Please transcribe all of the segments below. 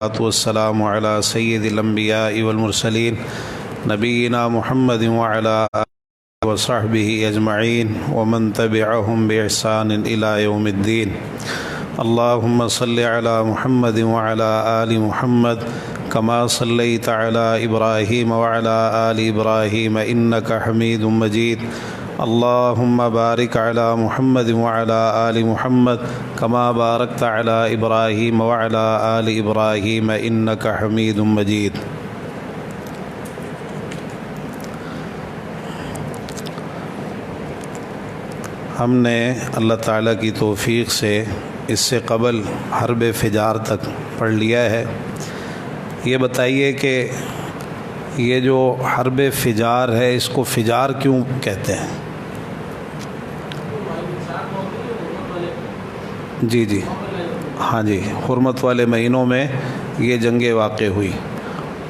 والسلام على سید الانبیاء والمرسلین نبینا محمد وعلى آلہ وصحبہ اجمعین ومن تبعهم بإحسان إلى یوم الدین اللہم صل علی محمد وعلى آل محمد كما صلیت علی ابراہیم وعلى آل ابراہیم انک حمید مجید اللہم بارک علی محمد وعلی آل محمد کما بارکت علی ابراہیم وعلی آل ابراہیم انک حمید مجید۔ ہم نے اللہ تعالیٰ کی توفیق سے اس سے قبل حرب فجار تک پڑھ لیا ہے۔ یہ بتائیے کہ یہ جو حرب فجار ہے اس کو فجار کیوں کہتے ہیں؟ جی ہاں جی، حرمت والے مہینوں میں یہ جنگیں واقع ہوئی۔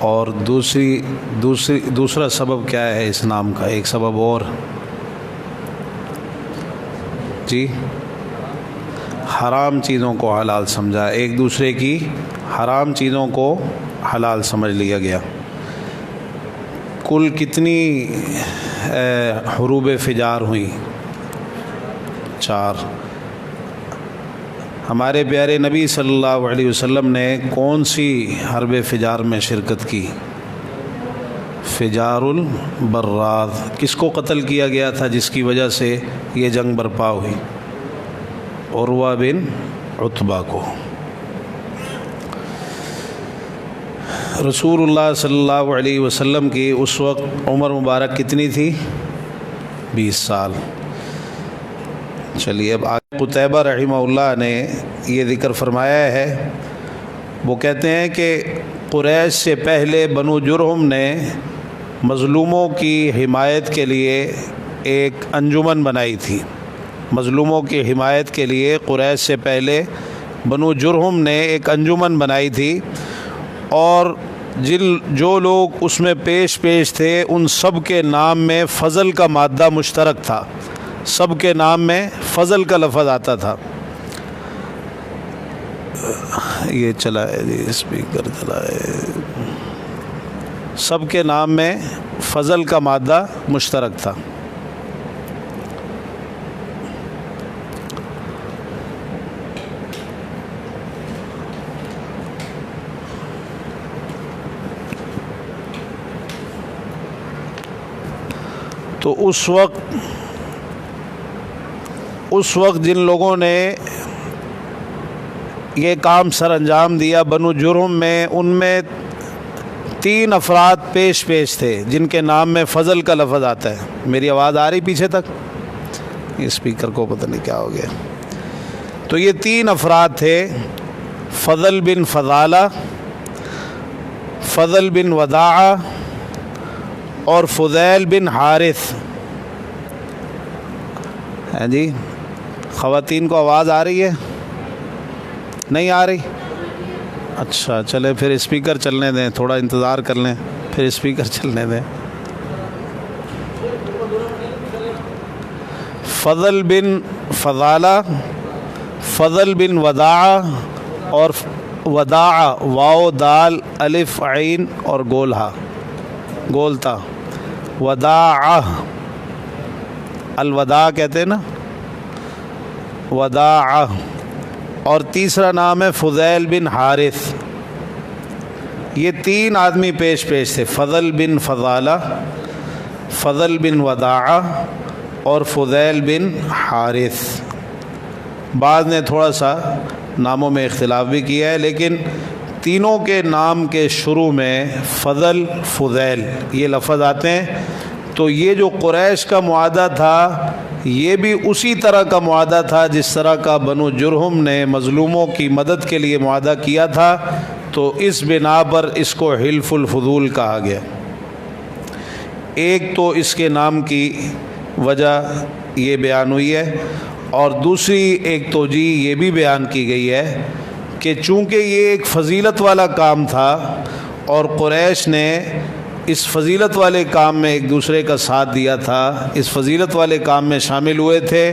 اور دوسرا سبب کیا ہے اس نام کا؟ ایک سبب اور جی، حرام چیزوں کو حلال سمجھا، ایک دوسرے کی حرام چیزوں کو حلال سمجھ لیا گیا۔ کل کتنی حروب فجار ہوئیں؟ 4۔ ہمارے پیارے نبی صلی اللہ علیہ وسلم نے کون سی حرب فجار میں شرکت کی؟ فجار البراز۔ کس کو قتل کیا گیا تھا جس کی وجہ سے یہ جنگ برپا ہوئی؟ عروہ بن عتبہ کو۔ رسول اللہ صلی اللہ علیہ وسلم کی اس وقت عمر مبارک کتنی تھی؟ 20 سال۔ چلیے اب آگے قتیبہ رحمہ اللہ نے یہ ذکر فرمایا ہے، وہ کہتے ہیں کہ قریش سے پہلے بنو جرہم نے مظلوموں کی حمایت کے لیے ایک انجمن بنائی تھی۔ مظلوموں کی حمایت کے لیے قریش سے پہلے بنو جرہم نے ایک انجمن بنائی تھی، اور جو لوگ اس میں پیش تھے ان سب کے نام میں فضل کا مادہ مشترک تھا۔ سب کے نام میں فضل کا لفظ آتا تھا۔ یہ چلا ہے جی، اسپیکر چلا ہے۔ سب کے نام میں فضل کا مادہ مشترک تھا۔ تو اس وقت جن لوگوں نے یہ کام سر انجام دیا بنو جرہم میں، ان میں 3 افراد پیش تھے جن کے نام میں فضل کا لفظ آتا ہے۔ میری آواز آ رہی پیچھے تک؟ اسپیکر کو پتہ نہیں کیا ہو گیا۔ تو یہ 3 افراد تھے، فضل بن فضالہ، فضل بن وداعہ اور فضیل بن حارث۔ ہاں جی، خواتین کو آواز آ رہی ہے؟ نہیں آ رہی؟ اچھا چلے پھر اسپیکر چلنے دیں، تھوڑا انتظار کر لیں، پھر اسپیکر چلنے دیں۔ فضل بن فضالہ، فضل بن وداعہ اور وداعہ، واو دال الف عین اور گولتا، وداعہ، الوداع کہتے ہیں نا، وداعہ۔ اور تیسرا نام ہے فضیل بن حارث۔ یہ 3 آدمی پیش تھے، فضل بن فضالہ، فضل بن وداعہ اور فضیل بن حارث۔ بعض نے تھوڑا سا ناموں میں اختلاف بھی کیا ہے، لیکن تینوں کے نام کے شروع میں فضل فضیل یہ لفظ آتے ہیں۔ تو یہ جو قریش کا معاہدہ تھا یہ بھی اسی طرح کا معاہدہ تھا جس طرح کا بنو جرہم نے مظلوموں کی مدد کے لیے معاہدہ کیا تھا، تو اس بنا پر اس کو حلف الفضول کہا گیا۔ ایک تو اس کے نام کی وجہ یہ بیان ہوئی ہے، اور دوسری ایک توجیہ یہ بھی بیان کی گئی ہے کہ چونکہ یہ ایک فضیلت والا کام تھا اور قریش نے اس فضیلت والے کام میں ایک دوسرے کا ساتھ دیا تھا، اس فضیلت والے کام میں شامل ہوئے تھے،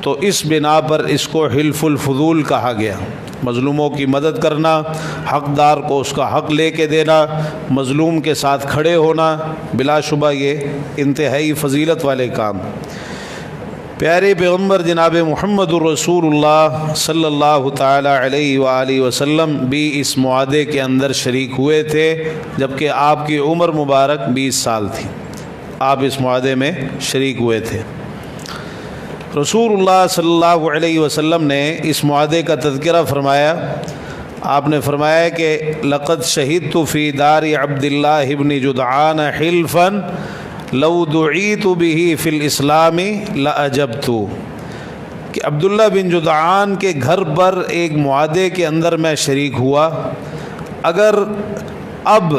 تو اس بنا پر اس کو حلف الفضول کہا گیا۔ مظلوموں کی مدد کرنا، حقدار کو اس کا حق لے کے دینا، مظلوم کے ساتھ کھڑے ہونا، بلا شبہ یہ انتہائی فضیلت والے کام۔ پیارے پیغمبر جناب محمد الرسول اللہ صلی اللہ تعالی علیہ وآلہ وسلم بھی اس معاہدے کے اندر شریک ہوئے تھے، جبکہ آپ کی عمر مبارک 20 سال تھی، آپ اس معاہدے میں شریک ہوئے تھے۔ رسول اللہ صلی اللہ علیہ وسلم نے اس معاہدے کا تذکرہ فرمایا۔ آپ نے فرمایا کہ لقد شہدت فی دار عبد اللہ ابن جدعان حلفا لو دعیت به فی الاسلام لاجبت، کہ عبداللہ بن جدعان کے گھر پر ایک معاہدے کے اندر میں شریک ہوا، اگر اب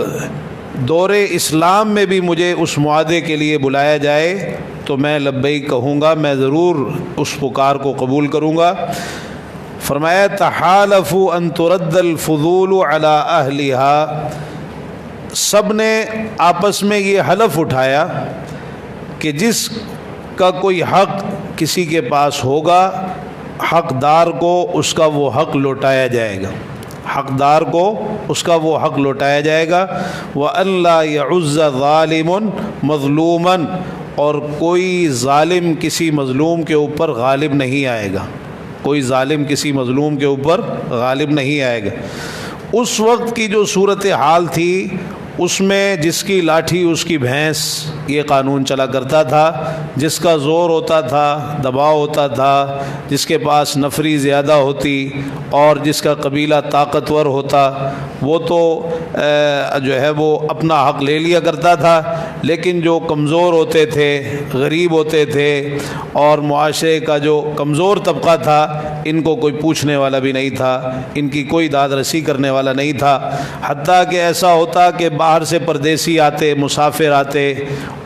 دور اسلام میں بھی مجھے اس معاہدے کے لیے بلایا جائے تو میں لبیک کہوں گا، میں ضرور اس پکار کو قبول کروں گا۔ فرمایا تحالفوا ان ترد الفضول علی اہلہا، سب نے آپس میں یہ حلف اٹھایا کہ جس کا کوئی حق کسی کے پاس ہوگا، حقدار کو اس کا وہ حق لوٹایا جائے گا، حقدار کو اس کا وہ حق لوٹایا جائے گا۔ وَأَن لَا يَعُزَّ ظَالِمٌ مَظْلُومًا، اور کوئی ظالم کسی مظلوم کے اوپر غالب نہیں آئے گا، کوئی ظالم کسی مظلوم کے اوپر غالب نہیں آئے گا۔ اس وقت کی جو صورتحال تھی، اس میں جس کی لاٹھی اس کی بھینس، یہ قانون چلا کرتا تھا۔ جس کا زور ہوتا تھا، دباؤ ہوتا تھا، جس کے پاس نفری زیادہ ہوتی اور جس کا قبیلہ طاقتور ہوتا، وہ تو جو ہے وہ اپنا حق لے لیا کرتا تھا، لیکن جو کمزور ہوتے تھے، غریب ہوتے تھے اور معاشرے کا جو کمزور طبقہ تھا، ان کو کوئی پوچھنے والا بھی نہیں تھا، ان کی کوئی داد رسی کرنے والا نہیں تھا۔ حتیٰ کہ ایسا ہوتا کہ باہر سے پردیسی آتے، مسافر آتے،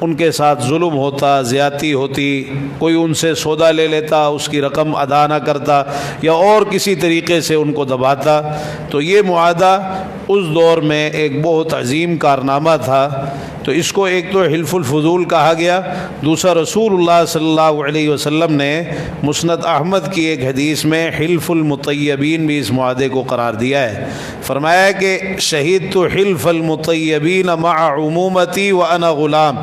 ان کے ساتھ ظلم ہوتا، زیادتی ہوتی، کوئی ان سے سودا لے لیتا، اس کی رقم ادا نہ کرتا یا اور کسی طریقے سے ان کو دباتا۔ تو یہ معاہدہ اس دور میں ایک بہت عظیم کارنامہ تھا۔ تو اس کو ایک تو حلف الفضول کہا گیا، دوسرا رسول اللہ صلی اللہ علیہ وسلم نے مسند احمد کی ایک حدیث میں حلف المطیبین بھی اس معاہدے کو قرار دیا ہے۔ فرمایا کہ شہدت حلف المطیبین مع عمومتی وانا غلام،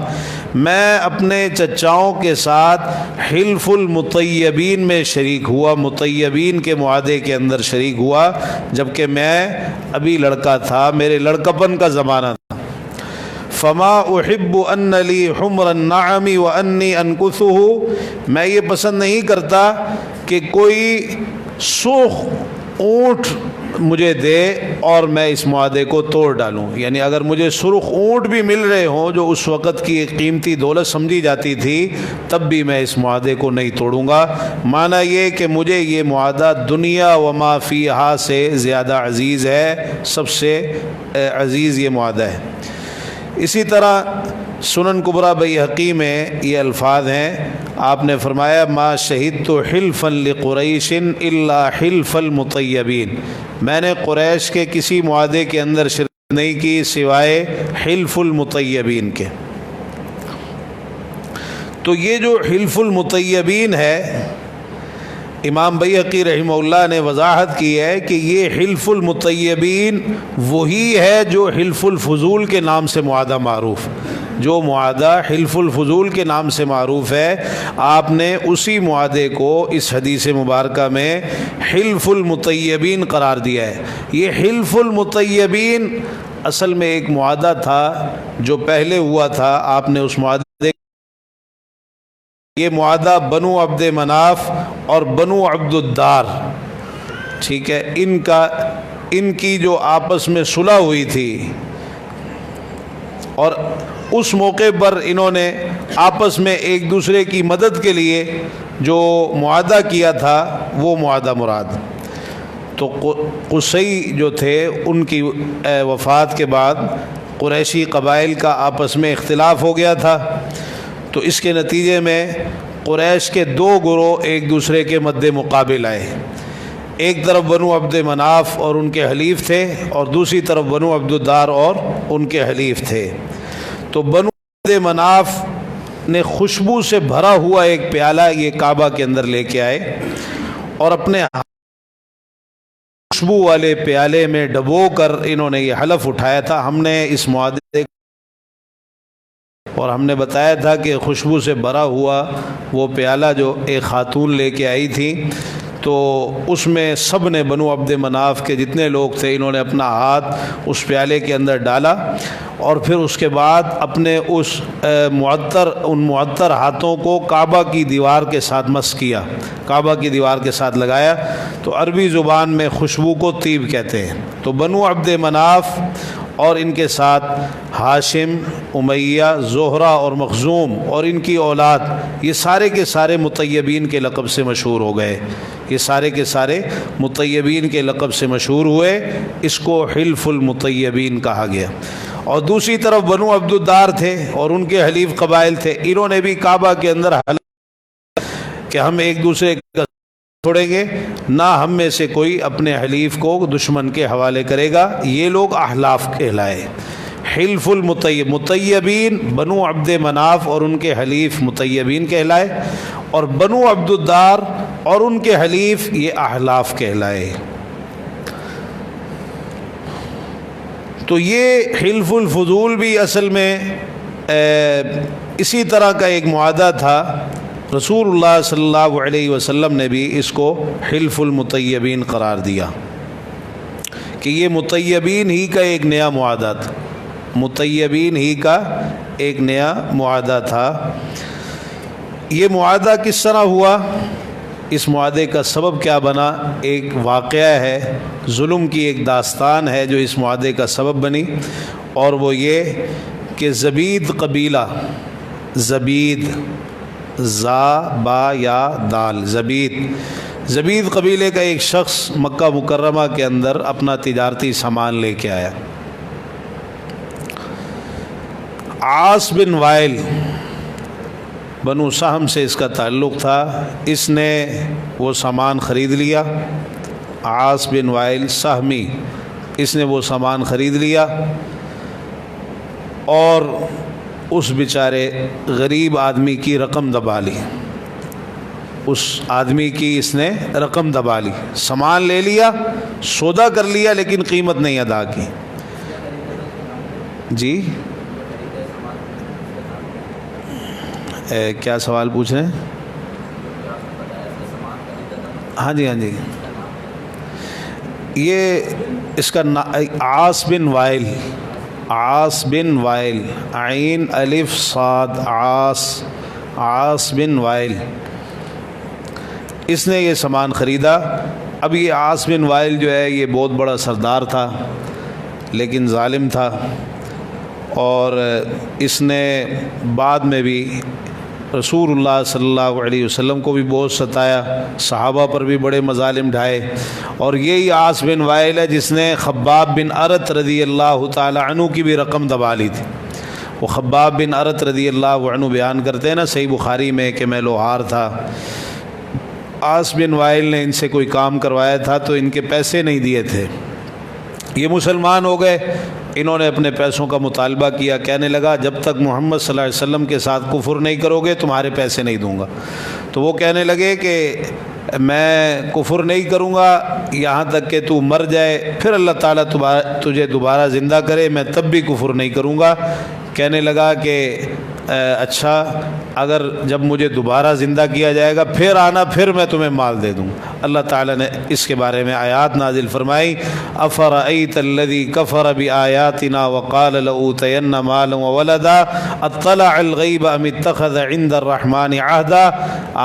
میں اپنے چچاؤں کے ساتھ حلف المطیبین میں شریک ہوا، مطیبین کے معاہدے کے اندر شریک ہوا، جبکہ میں ابھی لڑکا تھا، میرے لڑکپن کا زمانہ تھا۔ فما احب ان لی حمر النعم وانی انکثہ، میں یہ پسند نہیں کرتا کہ کوئی سرخ اونٹ مجھے دے اور میں اس معاہدے کو توڑ ڈالوں، یعنی اگر مجھے سرخ اونٹ بھی مل رہے ہوں جو اس وقت کی ایک قیمتی دولت سمجھی جاتی تھی، تب بھی میں اس معاہدے کو نہیں توڑوں گا۔ معنی یہ کہ مجھے یہ معاہدہ دنیا و ما فیہا سے زیادہ عزیز ہے، سب سے عزیز یہ معاہدہ ہے۔ اسی طرح سنن کبریٰ بیہقی میں یہ الفاظ ہیں، آپ نے فرمایا ما شہدت حلفا لقریش الا حلف المطیبین، میں نے قریش کے کسی معاہدے کے اندر شرکت نہیں کی سوائے حلف المطیبین کے۔ تو یہ جو حلف المطیبین ہے، امام بیہقی رحمہ اللہ نے وضاحت کی ہے کہ یہ حلف المطیبین وہی ہے جو حلف الفضول کے نام سے معاہدہ معروف، جو معاہدہ حلف الفضول کے نام سے معروف ہے، آپ نے اسی معاہدے کو اس حدیث مبارکہ میں حلف المطیبین قرار دیا ہے۔ یہ حلف المطیبین اصل میں ایک معاہدہ تھا جو پہلے ہوا تھا، آپ نے اس معاہدے، یہ معاہدہ بنو عبد مناف اور بنو عبد الدار، ٹھیک ہے، ان کی جو آپس میں صلح ہوئی تھی، اور اس موقع پر انہوں نے آپس میں ایک دوسرے کی مدد کے لیے جو معاہدہ کیا تھا وہ معاہدہ مراد۔ تو قصی جو تھے، ان کی وفات کے بعد قریشی قبائل کا آپس میں اختلاف ہو گیا تھا، تو اس کے نتیجے میں قریش کے دو گروہ ایک دوسرے کے مد مقابل آئے، ایک طرف بنو عبد مناف اور ان کے حلیف تھے، اور دوسری طرف بنو عبد الدار اور ان کے حلیف تھے۔ تو بنو عبد مناف نے خوشبو سے بھرا ہوا ایک پیالہ یہ کعبہ کے اندر لے کے آئے اور اپنے خوشبو والے پیالے میں ڈبو کر انہوں نے یہ حلف اٹھایا تھا ہم نے اس معاہدے، اور ہم نے بتایا تھا کہ خوشبو سے بھرا ہوا وہ پیالہ جو ایک خاتون لے کے آئی تھی، تو اس میں سب نے بنو عبد مناف کے جتنے لوگ تھے انہوں نے اپنا ہاتھ اس پیالے کے اندر ڈالا، اور پھر اس کے بعد اپنے اس معطر ہاتھوں کو کعبہ کی دیوار کے ساتھ مس کیا، کعبہ کی دیوار کے ساتھ لگایا۔ تو عربی زبان میں خوشبو کو طیب کہتے ہیں۔ تو بنو عبد مناف اور ان کے ساتھ ہاشم، امیہ، زہرہ اور مخزوم اور ان کی اولاد، یہ سارے کے سارے مطیبین کے لقب سے مشہور ہو گئے، یہ سارے کے سارے مطیبین کے لقب سے مشہور ہوئے، اس کو حلف المطیبین کہا گیا۔ اور دوسری طرف بنو عبد الدار تھے اور ان کے حلیف قبائل تھے، انہوں نے بھی کعبہ کے اندر حلف کہ ہم ایک دوسرے کا چھوڑیں گے، نہ ہم میں سے کوئی اپنے حلیف کو دشمن کے حوالے کرے گا۔ یہ لوگ احلاف کہلائے، حلف المطیب، مطیبین بنو عبد مناف اور ان کے حلیف مطیبین کہلائے، اور بنو عبد الدار اور ان کے حلیف یہ احلاف کہلائے۔ تو یہ حلف الفضول بھی اصل میں اسی طرح کا ایک معاہدہ تھا، رسول اللہ صلی اللہ علیہ وسلم نے بھی اس کو حلف المطیبین قرار دیا کہ یہ مطیبین ہی کا ایک نیا معاہدہ تھا، مطیبین ہی کا ایک نیا معاہدہ تھا۔ یہ معاہدہ کس طرح ہوا، اس معاہدے کا سبب کیا بنا، ایک واقعہ ہے، ظلم کی ایک داستان ہے جو اس معاہدے کا سبب بنی، اور وہ یہ کہ زبید قبیلہ، زبید زا با یا دال، زبید قبیلے کا ایک شخص مکہ مکرمہ کے اندر اپنا تجارتی سامان لے کے آیا۔ عاص بن وائل بنو سہم سے اس کا تعلق تھا، اس نے وہ سامان خرید لیا، عاص بن وائل سہمی، اس نے وہ سامان خرید لیا، اور اس بیچارے غریب آدمی کی رقم دبا لی، اس آدمی کی اس نے رقم دبا لی، سامان لے لیا، سودا کر لیا لیکن قیمت نہیں ادا کی۔ جی کیا سوال پوچھ رہے ہیں؟ ہاں جی یہ اس کا عاص بن وائل، عاص بن وائل، عین الف صاد عاص بن وائل، اس نے یہ سامان خریدا۔ اب یہ عاص بن وائل جو ہے یہ بہت بڑا سردار تھا لیکن ظالم تھا، اور اس نے بعد میں بھی رسول اللہ صلی اللہ علیہ وسلم کو بھی بہت ستایا، صحابہ پر بھی بڑے مظالم ڈھائے، اور یہی عاص بن وائل ہے جس نے خباب بن ارت رضی اللہ تعالی عنہ کی بھی رقم دبا لی تھی۔ وہ خباب بن ارت رضی اللہ عنہ بیان کرتے ہیں نا صحیح بخاری میں کہ میں لوہار تھا، عاص بن وائل نے ان سے کوئی کام کروایا تھا تو ان کے پیسے نہیں دیے تھے، یہ مسلمان ہو گئے، انہوں نے اپنے پیسوں کا مطالبہ کیا، کہنے لگا جب تک محمد صلی اللہ علیہ وسلم کے ساتھ کفر نہیں کرو گے تمہارے پیسے نہیں دوں گا۔ تو وہ کہنے لگے کہ میں کفر نہیں کروں گا یہاں تک کہ تو مر جائے، پھر اللہ تعالیٰ تجھے دوبارہ زندہ کرے، میں تب بھی کفر نہیں کروں گا۔ کہنے لگا کہ اچھا اگر جب مجھے دوبارہ زندہ کیا جائے گا پھر آنا، پھر میں تمہیں مال دے دوں۔ اللہ تعالیٰ نے اس کے بارے میں آیات نازل فرمائی، افرأیت الذی کفر بآیاتنا وقال لأوتین مالا وولدا اطلع الغیب ام اتخذ عند الرحمن عہدا،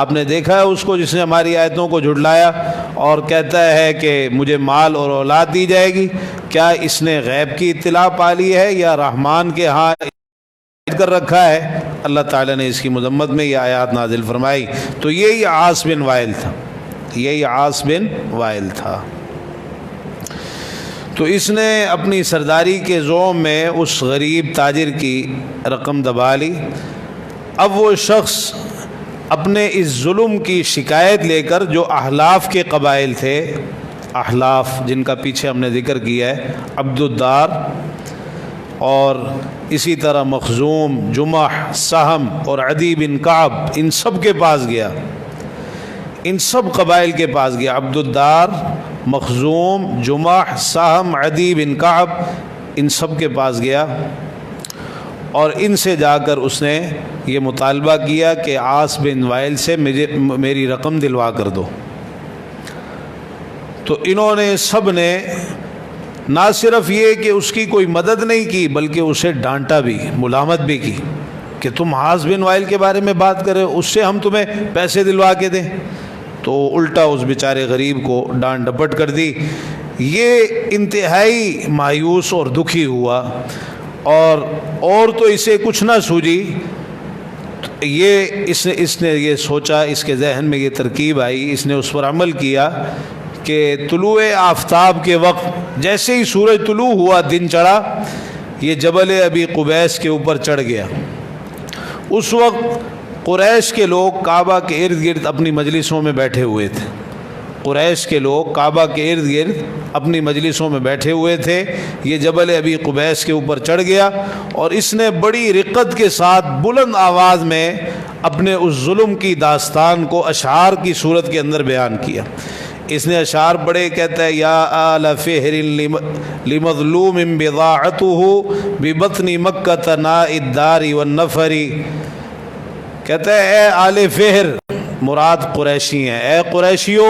آپ نے دیکھا ہے اس کو جس نے ہماری آیتوں کو جھٹلایا اور کہتا ہے کہ مجھے مال اور اولاد دی جائے گی، کیا اس نے غیب کی اطلاع پا لی ہے یا رحمان کے ہاں کر رکھا ہے؟ اللہ تعالیٰ نے اس کی مذمت میں یہ آیات نازل فرمائی۔ تو یہی عاص بن وائل تھا، یہی عاص بن وائل تھا۔ تو اس نے اپنی سرداری کے زوم میں اس غریب تاجر کی رقم دبا لی۔ اب وہ شخص اپنے اس ظلم کی شکایت لے کر جو احلاف کے قبائل تھے، احلاف جن کا پیچھے ہم نے ذکر کیا ہے، عبد الدار اور اسی طرح مخزوم، جمح، سہم اور عدی بن کعب، ان سب کے پاس گیا۔ ان سب قبائل کے پاس گیا، عبد الدار، مخزوم، جمح، سہم، عدی بن کعب، ان سب کے پاس گیا اور ان سے جا کر اس نے یہ مطالبہ کیا کہ عاص بن وائل سے میری رقم دلوا کر دو۔ تو انہوں نے سب نے نہ صرف یہ کہ اس کی کوئی مدد نہیں کی بلکہ اسے ڈانٹا بھی، ملامت بھی کی کہ تم عاص بن وائل کے بارے میں بات کرے ہو، اس سے ہم تمہیں پیسے دلوا کے دیں۔ تو الٹا اس بیچارے غریب کو ڈانٹ ڈپٹ کر دی۔ یہ انتہائی مایوس اور دکھی ہوا اور تو اسے کچھ نہ سوجی۔ اس نے یہ سوچا، اس کے ذہن میں یہ ترکیب آئی، اس نے اس پر عمل کیا کہ طلوع آفتاب کے وقت جیسے ہی سورج طلوع ہوا، دن چڑھا، یہ جبل ابی قبیس کے اوپر چڑھ گیا۔ اس وقت قریش کے لوگ کعبہ کے ارد گرد اپنی مجلسوں میں بیٹھے ہوئے تھے۔ قریش کے لوگ کعبہ کے ارد گرد اپنی مجلسوں میں بیٹھے ہوئے تھے۔ یہ جبل ابی قبیس کے اوپر چڑھ گیا اور اس نے بڑی رقت کے ساتھ بلند آواز میں اپنے اس ظلم کی داستان کو اشعار کی صورت کے اندر بیان کیا۔ اس نے اشعار پڑھے، کہتا ہے یا آل فہر لمظلوم بضاعته ببطن مکہ ناء الدار والنفر، کہتا ہے اے آل فہر، مراد قریشی ہیں، اے قریشیو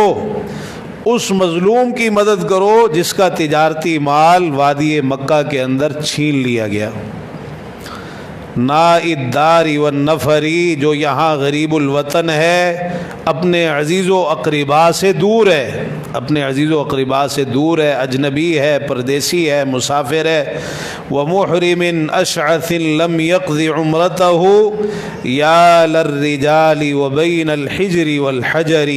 اس مظلوم کی مدد کرو جس کا تجارتی مال وادی مکہ کے اندر چھین لیا گیا، ناء الدار والنفری، جو یہاں غریب الوطن ہے، اپنے عزیز و اقربا سے دور ہے، اپنے عزیز و اقربا سے دور ہے، اجنبی ہے، پردیسی ہے، مسافر ہے، ومحرم اشعث لم يقض عمرته یا للرجال وبین الحجر والحجر،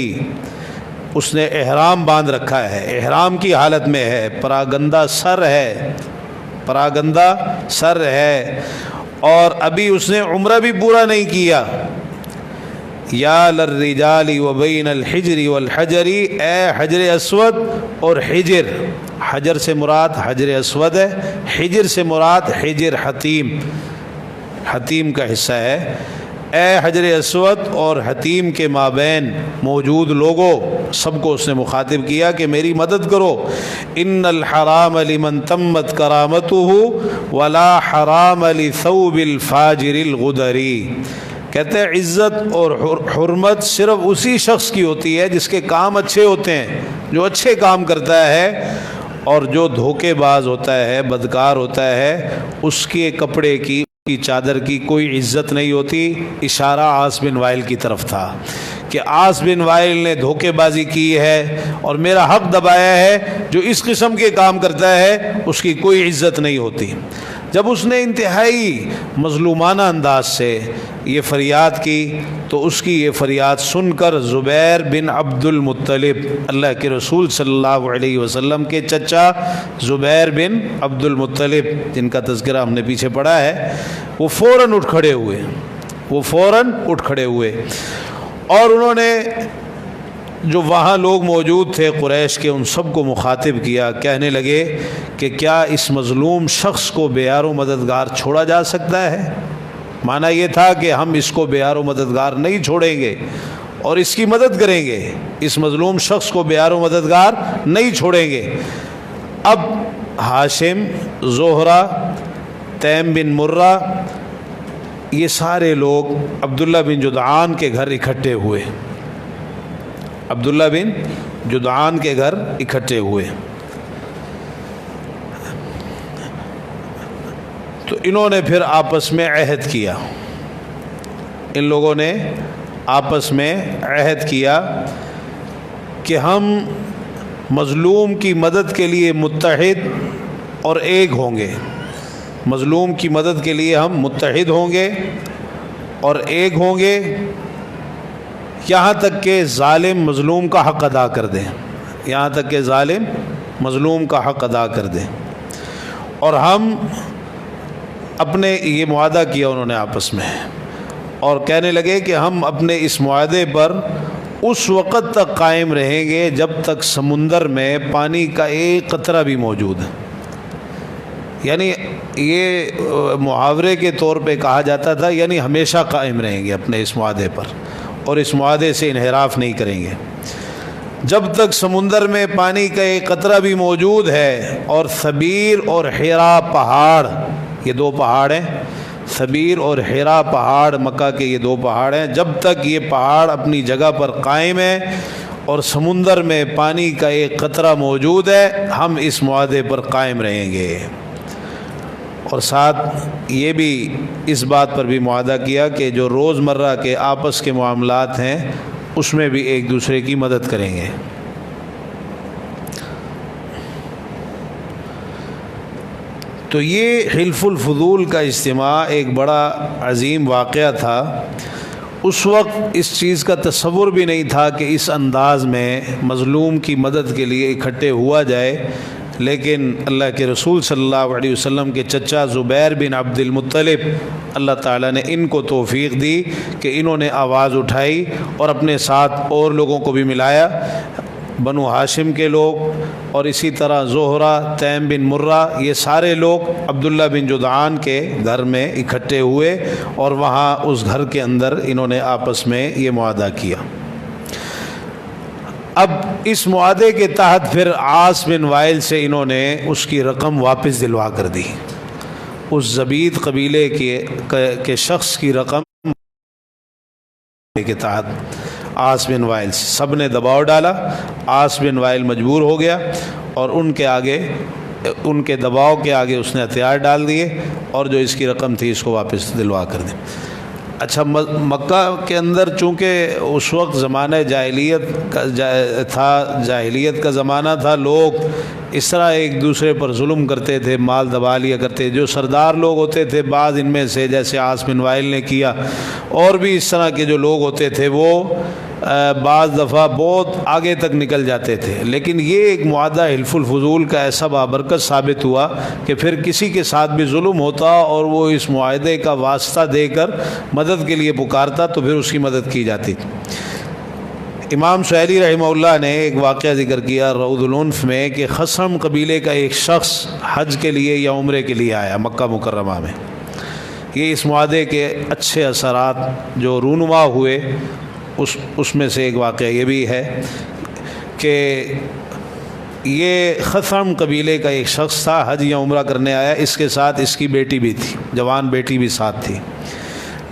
اس نے احرام باندھ رکھا ہے، احرام کی حالت میں ہے، پراگندہ سر ہے، پراگندہ سر ہے، اور ابھی اس نے عمرہ بھی پورا نہیں کیا۔ یا للرجال وبین الحجر والحجر، اے حجر اسود اور حجر، حجر سے مراد حجر اسود ہے، حجر سے مراد حجر حتیم، حتیم کا حصہ ہے، اے حجر اسود اور حتیم کے مابین موجود لوگوں، سب کو اس نے مخاطب کیا کہ میری مدد کرو۔ ان الحرام لمن تمت کرامته ولا حرام لثوب الفاجر الغدری، کہتے ہیں عزت اور حرمت صرف اسی شخص کی ہوتی ہے جس کے کام اچھے ہوتے ہیں، جو اچھے کام کرتا ہے، اور جو دھوکے باز ہوتا ہے، بدکار ہوتا ہے، اس کے کپڑے کی چادر کی کوئی عزت نہیں ہوتی۔ اشارہ عاص بن وائل کی طرف تھا کہ عاص بن وائل نے دھوکے بازی کی ہے اور میرا حق دبایا ہے، جو اس قسم کے کام کرتا ہے اس کی کوئی عزت نہیں ہوتی۔ جب اس نے انتہائی مظلومانہ انداز سے یہ فریاد کی تو اس کی یہ فریاد سن کر زبیر بن عبد المطلب، اللہ کے رسول صلی اللہ علیہ وسلم کے چچا زبیر بن عبد المطلب، جن کا تذکرہ ہم نے پیچھے پڑھا ہے، وہ فوراً اٹھ کھڑے ہوئے اور انہوں نے جو وہاں لوگ موجود تھے قریش کے، ان سب کو مخاطب کیا، کہنے لگے کہ کیا اس مظلوم شخص کو بے یار و مددگار چھوڑا جا سکتا ہے؟ معنی یہ تھا کہ ہم اس کو بے یار و مددگار نہیں چھوڑیں گے اور اس کی مدد کریں گے، اس مظلوم شخص کو بے یار و مددگار نہیں چھوڑیں گے۔ اب ہاشم، زہرہ، تیم بن مرہ، یہ سارے لوگ عبداللہ بن جدعان کے گھر اکٹھے ہوئے، عبداللہ بن جدعان کے گھر اکٹھے ہوئے۔ تو انہوں نے پھر آپس میں عہد کیا، ان لوگوں نے آپس میں عہد کیا کہ ہم مظلوم کی مدد کے لیے متحد اور ایک ہوں گے، مظلوم کی مدد کے لیے ہم متحد ہوں گے اور ایک ہوں گے، یہاں تک کہ ظالم مظلوم کا حق ادا کر دیں، یہاں تک کہ ظالم مظلوم کا حق ادا کر دیں۔ اور ہم اپنے یہ معاہدہ کیا انہوں نے آپس میں، اور کہنے لگے کہ ہم اپنے اس معاہدے پر اس وقت تک قائم رہیں گے جب تک سمندر میں پانی کا ایک قطرہ بھی موجود ہے۔ یعنی یہ محاورے کے طور پہ کہا جاتا تھا، یعنی ہمیشہ قائم رہیں گے اپنے اس معاہدے پر، اور اس معاہدے سے انحراف نہیں کریں گے جب تک سمندر میں پانی کا ایک قطرہ بھی موجود ہے، اور ثبیر اور حرا پہاڑ، یہ دو پہاڑ ہیں، ثبیر اور حرا پہاڑ مکہ کے یہ دو پہاڑ ہیں، جب تک یہ پہاڑ اپنی جگہ پر قائم ہے اور سمندر میں پانی کا ایک قطرہ موجود ہے، ہم اس معاہدے پر قائم رہیں گے۔ اور ساتھ یہ بھی اس بات پر بھی معاہدہ کیا کہ جو روزمرہ کے آپس کے معاملات ہیں اس میں بھی ایک دوسرے کی مدد کریں گے۔ تو یہ حلف الفضول کا اجتماع ایک بڑا عظیم واقعہ تھا۔ اس وقت اس چیز کا تصور بھی نہیں تھا کہ اس انداز میں مظلوم کی مدد کے لیے اکٹھے ہوا جائے، لیکن اللہ کے رسول صلی اللہ علیہ وسلم کے چچا زبیر بن عبد المطلب، اللہ تعالیٰ نے ان کو توفیق دی کہ انہوں نے آواز اٹھائی اور اپنے ساتھ اور لوگوں کو بھی ملایا، بنو ہاشم کے لوگ، اور اسی طرح زہرہ، تیم بن مرہ، یہ سارے لوگ عبداللہ بن جدعان کے گھر میں اکٹھے ہوئے اور وہاں اس گھر کے اندر انہوں نے آپس میں یہ معاہدہ کیا۔ اب اس معاہدے کے تحت پھر عاص بن وائل سے انہوں نے اس کی رقم واپس دلوا کر دی، اس زبید قبیلے کے شخص کی رقم کے تحت عاص بن وائل سے سب نے دباؤ ڈالا۔ عاص بن وائل مجبور ہو گیا اور ان کے دباؤ کے آگے اس نے ہتھیار ڈال دیے اور جو اس کی رقم تھی اس کو واپس دلوا کر دی۔ اچھا، مکہ کے اندر چونکہ اس وقت زمانہ جاہلیت کا زمانہ تھا، لوگ اس طرح ایک دوسرے پر ظلم کرتے تھے، مال دبا لیا کرتے، جو سردار لوگ ہوتے تھے بعض ان میں سے، جیسے عاص بن وائل نے کیا، اور بھی اس طرح کے جو لوگ ہوتے تھے وہ بعض دفعہ بہت آگے تک نکل جاتے تھے۔ لیکن یہ ایک معاہدہ حلف الفضول کا ایسا بابرکت ثابت ہوا کہ پھر کسی کے ساتھ بھی ظلم ہوتا اور وہ اس معاہدے کا واسطہ دے کر مدد کے لیے پکارتا تو پھر اس کی مدد کی جاتی تھی۔ امام سہیلی رحمہ اللہ نے ایک واقعہ ذکر کیا روض العنف میں کہ خصم قبیلے کا ایک شخص حج کے لیے یا عمرے کے لیے آیا مکہ مکرمہ میں۔ یہ اس معاہدے کے اچھے اثرات جو رونما ہوئے اس میں سے ایک واقعہ یہ بھی ہے کہ یہ خصم قبیلے کا ایک شخص تھا، حج یا عمرہ کرنے آیا، اس کے ساتھ اس کی بیٹی بھی تھی، جوان بیٹی بھی ساتھ تھی۔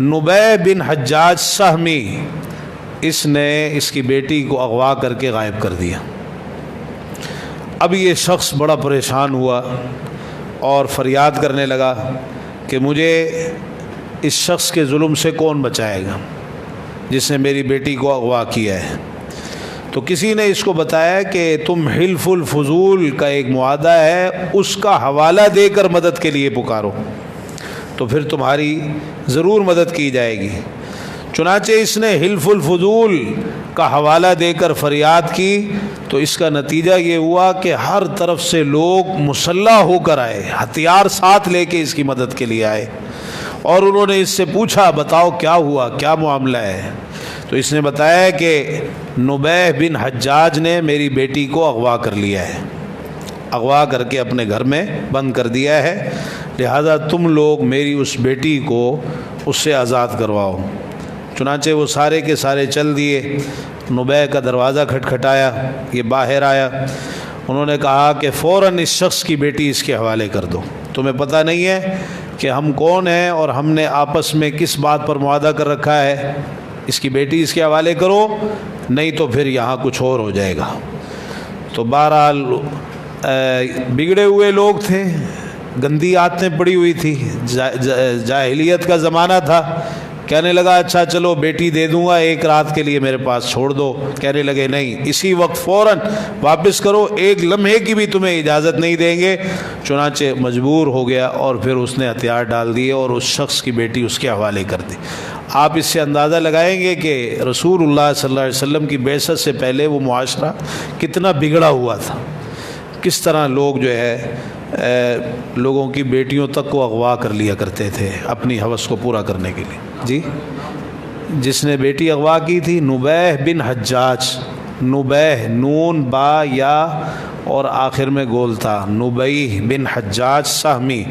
نبیہ بن حجاج سہمی، اس نے اس کی بیٹی کو اغوا کر کے غائب کر دیا۔ اب یہ شخص بڑا پریشان ہوا اور فریاد کرنے لگا کہ مجھے اس شخص کے ظلم سے کون بچائے گا جس نے میری بیٹی کو اغوا کیا ہے۔ تو کسی نے اس کو بتایا کہ تم حلف الفضول کا ایک معاہدہ ہے، اس کا حوالہ دے کر مدد کے لیے پکارو تو پھر تمہاری ضرور مدد کی جائے گی۔ چنانچہ اس نے حلف الفضول کا حوالہ دے کر فریاد کی تو اس کا نتیجہ یہ ہوا کہ ہر طرف سے لوگ مسلح ہو کر آئے، ہتھیار ساتھ لے کے اس کی مدد کے لیے آئے، اور انہوں نے اس سے پوچھا بتاؤ کیا ہوا، کیا معاملہ ہے؟ تو اس نے بتایا کہ نبیہ بن حجاج نے میری بیٹی کو اغوا کر لیا ہے، اغوا کر کے اپنے گھر میں بند کر دیا ہے، لہذا تم لوگ میری اس بیٹی کو اس سے آزاد کرواؤ۔ چنانچہ وہ سارے کے سارے چل دیے، نبیہ کا دروازہ کھٹکھٹایا، یہ باہر آیا، انہوں نے کہا کہ فوراً اس شخص کی بیٹی اس کے حوالے کر دو، تمہیں پتہ نہیں ہے کہ ہم کون ہیں اور ہم نے آپس میں کس بات پر معاہدہ کر رکھا ہے، اس کی بیٹی اس کے حوالے کرو نہیں تو پھر یہاں کچھ اور ہو جائے گا۔ تو بہرحال بگڑے ہوئے لوگ تھے، گندی عادتیں پڑی ہوئی تھی، جاہلیت کا زمانہ تھا، کہنے لگا اچھا چلو بیٹی دے دوں گا، ایک رات کے لیے میرے پاس چھوڑ دو، کہنے لگے نہیں اسی وقت فوراً واپس کرو، ایک لمحے کی بھی تمہیں اجازت نہیں دیں گے۔ چنانچہ مجبور ہو گیا اور پھر اس نے ہتھیار ڈال دیے اور اس شخص کی بیٹی اس کے حوالے کر دی۔ آپ اس سے اندازہ لگائیں گے کہ رسول اللہ صلی اللہ علیہ وسلم کی بعثت سے پہلے وہ معاشرہ کتنا بگڑا ہوا تھا، کس طرح لوگ جو ہے لوگوں کی بیٹیوں تک کو اغوا کر لیا کرتے تھے اپنی ہوس کو پورا کرنے کے لیے۔ جی، جس نے بیٹی اغوا کی تھی نبیہ بن حجاج، نبیہ نون با یا اور آخر میں گول تھا، نبیہ بن حجاج سہمی،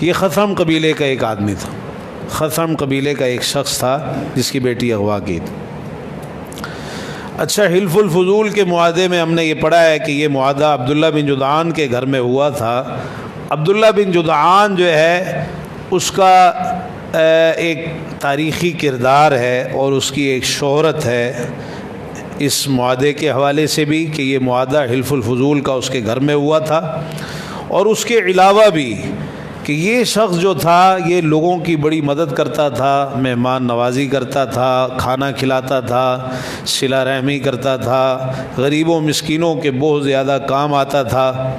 یہ خصم قبیلے کا ایک آدمی تھا۔ خثعم قبیلے کا ایک شخص تھا جس کی بیٹی اغوا کی تھی۔ اچھا، حلف الفضول کے معاہدے میں ہم نے یہ پڑھا ہے کہ یہ معاہدہ عبداللہ بن جدعان کے گھر میں ہوا تھا۔ عبداللہ بن جدعان جو ہے اس کا ایک تاریخی کردار ہے اور اس کی ایک شہرت ہے اس معاہدے کے حوالے سے بھی کہ یہ معاہدہ حلف الفضول کا اس کے گھر میں ہوا تھا، اور اس کے علاوہ بھی کہ یہ شخص جو تھا یہ لوگوں کی بڑی مدد کرتا تھا، مہمان نوازی کرتا تھا، کھانا کھلاتا تھا، صلہ رحمی کرتا تھا، غریبوں مسکینوں کے بہت زیادہ کام آتا تھا۔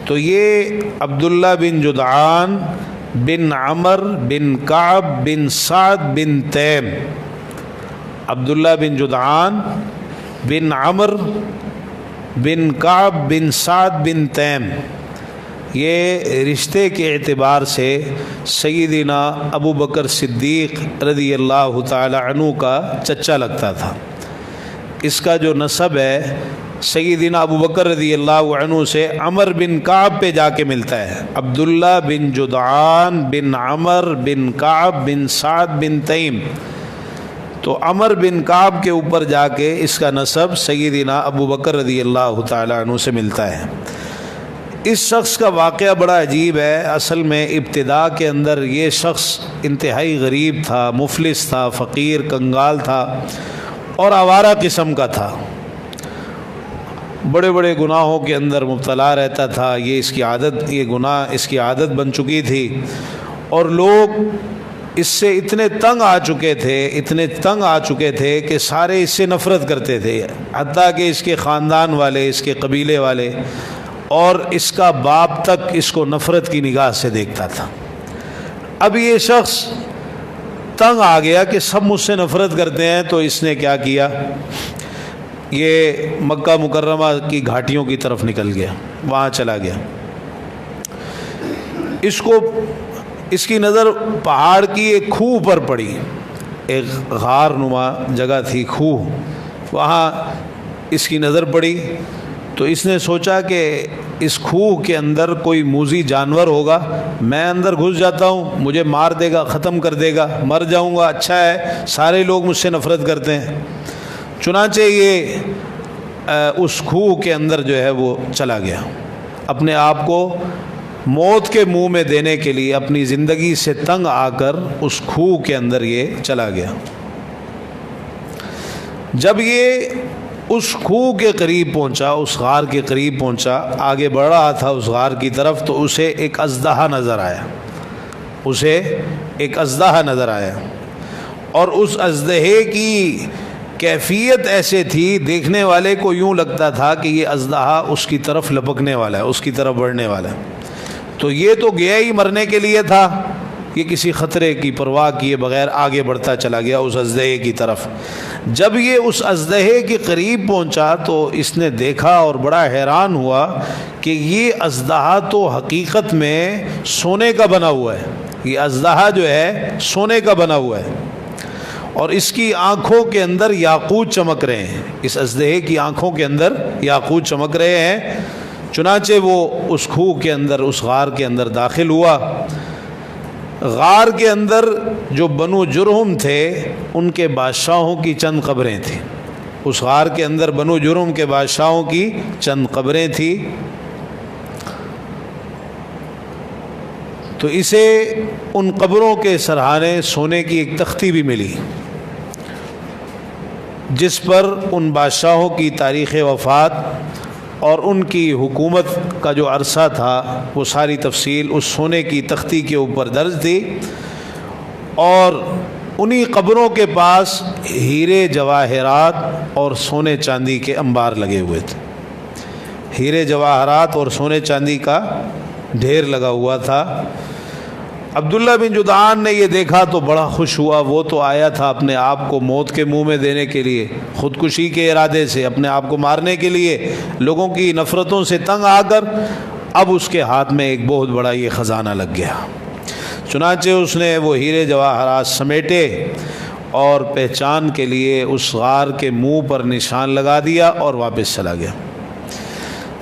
تو یہ عبداللہ بن جدعان بن عمر بن کعب بن سعد بن تیم، عبداللہ بن جدعان بن عمر بن کعب بن سعد بن تیم، یہ رشتے کے اعتبار سے سیدنا ابو بکر صدیق رضی اللہ تعالی عنہ کا چچا لگتا تھا۔ اس کا جو نسب ہے سیدنا ابو بکر رضی اللہ عنہ سے عمر بن کعب پہ جا کے ملتا ہے۔ عبداللہ بن جدعان بن عمر بن کعب بن سعد بن تیم، تو عمر بن کعب کے اوپر جا کے اس کا نسب سیدنا ابو بکر رضی اللہ تعالی عنہ سے ملتا ہے۔ اس شخص کا واقعہ بڑا عجیب ہے۔ اصل میں ابتدا کے اندر یہ شخص انتہائی غریب تھا، مفلس تھا، فقیر کنگال تھا اور آوارہ قسم کا تھا، بڑے بڑے گناہوں کے اندر مبتلا رہتا تھا۔ یہ گناہ اس کی عادت بن چکی تھی، اور لوگ اس سے اتنے تنگ آ چکے تھے کہ سارے اس سے نفرت کرتے تھے، حتیٰ کہ اس کے خاندان والے، اس کے قبیلے والے اور اس کا باپ تک اس کو نفرت کی نگاہ سے دیکھتا تھا۔ اب یہ شخص تنگ آ گیا کہ سب مجھ سے نفرت کرتے ہیں، تو اس نے کیا کیا، یہ مکہ مکرمہ کی گھاٹیوں کی طرف نکل گیا، وہاں چلا گیا۔ اس کی نظر پہاڑ کی ایک کھوہ پر پڑی، ایک غار نما جگہ تھی، کھوہ، وہاں اس کی نظر پڑی۔ تو اس نے سوچا کہ اس کھوہ کے اندر کوئی موذی جانور ہوگا، میں اندر گھس جاتا ہوں، مجھے مار دے گا، ختم کر دے گا، مر جاؤں گا، اچھا ہے، سارے لوگ مجھ سے نفرت کرتے ہیں۔ چنانچہ یہ اس کھوہ کے اندر جو ہے وہ چلا گیا، اپنے آپ کو موت کے منہ میں دینے کے لیے اپنی زندگی سے تنگ آ کر اس کھوہ کے اندر یہ چلا گیا۔ جب یہ اس کھوہ کے قریب پہنچا، اس غار کے قریب پہنچا، آگے بڑھ رہا تھا اس غار کی طرف، تو اسے ایک اژدہا نظر آیا، اور اس اژدہے کی کیفیت ایسے تھی، دیکھنے والے کو یوں لگتا تھا کہ یہ اژدہا اس کی طرف لپکنے والا ہے، اس کی طرف بڑھنے والا ہے۔ تو یہ تو گیا ہی مرنے کے لیے تھا، یہ کسی خطرے کی پرواہ کیے بغیر آگے بڑھتا چلا گیا اس اژدہے کی طرف۔ جب یہ اس اژدہے کے قریب پہنچا تو اس نے دیکھا اور بڑا حیران ہوا کہ یہ اژدہا تو حقیقت میں سونے کا بنا ہوا ہے، یہ اژدہا جو ہے سونے کا بنا ہوا ہے، اور اس کی آنکھوں کے اندر یاقوت چمک رہے ہیں، اس اژدہے کی آنکھوں کے اندر یاقوت چمک رہے ہیں۔ چنانچہ وہ اس کھوہ کے اندر، اس غار کے اندر داخل ہوا۔ غار کے اندر جو بنو جرہم تھے ان کے بادشاہوں کی چند قبریں تھیں، اس غار کے اندر بنو جرہم کے بادشاہوں کی چند قبریں تھیں۔ تو اسے ان قبروں کے سرہانے سونے کی ایک تختی بھی ملی، جس پر ان بادشاہوں کی تاریخ وفات اور ان کی حکومت کا جو عرصہ تھا وہ ساری تفصیل اس سونے کی تختی کے اوپر درج تھی، اور انہی قبروں کے پاس ہیرے جواہرات اور سونے چاندی کے انبار لگے ہوئے تھے، ہیرے جواہرات اور سونے چاندی کا ڈھیر لگا ہوا تھا۔ عبداللہ بن جدعان نے یہ دیکھا تو بڑا خوش ہوا، وہ تو آیا تھا اپنے آپ کو موت کے منہ میں دینے کے لیے، خودکشی کے ارادے سے اپنے آپ کو مارنے کے لیے، لوگوں کی نفرتوں سے تنگ آ کر اب اس کے ہاتھ میں ایک بہت بڑا یہ خزانہ لگ گیا۔ چنانچہ اس نے وہ ہیرے جواہرات سمیٹے اور پہچان کے لیے اس غار کے منہ پر نشان لگا دیا اور واپس چلا گیا۔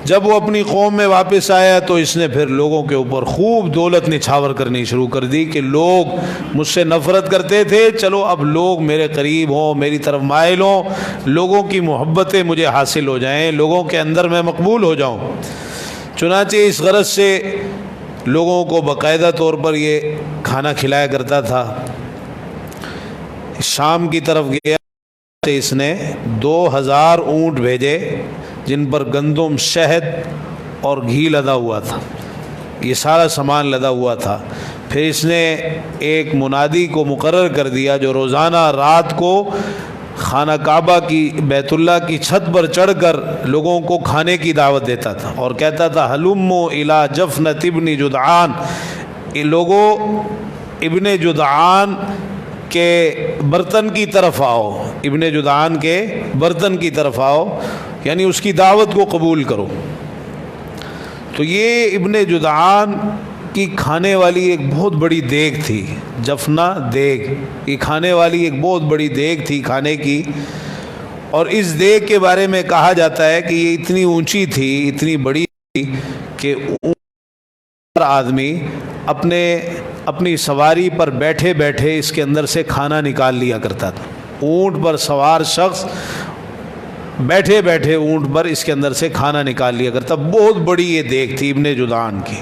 جب وہ اپنی قوم میں واپس آیا تو اس نے پھر لوگوں کے اوپر خوب دولت نچھاور کرنی شروع کر دی کہ لوگ مجھ سے نفرت کرتے تھے، چلو اب لوگ میرے قریب ہوں، میری طرف مائل ہوں، لوگوں کی محبتیں مجھے حاصل ہو جائیں، لوگوں کے اندر میں مقبول ہو جاؤں۔ چنانچہ اس غرض سے لوگوں کو باقاعدہ طور پر یہ کھانا کھلایا کرتا تھا۔ شام کی طرف گیا، اس نے 2000 اونٹ بھیجے جن پر گندم، شہد اور گھی لدا ہوا تھا، یہ سارا سامان لدا ہوا تھا۔ پھر اس نے ایک منادی کو مقرر کر دیا جو روزانہ رات کو خانہ کعبہ کی، بیت اللہ کی چھت پر چڑھ کر لوگوں کو کھانے کی دعوت دیتا تھا اور کہتا تھا ہلموا الی جفنۃ ابن جدعان، لوگوں ابن جدعان کے برتن کی طرف آؤ، ابن جدعان کے برتن کی طرف آؤ، یعنی اس کی دعوت کو قبول کرو۔ تو یہ ابن جدعان کی کھانے والی ایک بہت بڑی دیگ تھی، جفنا دیگ، یہ کھانے والی ایک بہت بڑی دیگ تھی کھانے کی، اور اس دیگ کے بارے میں کہا جاتا ہے کہ یہ اتنی اونچی تھی، اتنی بڑی تھی کہ آدمی اپنی سواری پر بیٹھے بیٹھے اس کے اندر سے کھانا نکال لیا کرتا تھا۔ اونٹ پر سوار شخص بیٹھے بیٹھے اونٹ پر اس کے اندر سے کھانا نکال لیا کرتا۔ بہت بڑی یہ دیگ تھی ابن جدعان کی۔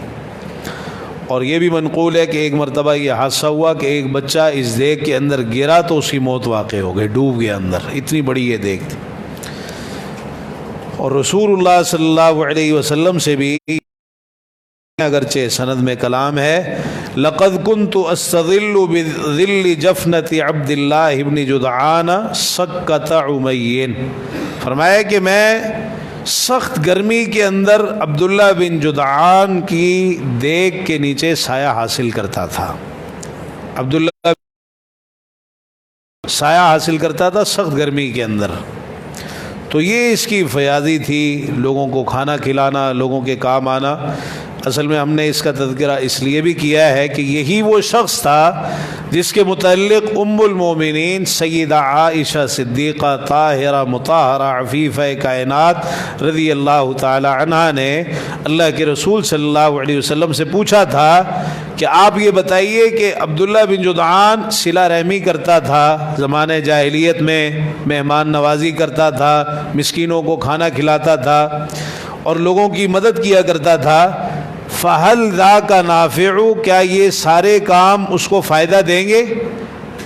اور یہ بھی منقول ہے کہ ایک مرتبہ یہ حادثہ ہوا کہ ایک بچہ اس دیگ کے اندر گرا تو اس کی موت واقع ہو گئی، ڈوب گیا اندر، اتنی بڑی یہ دیگ تھی۔ اور رسول اللہ صلی اللہ علیہ وسلم سے بھی اگرچہ سند میں کلام ہے، لقد كنت استظل بظل جفنۃ عبد اللہ ابن جدعان سکۃ عمین، فرمایا کہ میں سخت گرمی کے اندر عبداللہ بن جدعان کی دیگ کے نیچے سایہ حاصل کرتا تھا، عبداللہ سایہ حاصل کرتا تھا سخت گرمی کے اندر۔ تو یہ اس کی فیاضی تھی، لوگوں کو کھانا کھلانا، لوگوں کے کام آنا۔ اصل میں ہم نے اس کا تذکرہ اس لیے بھی کیا ہے کہ یہی وہ شخص تھا جس کے متعلق ام المومنین سیدہ عائشہ صدیقہ طاہرہ مطہرہ عفیفہ کائنات رضی اللہ تعالی عنہا نے اللہ کے رسول صلی اللہ علیہ وسلم سے پوچھا تھا کہ آپ یہ بتائیے کہ عبداللہ بن جدعان صلہ رحمی کرتا تھا، زمانہ جاہلیت میں مہمان نوازی کرتا تھا، مسکینوں کو کھانا کھلاتا تھا اور لوگوں کی مدد کیا کرتا تھا، فَهَلْ ذَاكَ نَافِعُ، کیا یہ سارے کام اس کو فائدہ دیں گے؟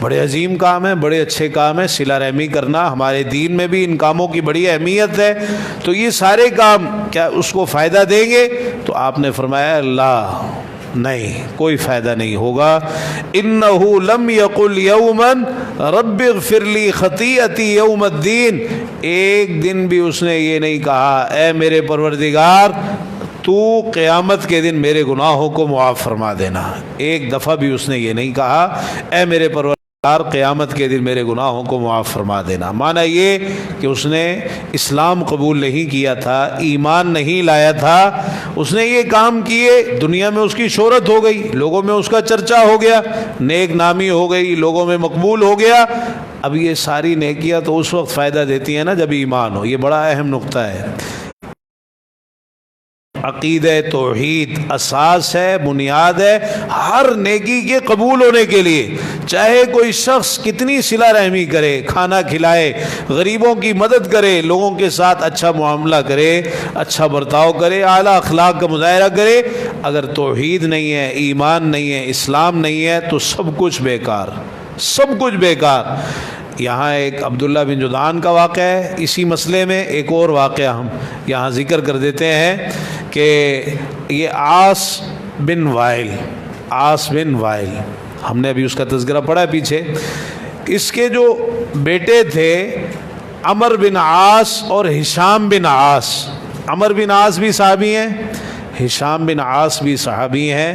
بڑے عظیم کام ہیں، بڑے اچھے کام ہیں، صلہ رحمی کرنا، ہمارے دین میں بھی ان کاموں کی بڑی اہمیت ہے، تو یہ سارے کام کیا اس کو فائدہ دیں گے؟ تو آپ نے فرمایا لا، نہیں، کوئی فائدہ نہیں ہوگا۔ اِنَّهُ لَمْ يَقُلْ يَوْمًا رَبِّ اغْفِرْ لِي خَطِيئَتِي يَوْمَ الدِّينِ، ایک دن بھی اس نے یہ نہیں کہا اے میرے پروردگار تو قیامت کے دن میرے گناہوں کو معاف فرما دینا، ایک دفعہ بھی اس نے یہ نہیں کہا اے میرے پروردگار قیامت کے دن میرے گناہوں کو معاف فرما دینا۔ معنی یہ کہ اس نے اسلام قبول نہیں کیا تھا، ایمان نہیں لایا تھا، اس نے یہ کام کیے، دنیا میں اس کی شہرت ہو گئی، لوگوں میں اس کا چرچا ہو گیا، نیک نامی ہو گئی، لوگوں میں مقبول ہو گیا۔ اب یہ ساری نیکیاں تو اس وقت فائدہ دیتی ہیں نا جب ایمان ہو، یہ بڑا اہم نقطہ ہے۔ عقیدہ توحید اساس ہے، بنیاد ہے ہر نیکی کے قبول ہونے کے لیے، چاہے کوئی شخص کتنی صلہ رحمی کرے، کھانا کھلائے، غریبوں کی مدد کرے، لوگوں کے ساتھ اچھا معاملہ کرے، اچھا برتاؤ کرے، اعلیٰ اخلاق کا مظاہرہ کرے، اگر توحید نہیں ہے، ایمان نہیں ہے، اسلام نہیں ہے تو سب کچھ بیکار، سب کچھ بیکار۔ یہاں ایک عبداللہ بن جدعان کا واقعہ ہے، اسی مسئلے میں ایک اور واقعہ ہم یہاں ذکر کر دیتے ہیں کہ یہ عاص بن وائل، ہم نے ابھی اس کا تذکرہ پڑھا پیچھے، اس کے جو بیٹے تھے عمر بن عاص اور ہشام بن عاص، عمر بن عاص بھی صحابی ہیں، ہشام بن عاص بھی صحابی ہیں،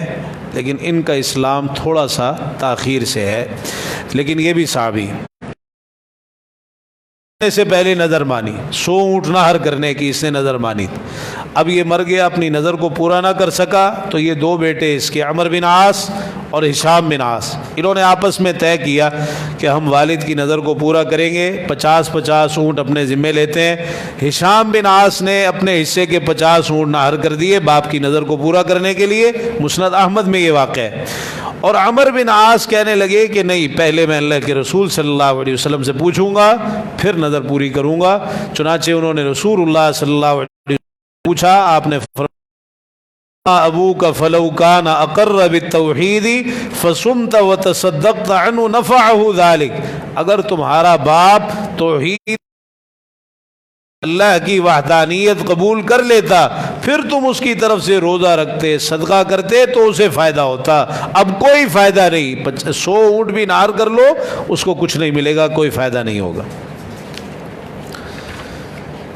لیکن ان کا اسلام تھوڑا سا تاخیر سے ہے، لیکن یہ بھی صحابی سے پہلے نظر مانی، 100 اونٹ نہر کرنے کی اس نے نظر مانی۔ اب یہ مر گیا، اپنی نظر کو پورا نہ کر سکا، تو یہ دو بیٹے اس کے عمر بن عاص اور ہشام بن عاص، انہوں نے آپس میں طے کیا کہ ہم والد کی نظر کو پورا کریں گے، 50 اونٹ اپنے ذمے لیتے ہیں۔ ہشام بن عاص نے اپنے حصے کے 50 اونٹ نہر کر دیے باپ کی نظر کو پورا کرنے کے لیے، مسند احمد میں یہ واقع ہے۔ اور عمر بن عاص کہنے لگے کہ نہیں، پہلے میں اللہ کے رسول صلی اللہ علیہ وسلم سے پوچھوں گا پھر نظر پوری کروں گا۔ چنانچہ انہوں نے رسول اللہ صلی اللہ علیہ وسلم سے پوچھا، آپ نے فرمایا ابوک فلو کان اقر بالتوحید فصمت وتصدقت عنہ نفعہ ذلک، اگر تمہارا باپ توحید اللہ کی وحدانیت قبول کر لیتا، پھر تم اس کی طرف سے روزہ رکھتے، صدقہ کرتے تو اسے فائدہ ہوتا۔ اب کوئی فائدہ نہیں، 100 اونٹ بھی نہر کر لو اس کو کچھ نہیں ملے گا، کوئی فائدہ نہیں ہوگا۔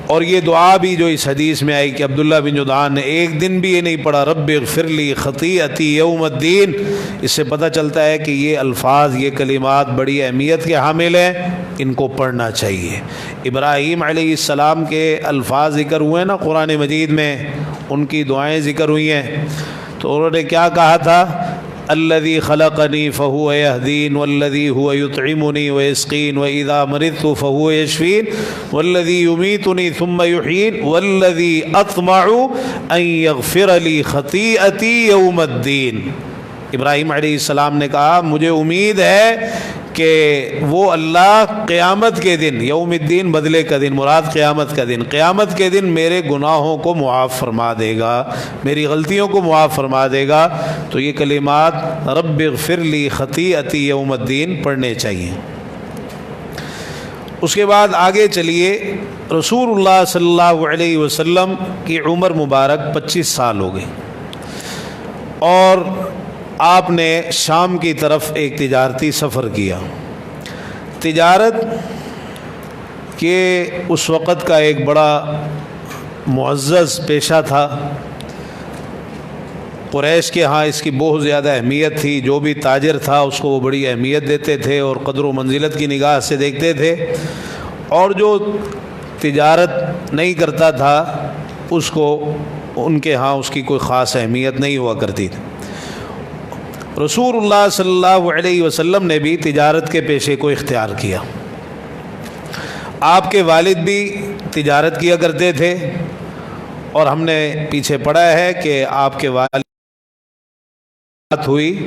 اور یہ دعا بھی جو اس حدیث میں آئی کہ عبداللہ بن جدعان نے ایک دن بھی یہ نہیں پڑھا رب اغفر لی خطیئتی یوم الدین، اس سے پتہ چلتا ہے کہ یہ الفاظ، یہ کلمات بڑی اہمیت کے حامل ہیں، ان کو پڑھنا چاہیے۔ ابراہیم علیہ السلام کے الفاظ ذکر ہوئے نا قرآن مجید میں، ان کی دعائیں ذکر ہوئی ہیں، تو انہوں نے کیا کہا تھا؟ الذي خلقني فهو يهدين والذي هو يطعمني ويسقين وإذا مرضت فهو يشفين والذي يميتني ثم يحيين والذي أطمع أن يغفر لي خطيئتي يوم الدين۔ ابراہیم علیہ السلام نے کہا مجھے امید ہے کہ وہ اللہ قیامت کے دن، یوم الدین بدلے کا دن، مراد قیامت کا دن، قیامت کے دن میرے گناہوں کو معاف فرما دے گا، میری غلطیوں کو معاف فرما دے گا۔ تو یہ کلمات رب اغفر لی خطیئتی یوم الدین پڑھنے چاہیے۔ اس کے بعد آگے چلیے، رسول اللہ صلی اللہ علیہ وسلم کی عمر مبارک 25 سال ہو گئی اور آپ نے شام کی طرف ایک تجارتی سفر کیا۔ تجارت کے اس وقت کا ایک بڑا معزز پیشہ تھا، قریش کے ہاں اس کی بہت زیادہ اہمیت تھی، جو بھی تاجر تھا اس کو وہ بڑی اہمیت دیتے تھے اور قدر و منزلت کی نگاہ سے دیکھتے تھے، اور جو تجارت نہیں کرتا تھا اس کو ان کے ہاں اس کی کوئی خاص اہمیت نہیں ہوا کرتی تھی۔ رسول اللہ صلی اللہ علیہ وسلم نے بھی تجارت کے پیشے کو اختیار کیا۔ آپ کے والد بھی تجارت کیا کرتے تھے، اور ہم نے پیچھے پڑھا ہے کہ آپ کے والد ہوئی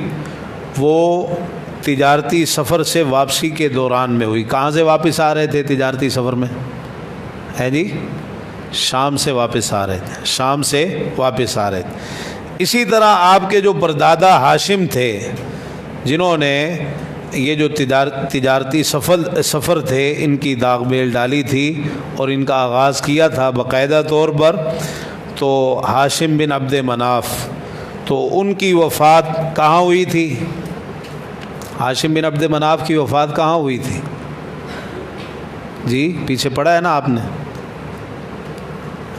وہ تجارتی سفر سے واپسی کے دوران میں ہوئی۔ کہاں سے واپس آ رہے تھے تجارتی سفر میں؟ ہے جی، شام سے واپس آ رہے تھے، شام سے واپس آ رہے تھے۔ اسی طرح آپ کے جو پردادا ہاشم تھے، جنہوں نے یہ جو تجارتی سفر تھے ان کی داغ بیل ڈالی تھی اور ان کا آغاز کیا تھا باقاعدہ طور پر، تو ہاشم بن عبد مناف، تو ان کی وفات کہاں ہوئی تھی؟ ہاشم بن عبد مناف کی وفات کہاں ہوئی تھی؟ جی پیچھے پڑھا ہے نا آپ نے،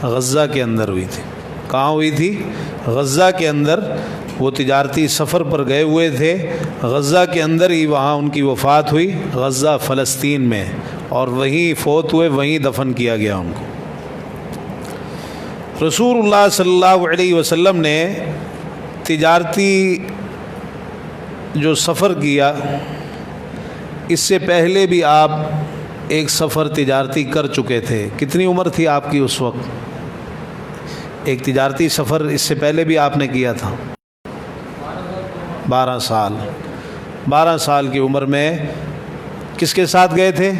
غزہ کے اندر ہوئی تھی۔ کہاں ہوئی تھی؟ غزہ کے اندر۔ وہ تجارتی سفر پر گئے ہوئے تھے، غزہ کے اندر ہی وہاں ان کی وفات ہوئی، غزہ فلسطین میں، اور وہیں فوت ہوئے، وہیں دفن کیا گیا ان کو۔ رسول اللہ صلی اللہ علیہ وسلم نے تجارتی جو سفر کیا، اس سے پہلے بھی آپ ایک سفر تجارتی کر چکے تھے۔ کتنی عمر تھی آپ کی اس وقت؟ ایک تجارتی سفر اس سے پہلے بھی آپ نے کیا تھا، 12 سال۔ 12 سال کی عمر میں کس کے ساتھ گئے تھے؟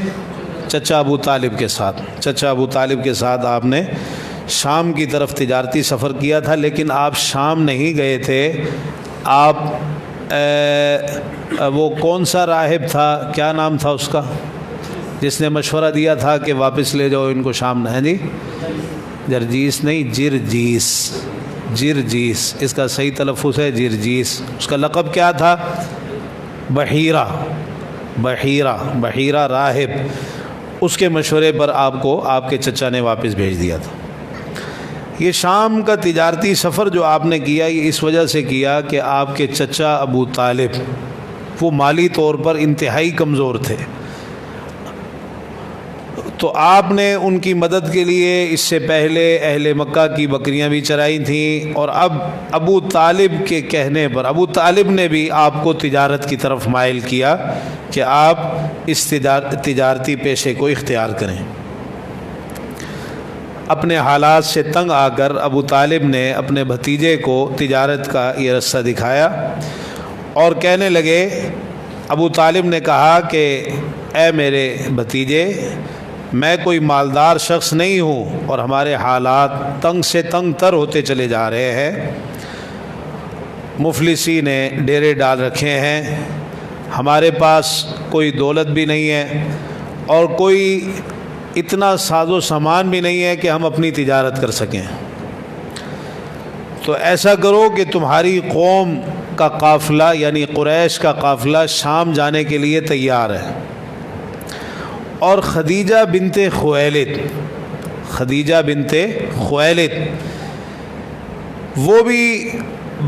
چچا ابو طالب کے ساتھ۔ چچا ابو طالب کے ساتھ آپ نے شام کی طرف تجارتی سفر کیا تھا، لیکن آپ شام نہیں گئے تھے، آپ وہ کون سا راہب تھا، کیا نام تھا اس کا، جس نے مشورہ دیا تھا کہ واپس لے جاؤ ان کو شام؟ ہے جی، جرجیس نہیں، جرجیس، جرجیس، اس کا صحیح تلفظ ہے جرجیس۔ اس کا لقب کیا تھا؟ بحیرہ، بحیرہ، بحیرہ راہب۔ اس کے مشورے پر آپ کو آپ کے چچا نے واپس بھیج دیا تھا۔ یہ شام کا تجارتی سفر جو آپ نے کیا، یہ اس وجہ سے کیا کہ آپ کے چچا ابو طالب وہ مالی طور پر انتہائی کمزور تھے، تو آپ نے ان کی مدد کے لیے اس سے پہلے اہل مکہ کی بکریاں بھی چرائی تھیں، اور اب ابو طالب کے کہنے پر ابو طالب نے بھی آپ کو تجارت کی طرف مائل کیا کہ آپ اس تجارتی پیشے کو اختیار کریں۔ اپنے حالات سے تنگ آ کر ابو طالب نے اپنے بھتیجے کو تجارت کا یہ رستہ دکھایا اور کہنے لگے، ابو طالب نے کہا کہ اے میرے بھتیجے، میں کوئی مالدار شخص نہیں ہوں اور ہمارے حالات تنگ سے تنگ تر ہوتے چلے جا رہے ہیں، مفلسی نے ڈیرے ڈال رکھے ہیں، ہمارے پاس کوئی دولت بھی نہیں ہے اور کوئی اتنا ساز و سامان بھی نہیں ہے کہ ہم اپنی تجارت کر سکیں۔ تو ایسا کرو کہ تمہاری قوم کا قافلہ یعنی قریش کا قافلہ شام جانے کے لیے تیار ہے، اور خدیجہ بنت خویلد وہ بھی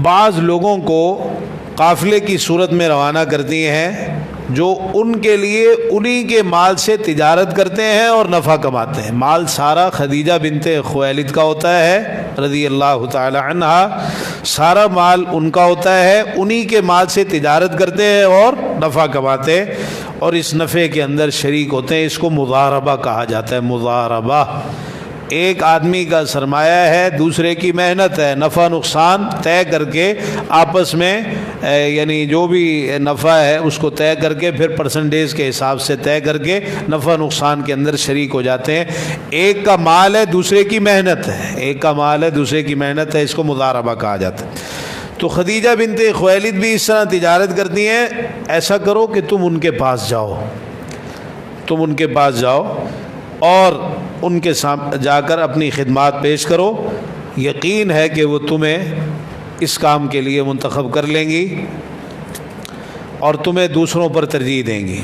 بعض لوگوں کو قافلے کی صورت میں روانہ کرتی ہیں جو ان کے لیے انہی کے مال سے تجارت کرتے ہیں اور نفع کماتے ہیں۔ مال سارا خدیجہ بنت خویلد کا ہوتا ہے رضی اللہ تعالی عنہا، سارا مال ان کا ہوتا ہے، انہی کے مال سے تجارت کرتے ہیں اور نفع کماتے ہیں، اور اس نفع کے اندر شریک ہوتے ہیں۔ اس کو مضاربہ کہا جاتا ہے۔ مضاربہ ایک آدمی کا سرمایہ ہے، دوسرے کی محنت ہے، نفع نقصان طے کر کے آپس میں یعنی جو بھی نفع ہے اس کو طے کر کے پھر پرسنٹیج کے حساب سے طے کر کے نفع نقصان کے اندر شریک ہو جاتے ہیں۔ ایک کا مال ہے، دوسرے کی محنت ہے، ایک کا مال ہے، دوسرے کی محنت ہے، اس کو مضاربہ کہا جاتا ہے۔ تو خدیجہ بنت خویلد بھی اس طرح تجارت کرتی ہیں۔ ایسا کرو کہ تم ان کے پاس جاؤ اور ان کے سامنے جا کر اپنی خدمات پیش کرو، یقین ہے کہ وہ تمہیں اس کام کے لیے منتخب کر لیں گی اور تمہیں دوسروں پر ترجیح دیں گی،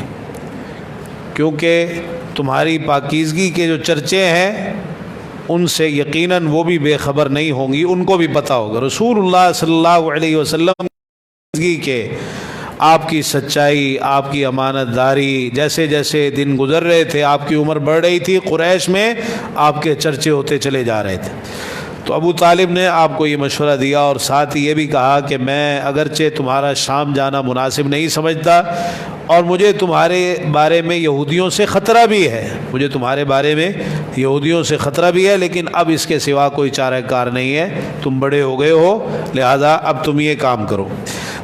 کیونکہ تمہاری پاکیزگی کے جو چرچے ہیں ان سے یقیناً وہ بھی بے خبر نہیں ہوں گی، ان کو بھی پتہ ہوگا۔ رسول اللہ صلی اللہ علیہ وسلم کے آپ کی سچائی، آپ کی امانت داری، جیسے جیسے دن گزر رہے تھے، آپ کی عمر بڑھ رہی تھی، قریش میں آپ کے چرچے ہوتے چلے جا رہے تھے۔ تو ابو طالب نے آپ کو یہ مشورہ دیا اور ساتھ یہ بھی کہا کہ میں اگرچہ تمہارا شام جانا مناسب نہیں سمجھتا اور مجھے تمہارے بارے میں یہودیوں سے خطرہ بھی ہے، لیکن اب اس کے سوا کوئی چارہ کار نہیں ہے، تم بڑے ہو گئے ہو، لہذا اب تم یہ کام کرو۔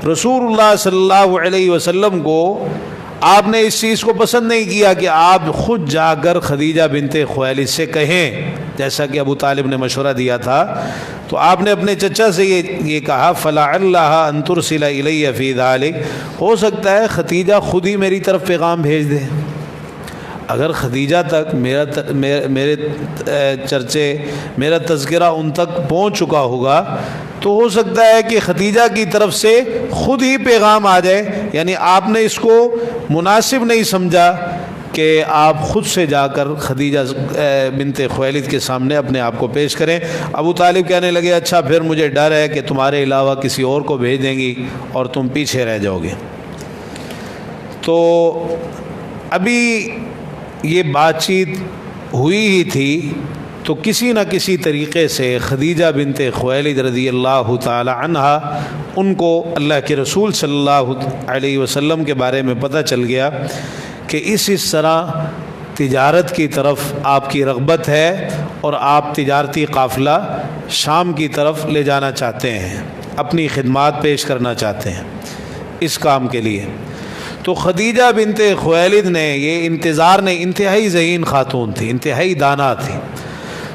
رسول اللہ صلی اللہ علیہ وسلم کو آپ نے اس چیز کو پسند نہیں کیا کہ آپ خود جا کر خدیجہ بنت خویلد سے کہیں، جیسا کہ ابو طالب نے مشورہ دیا تھا۔ تو آپ نے اپنے چچا سے یہ کہا، فَلَعَلَّهَا أَن تُرْسِلَ إِلَيَّ فِي ذَلِكَ، ہو سکتا ہے خدیجہ خود ہی میری طرف پیغام بھیج دے۔ اگر خدیجہ تک میرے چرچے، میرا تذکرہ ان تک پہنچ چکا ہوگا تو ہو سکتا ہے کہ خدیجہ کی طرف سے خود ہی پیغام آ جائے، یعنی آپ نے اس کو مناسب نہیں سمجھا کہ آپ خود سے جا کر خدیجہ بنت خویلد کے سامنے اپنے آپ کو پیش کریں۔ ابو طالب کہنے لگے، اچھا پھر مجھے ڈر ہے کہ تمہارے علاوہ کسی اور کو بھیج دیں گی اور تم پیچھے رہ جاؤ گے۔ تو ابھی یہ بات چیت ہوئی ہی تھی تو کسی نہ کسی طریقے سے خدیجہ بنت خویلد رضی اللہ تعالی عنہا ان کو اللہ کے رسول صلی اللہ علیہ وسلم کے بارے میں پتہ چل گیا کہ اس طرح تجارت کی طرف آپ کی رغبت ہے اور آپ تجارتی قافلہ شام کی طرف لے جانا چاہتے ہیں، اپنی خدمات پیش کرنا چاہتے ہیں اس کام کے لیے۔ تو خدیجہ بنت خویلد نے یہ انتہائی ذہین خاتون تھی، انتہائی دانا تھی،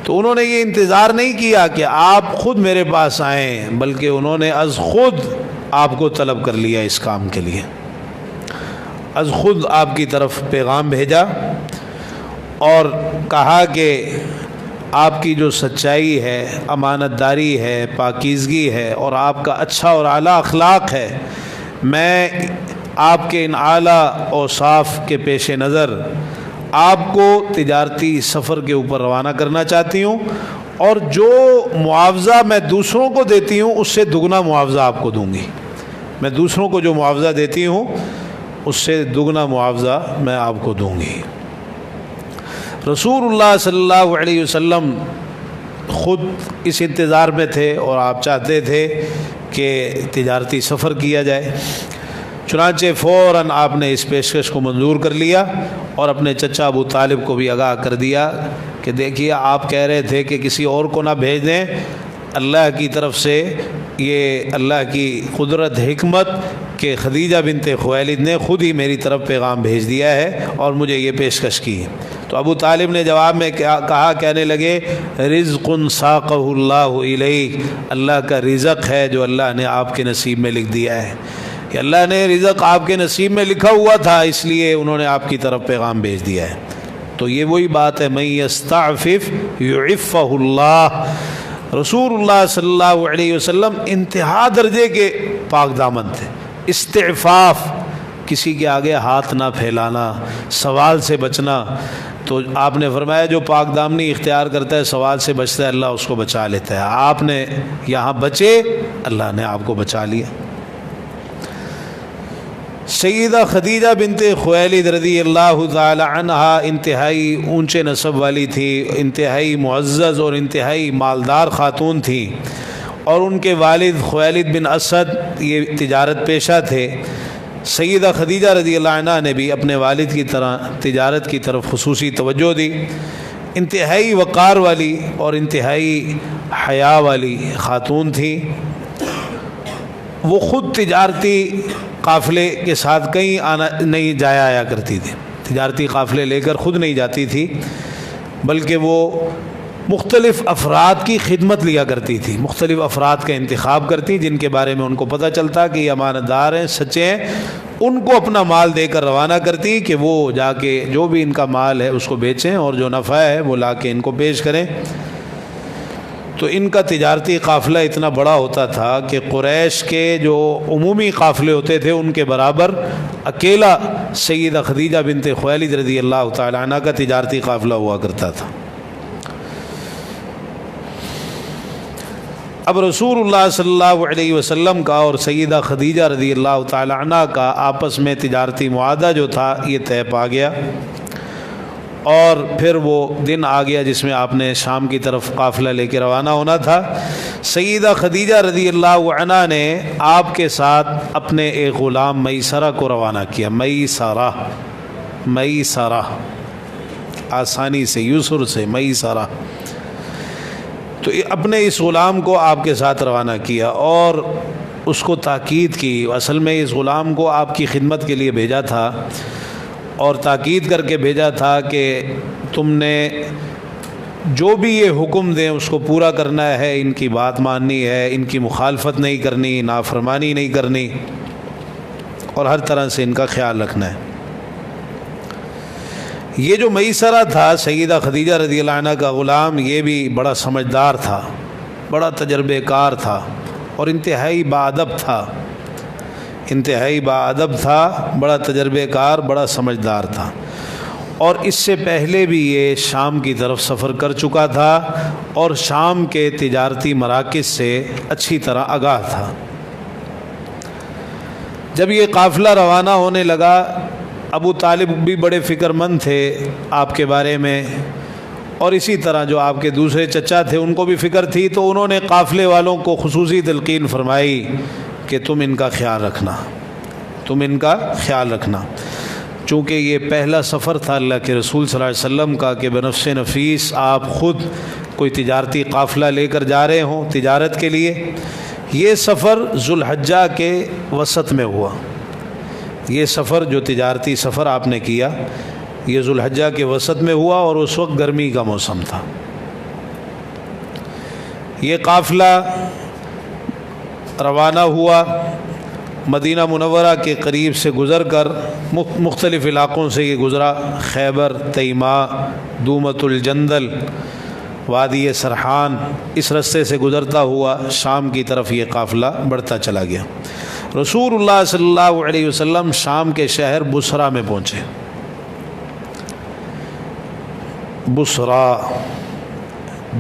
تو انہوں نے یہ انتظار نہیں کیا کہ آپ خود میرے پاس آئیں، بلکہ انہوں نے از خود آپ کو طلب کر لیا اس کام کے لیے، از خود آپ کی طرف پیغام بھیجا اور کہا کہ آپ کی جو سچائی ہے، امانت داری ہے، پاکیزگی ہے اور آپ کا اچھا اور اعلیٰ اخلاق ہے، میں آپ کے ان اعلیٰ اوصاف کے پیش نظر آپ کو تجارتی سفر کے اوپر روانہ کرنا چاہتی ہوں، اور جو معاوضہ میں دوسروں کو دیتی ہوں اس سے دگنا معاوضہ آپ کو دوں گی۔ میں دوسروں کو جو معاوضہ دیتی ہوں اس سے دگنا معاوضہ میں آپ کو دوں گی۔ رسول اللہ صلی اللہ علیہ وسلم خود اس انتظار میں تھے اور آپ چاہتے تھے کہ تجارتی سفر کیا جائے، چنانچہ فوراً آپ نے اس پیشکش کو منظور کر لیا اور اپنے چچا ابو طالب کو بھی آگاہ کر دیا کہ دیکھیے آپ کہہ رہے تھے کہ کسی اور کو نہ بھیج دیں، اللہ کی طرف سے یہ اللہ کی قدرت حکمت کہ خدیجہ بنت خویلد نے خود ہی میری طرف پیغام بھیج دیا ہے اور مجھے یہ پیشکش کی ہے۔ تو ابو طالب نے جواب میں کہنے لگے رزق ساقہ اللہ الیک، اللہ کا رزق ہے جو اللہ نے آپ کے نصیب میں لکھ دیا ہے، کہ اللہ نے رزق آپ کے نصیب میں لکھا ہوا تھا اس لیے انہوں نے آپ کی طرف پیغام بھیج دیا ہے۔ تو یہ وہی بات ہے من یستعفف یعفہ اللہ۔ رسول اللہ صلی اللہ علیہ وسلم انتہا درجے کے پاک دامن تھے۔ استعفاف، کسی کے آگے ہاتھ نہ پھیلانا، سوال سے بچنا۔ تو آپ نے فرمایا جو پاک دامنی اختیار کرتا ہے، سوال سے بچتا ہے، اللہ اس کو بچا لیتا ہے۔ آپ نے یہاں بچے، اللہ نے آپ کو بچا لیا۔ سیدہ خدیجہ بنت خویلد رضی اللہ تعالی عنہا انتہائی اونچے نسب والی تھی، انتہائی معزز اور انتہائی مالدار خاتون تھی، اور ان کے والد خویلد بن اسد یہ تجارت پیشہ تھے۔ سیدہ خدیجہ رضی اللہ عنہ نے بھی اپنے والد کی طرح تجارت کی طرف خصوصی توجہ دی۔ انتہائی وقار والی اور انتہائی حیا والی خاتون تھی۔ وہ خود تجارتی قافلے کے ساتھ کہیں نہیں جایا آیا کرتی تھی، تجارتی قافلے لے کر خود نہیں جاتی تھی، بلکہ وہ مختلف افراد کی خدمت لیا کرتی تھی، مختلف افراد کا انتخاب کرتی جن کے بارے میں ان کو پتہ چلتا کہ یہ امانت دار ہیں، سچے ہیں، ان کو اپنا مال دے کر روانہ کرتی کہ وہ جا کے جو بھی ان کا مال ہے اس کو بیچیں اور جو نفع ہے وہ لا کے ان کو پیش کریں۔ تو ان کا تجارتی قافلہ اتنا بڑا ہوتا تھا کہ قریش کے جو عمومی قافلے ہوتے تھے ان کے برابر اکیلا سیدہ خدیجہ بنت خویلد رضی اللہ تعالی عنہ کا تجارتی قافلہ ہوا کرتا تھا۔ اب رسول اللہ صلی اللہ علیہ وسلم کا اور سیدہ خدیجہ رضی اللہ تعالی عنہ کا آپس میں تجارتی معاہدہ جو تھا یہ طے پا گیا، اور پھر وہ دن آ گیا جس میں آپ نے شام کی طرف قافلہ لے کے روانہ ہونا تھا۔ سیدہ خدیجہ رضی اللہ عنہ نے آپ کے ساتھ اپنے ایک غلام میسرہ کو روانہ کیا۔ میسرہ آسانی سے، یسر سے، میسرہ۔ تو اپنے اس غلام کو آپ کے ساتھ روانہ کیا اور اس کو تاکید کی۔ اصل میں اس غلام کو آپ کی خدمت کے لیے بھیجا تھا اور تاکید کر کے بھیجا تھا کہ تم نے جو بھی یہ حکم دیں اس کو پورا کرنا ہے، ان کی بات ماننی ہے، ان کی مخالفت نہیں کرنی، نافرمانی نہیں کرنی، اور ہر طرح سے ان کا خیال رکھنا ہے۔ یہ جو میسرہ تھا سیدہ خدیجہ رضی اللہ عنہ کا غلام، یہ بھی بڑا سمجھدار تھا، بڑا تجربے کار تھا اور انتہائی باادب تھا، بڑا تجربے کار، بڑا سمجھدار تھا، اور اس سے پہلے بھی یہ شام کی طرف سفر کر چکا تھا اور شام کے تجارتی مراکز سے اچھی طرح آگاہ تھا۔ جب یہ قافلہ روانہ ہونے لگا، ابو طالب بھی بڑے فکر مند تھے آپ کے بارے میں، اور اسی طرح جو آپ کے دوسرے چچا تھے ان کو بھی فکر تھی، تو انہوں نے قافلے والوں کو خصوصی تلقین فرمائی کہ تم ان کا خیال رکھنا، چونکہ یہ پہلا سفر تھا اللہ کے رسول صلی اللہ علیہ وسلم کا کہ بنفس نفیس آپ خود کوئی تجارتی قافلہ لے کر جا رہے ہوں تجارت کے لیے۔ یہ سفر ذوالحجہ کے وسط میں ہوا، یہ سفر جو تجارتی سفر آپ نے کیا یہ ذوالحجہ کے وسط میں ہوا، اور اس وقت گرمی کا موسم تھا۔ یہ قافلہ روانہ ہوا، مدینہ منورہ کے قریب سے گزر کر مختلف علاقوں سے یہ گزرا، خیبر، تیماء، دومت الجندل، وادی سرحان، اس رستے سے گزرتا ہوا شام کی طرف یہ قافلہ بڑھتا چلا گیا۔ رسول اللہ صلی اللہ علیہ وسلم شام کے شہر بصرہ میں پہنچے۔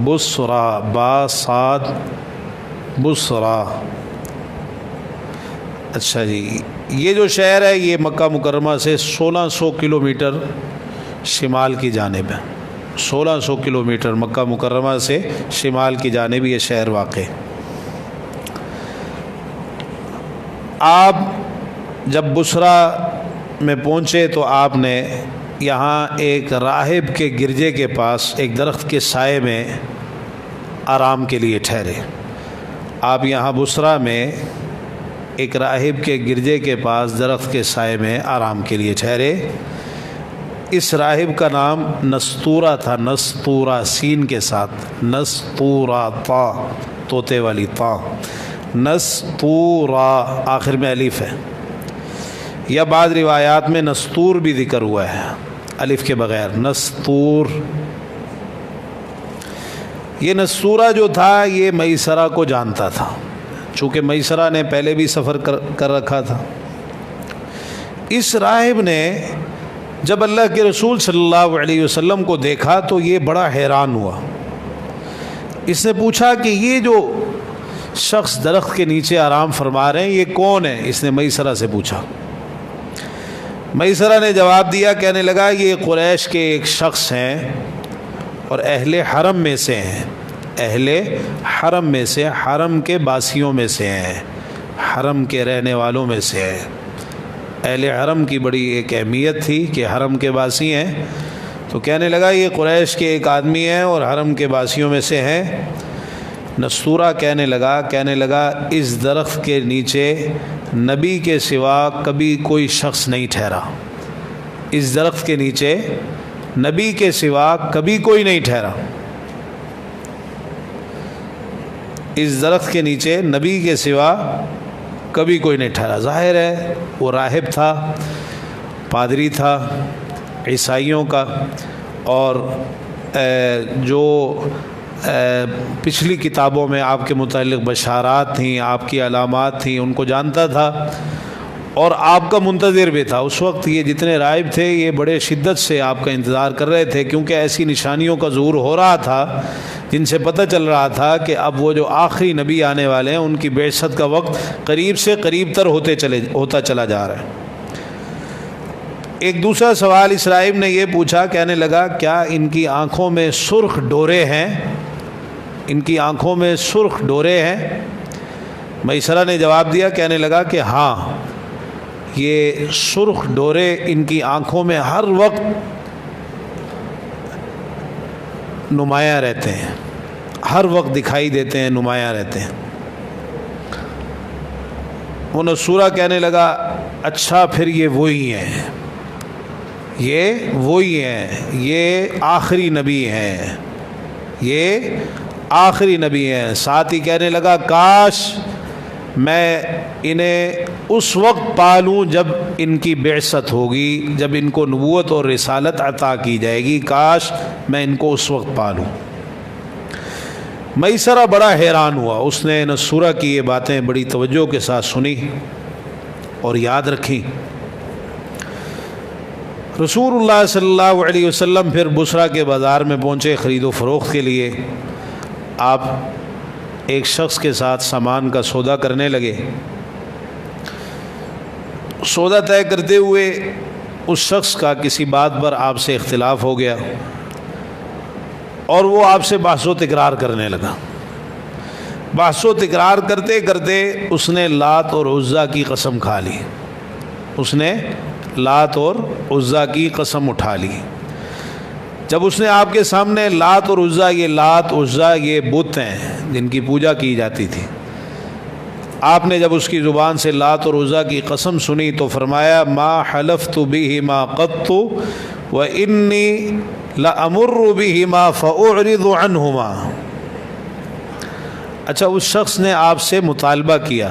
بصرہ با صاد بصرہ، اچھا جی، یہ جو شہر ہے یہ مکہ مکرمہ سے 1600 کلومیٹر شمال کی جانب ہے، 1600 کلومیٹر مکہ مکرمہ سے شمال کی جانب یہ شہر واقع۔ آپ جب بصرہ میں پہنچے تو آپ نے یہاں ایک راہب کے گرجے کے پاس ایک درخت کے سائے میں آرام کے لیے ٹھہرے۔ آپ یہاں بصرہ میں ایک راہب کے گرجے کے پاس درخت کے سائے میں آرام کے لیے ٹھہرے۔ اس راہب کا نام نستورہ تھا، نستورہ سین کے ساتھ، نستورہ طا طوطے والی طا، نستورہ آخر میں الف ہے، یا بعض روایات میں نستور بھی ذکر ہوا ہے الف کے بغیر، نستور۔ یہ نستورہ جو تھا یہ میسرہ کو جانتا تھا، چونکہ میسرہ نے پہلے بھی سفر کر رکھا تھا۔ اس راہب نے جب اللہ کے رسول صلی اللہ علیہ وسلم کو دیکھا تو یہ بڑا حیران ہوا۔ اس نے پوچھا کہ یہ جو شخص درخت کے نیچے آرام فرما رہے ہیں یہ کون ہے؟ اس نے میسرہ سے پوچھا۔ میسرہ نے جواب دیا، کہنے لگا یہ قریش کے ایک شخص ہیں اور اہل حرم میں سے ہیں، اہل حرم میں سے، حرم کے باسیوں میں سے ہیں، حرم کے رہنے والوں میں سے ہیں۔ اہل حرم کی بڑی ایک اہمیت تھی کہ حرم کے باسی ہیں، تو کہنے لگا یہ قریش کے ایک آدمی ہیں اور حرم کے باسیوں میں سے ہیں۔ نستورہ کہنے لگا اس درخت کے نیچے نبی کے سوا کبھی کوئی شخص نہیں ٹھہرا، اس درخت کے نیچے نبی کے سوا کبھی کوئی نہیں ٹھہرا، اس درخت کے نیچے نبی کے سوا کبھی کوئی نہیں ٹھہرا۔ ظاہر ہے وہ راہب تھا، پادری تھا عیسائیوں کا، اور جو پچھلی کتابوں میں آپ کے متعلق بشارات تھیں، آپ کی علامات تھیں، ان کو جانتا تھا اور آپ کا منتظر بھی تھا۔ اس وقت یہ جتنے راہب تھے یہ بڑے شدت سے آپ کا انتظار کر رہے تھے، کیونکہ ایسی نشانیوں کا ظہور ہو رہا تھا جن سے پتہ چل رہا تھا کہ اب وہ جو آخری نبی آنے والے ہیں ان کی بعثت کا وقت قریب سے قریب تر ہوتا چلا جا رہا ہے۔ ایک دوسرا سوال اس راہب نے یہ پوچھا، کہنے لگا کیا ان کی آنکھوں میں سرخ ڈورے ہیں؟ ان کی آنکھوں میں سرخ ڈورے ہیں؟ میسرہ نے جواب دیا، کہنے لگا کہ ہاں، یہ سرخ ڈورے ان کی آنکھوں میں ہر وقت نمایاں رہتے ہیں، ہر وقت دکھائی دیتے ہیں، نمایاں رہتے ہیں۔ وہ نستورہ کہنے لگا اچھا پھر یہ وہی ہیں، یہ وہی ہیں، یہ آخری نبی ہیں، یہ آخری نبی ہیں۔ ساتھ ہی کہنے لگا کاش میں انہیں اس وقت پالوں جب ان کی بعثت ہوگی، جب ان کو نبوت اور رسالت عطا کی جائے گی، کاش میں ان کو اس وقت پالوں۔ میسرہ بڑا حیران ہوا، اس نے نستورہ کی یہ باتیں بڑی توجہ کے ساتھ سنی اور یاد رکھی۔ رسول اللہ صلی اللہ علیہ وسلم پھر بصرہ کے بازار میں پہنچے خرید و فروخت کے لیے۔ آپ ایک شخص کے ساتھ سامان کا سودا کرنے لگے۔ سودا طے کرتے ہوئے اس شخص کا کسی بات پر آپ سے اختلاف ہو گیا اور وہ آپ سے بحث و تکرار کرنے لگا۔ بحث و تکرار کرتے کرتے اس نے لات اور عزیٰ کی قسم کھا لی، اس نے لات اور عزیٰ کی قسم اٹھا لی۔ جب اس نے آپ کے سامنے لات اور عزیٰ، یہ لات عزیٰ یہ بت ہیں جن کی پوجا کی جاتی تھی، آپ نے جب اس کی زبان سے لات اور عزیٰ کی قسم سنی تو فرمایا ما حلفت بہما قط وانی لامر بہما فاعرض عنہما۔ اچھا، اس شخص نے آپ سے مطالبہ کیا،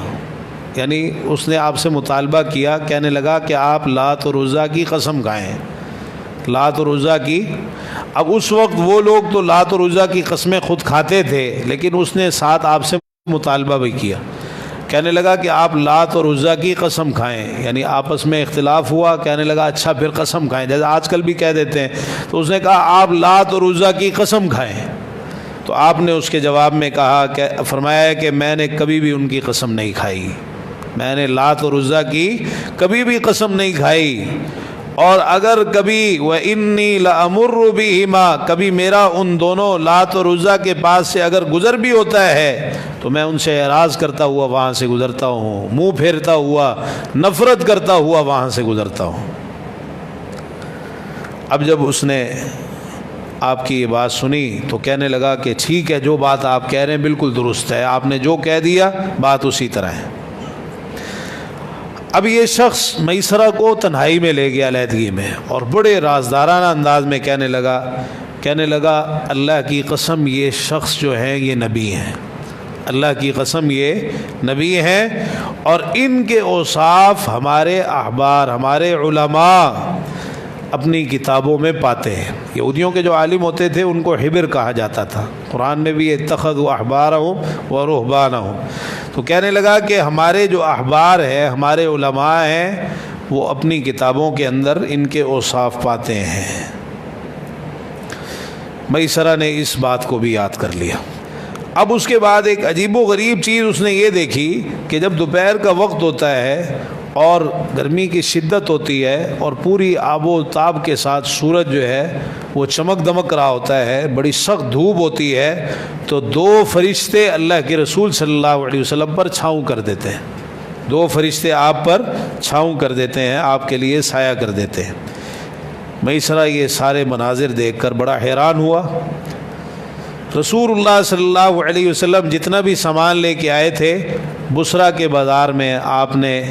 یعنی اس نے آپ سے مطالبہ کیا، کہنے لگا کہ آپ لات اور عزیٰ کی قسم کھائیں، لات اور عزیٰ کی۔ اب اس وقت وہ لوگ تو لات اور عزیٰ کی قسمیں خود کھاتے تھے، لیکن اس نے ساتھ آپ سے مطالبہ بھی کیا، کہنے لگا کہ آپ لات اور عزیٰ کی قسم کھائیں، یعنی آپس میں اختلاف ہوا، کہنے لگا اچھا پھر قسم کھائیں، جیسے آج کل بھی کہہ دیتے ہیں۔ تو اس نے کہا آپ لات اور عزیٰ کی قسم کھائیں، تو آپ نے اس کے جواب میں کہا کہ فرمایا ہے کہ میں نے کبھی بھی ان کی قسم نہیں کھائی، میں نے لات اور عزیٰ کی کبھی بھی قسم نہیں کھائی، اور اگر کبھی وَإِنِّي لَأَمُرُّ بِهِمَا کبھی میرا ان دونوں لات اور عزیٰ کے پاس سے اگر گزر بھی ہوتا ہے تو میں ان سے اعراض کرتا ہوا وہاں سے گزرتا ہوں، منہ پھیرتا ہوا، نفرت کرتا ہوا وہاں سے گزرتا ہوں۔ اب جب اس نے آپ کی یہ بات سنی تو کہنے لگا کہ ٹھیک ہے، جو بات آپ کہہ رہے ہیں بالکل درست ہے، آپ نے جو کہہ دیا بات اسی طرح ہے۔ اب یہ شخص میسرہ کو تنہائی میں لے گیا علیحدگی میں، اور بڑے رازدارانہ انداز میں کہنے لگا اللہ کی قسم یہ شخص جو ہیں یہ نبی ہیں، اللہ کی قسم یہ نبی ہیں، اور ان کے اوصاف ہمارے احبار ہمارے علماء اپنی کتابوں میں پاتے ہیں۔ یہودیوں کے جو عالم ہوتے تھے ان کو حبر کہا جاتا تھا، قرآن میں بھی اتخذوا احبارهم ورهبانهم۔ تو کہنے لگا کہ ہمارے جو احبار ہیں، ہمارے علماء ہیں، وہ اپنی کتابوں کے اندر ان کے اوصاف پاتے ہیں۔ میسرہ نے اس بات کو بھی یاد کر لیا۔ اب اس کے بعد ایک عجیب و غریب چیز اس نے یہ دیکھی کہ جب دوپہر کا وقت ہوتا ہے اور گرمی کی شدت ہوتی ہے اور پوری آب و تاب کے ساتھ سورج جو ہے وہ چمک دمک رہا ہوتا ہے، بڑی سخت دھوپ ہوتی ہے، تو دو فرشتے اللہ کے رسول صلی اللہ علیہ وسلم پر چھاؤں کر دیتے ہیں، دو فرشتے آپ پر چھاؤں کر دیتے ہیں، آپ کے لیے سایہ کر دیتے ہیں۔ میسرہ یہ سارے مناظر دیکھ کر بڑا حیران ہوا۔ رسول اللہ صلی اللہ علیہ وسلم جتنا بھی سامان لے کے آئے تھے بصرہ کے بازار میں آپ نے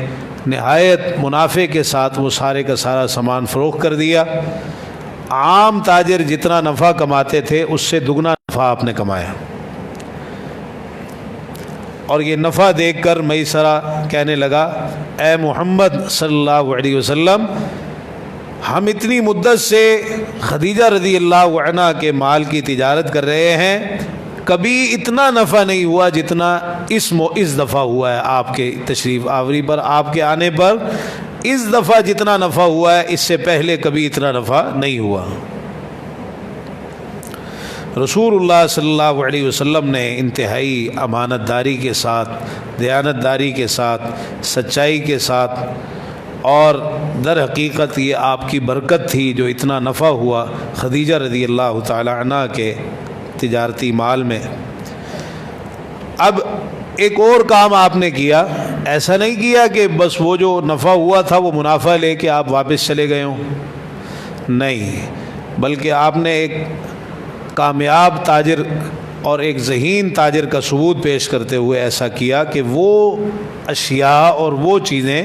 نہایت منافع کے ساتھ وہ سارے کا سارا سامان فروخت کر دیا۔ عام تاجر جتنا نفع کماتے تھے اس سے دگنا نفع آپ نے کمایا، اور یہ نفع دیکھ کر میسرہ کہنے لگا اے محمد صلی اللہ علیہ وسلم، ہم اتنی مدت سے خدیجہ رضی اللہ عنہ کے مال کی تجارت کر رہے ہیں، کبھی اتنا نفع نہیں ہوا جتنا اس دفعہ ہوا ہے، آپ کے تشریف آوری پر، آپ کے آنے پر اس دفعہ جتنا نفع ہوا ہے اس سے پہلے کبھی اتنا نفع نہیں ہوا۔ رسول اللہ صلی اللہ علیہ وسلم نے انتہائی امانت داری کے ساتھ، دیانت داری کے ساتھ، سچائی کے ساتھ، اور در حقیقت یہ آپ کی برکت تھی جو اتنا نفع ہوا خدیجہ رضی اللہ تعالی عنہ کے تجارتی مال میں۔ اب ایک اور کام آپ نے کیا، ایسا نہیں کیا کہ بس وہ جو نفع ہوا تھا وہ منافع لے کے آپ واپس چلے گئے ہوں، نہیں، بلکہ آپ نے ایک کامیاب تاجر اور ایک ذہین تاجر کا ثبوت پیش کرتے ہوئے ایسا کیا کہ وہ اشیاء اور وہ چیزیں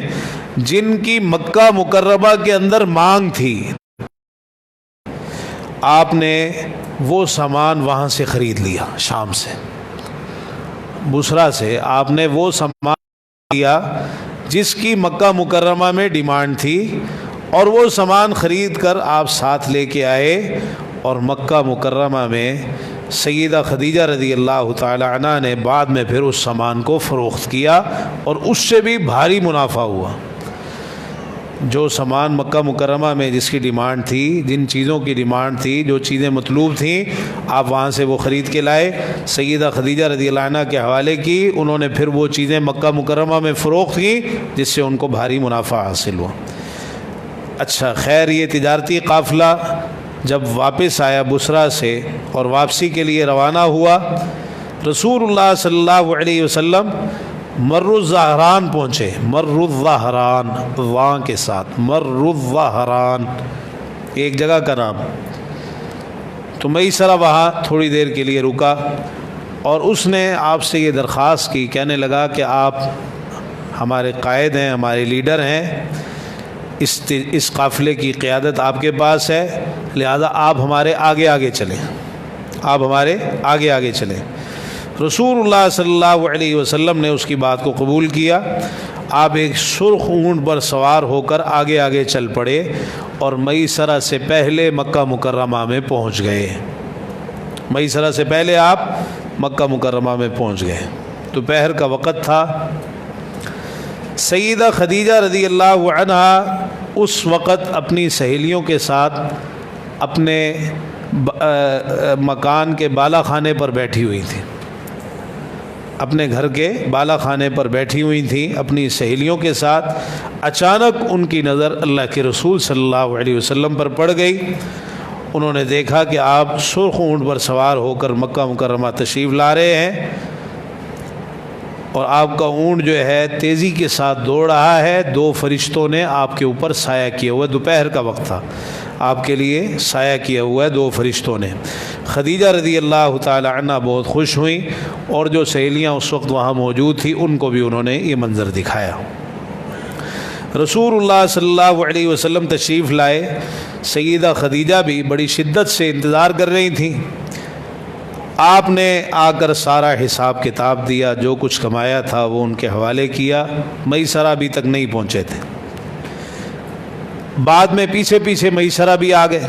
جن کی مکہ مکرمہ کے اندر مانگ تھی، آپ نے وہ سامان وہاں سے خرید لیا، شام سے، بصرہ سے آپ نے وہ سامان لیا جس کی مکہ مکرمہ میں ڈیمانڈ تھی، اور وہ سامان خرید کر آپ ساتھ لے کے آئے، اور مکہ مکرمہ میں سیدہ خدیجہ رضی اللہ تعالی عنہ نے بعد میں پھر اس سامان کو فروخت کیا، اور اس سے بھی بھاری منافع ہوا۔ جو سامان مکہ مکرمہ میں جس کی ڈیمانڈ تھی، جن چیزوں کی ڈیمانڈ تھی، جو چیزیں مطلوب تھیں، آپ وہاں سے وہ خرید کے لائے، سیدہ خدیجہ رضی اللہ عنہ کے حوالے کی، انہوں نے پھر وہ چیزیں مکہ مکرمہ میں فروخت کی جس سے ان کو بھاری منافع حاصل ہوا۔ اچھا خیر، یہ تجارتی قافلہ جب واپس آیا بصرہ سے اور واپسی کے لیے روانہ ہوا، رسول اللہ صلی اللہ علیہ وسلم مر الظہران پہنچے، مر الظہران واں کے ساتھ، مر الظہران ایک جگہ کا نام۔ تو میسرہ وہاں تھوڑی دیر کے لیے رکا، اور اس نے آپ سے یہ درخواست کی، کہنے لگا کہ آپ ہمارے قائد ہیں، ہمارے لیڈر ہیں، اس قافلے کی قیادت آپ کے پاس ہے، لہذا آپ ہمارے آگے آگے چلیں، آپ ہمارے آگے آگے چلیں۔ رسول اللہ صلی اللہ علیہ وسلم نے اس کی بات کو قبول کیا، آپ ایک سرخ اونٹ پر سوار ہو کر آگے آگے چل پڑے، اور میسرہ سے پہلے مکہ مکرمہ میں پہنچ گئے۔ میسرہ سے پہلے آپ مکہ مکرمہ میں پہنچ گئے۔ دوپہر کا وقت تھا۔ سیدہ خدیجہ رضی اللہ عنہ اس وقت اپنی سہیلیوں کے ساتھ اپنے مکان کے بالا خانے پر بیٹھی ہوئی تھی۔ اپنے گھر کے بالا خانے پر بیٹھی ہوئی تھیں اپنی سہیلیوں کے ساتھ، اچانک ان کی نظر اللہ کے رسول صلی اللہ علیہ وسلم پر پڑ گئی۔ انہوں نے دیکھا کہ آپ سرخ اونٹ پر سوار ہو کر مکہ مکرمہ تشریف لا رہے ہیں، اور آپ کا اونٹ جو ہے تیزی کے ساتھ دوڑ رہا ہے۔ دو فرشتوں نے آپ کے اوپر سایہ کیا ہوا ہے، دوپہر کا وقت تھا، آپ کے لیے سایہ کیا ہوا ہے دو فرشتوں نے۔ خدیجہ رضی اللہ تعالی عنہ بہت خوش ہوئیں، اور جو سہیلیاں اس وقت وہاں موجود تھیں ان کو بھی انہوں نے یہ منظر دکھایا۔ رسول اللہ صلی اللہ علیہ وسلم تشریف لائے، سیدہ خدیجہ بھی بڑی شدت سے انتظار کر رہی تھیں۔ آپ نے آ کر سارا حساب کتاب دیا، جو کچھ کمایا تھا وہ ان کے حوالے کیا۔ میسرہ ابھی تک نہیں پہنچے تھے، بعد میں پیچھے پیچھے میسرہ بھی آ گئے۔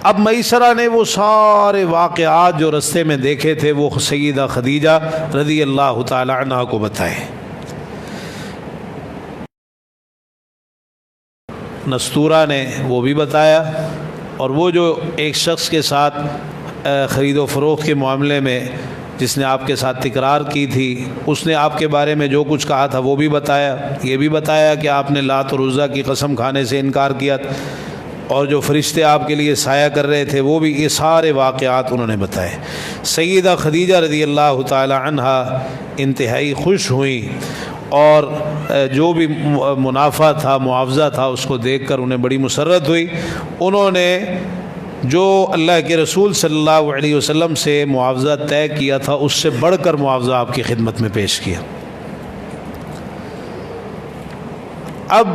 اب میسرہ نے وہ سارے واقعات جو رستے میں دیکھے تھے وہ سیدہ خدیجہ رضی اللہ تعالی عنہ کو بتائے۔ نستورہ نے وہ بھی بتایا، اور وہ جو ایک شخص کے ساتھ خرید و فروخت کے معاملے میں جس نے آپ کے ساتھ تکرار کی تھی، اس نے آپ کے بارے میں جو کچھ کہا تھا وہ بھی بتایا۔ یہ بھی بتایا کہ آپ نے لات اور عزیٰ کی قسم کھانے سے انکار کیا، اور جو فرشتے آپ کے لیے سایہ کر رہے تھے وہ بھی، یہ سارے واقعات انہوں نے بتائے۔ سیدہ خدیجہ رضی اللہ تعالی عنہ انتہائی خوش ہوئیں، اور جو بھی منافع تھا، معاوضہ تھا، اس کو دیکھ کر انہیں بڑی مسرت ہوئی۔ انہوں نے جو اللہ کے رسول صلی اللہ علیہ وسلم سے معاوضہ طے کیا تھا اس سے بڑھ کر معاوضہ آپ کی خدمت میں پیش کیا۔ اب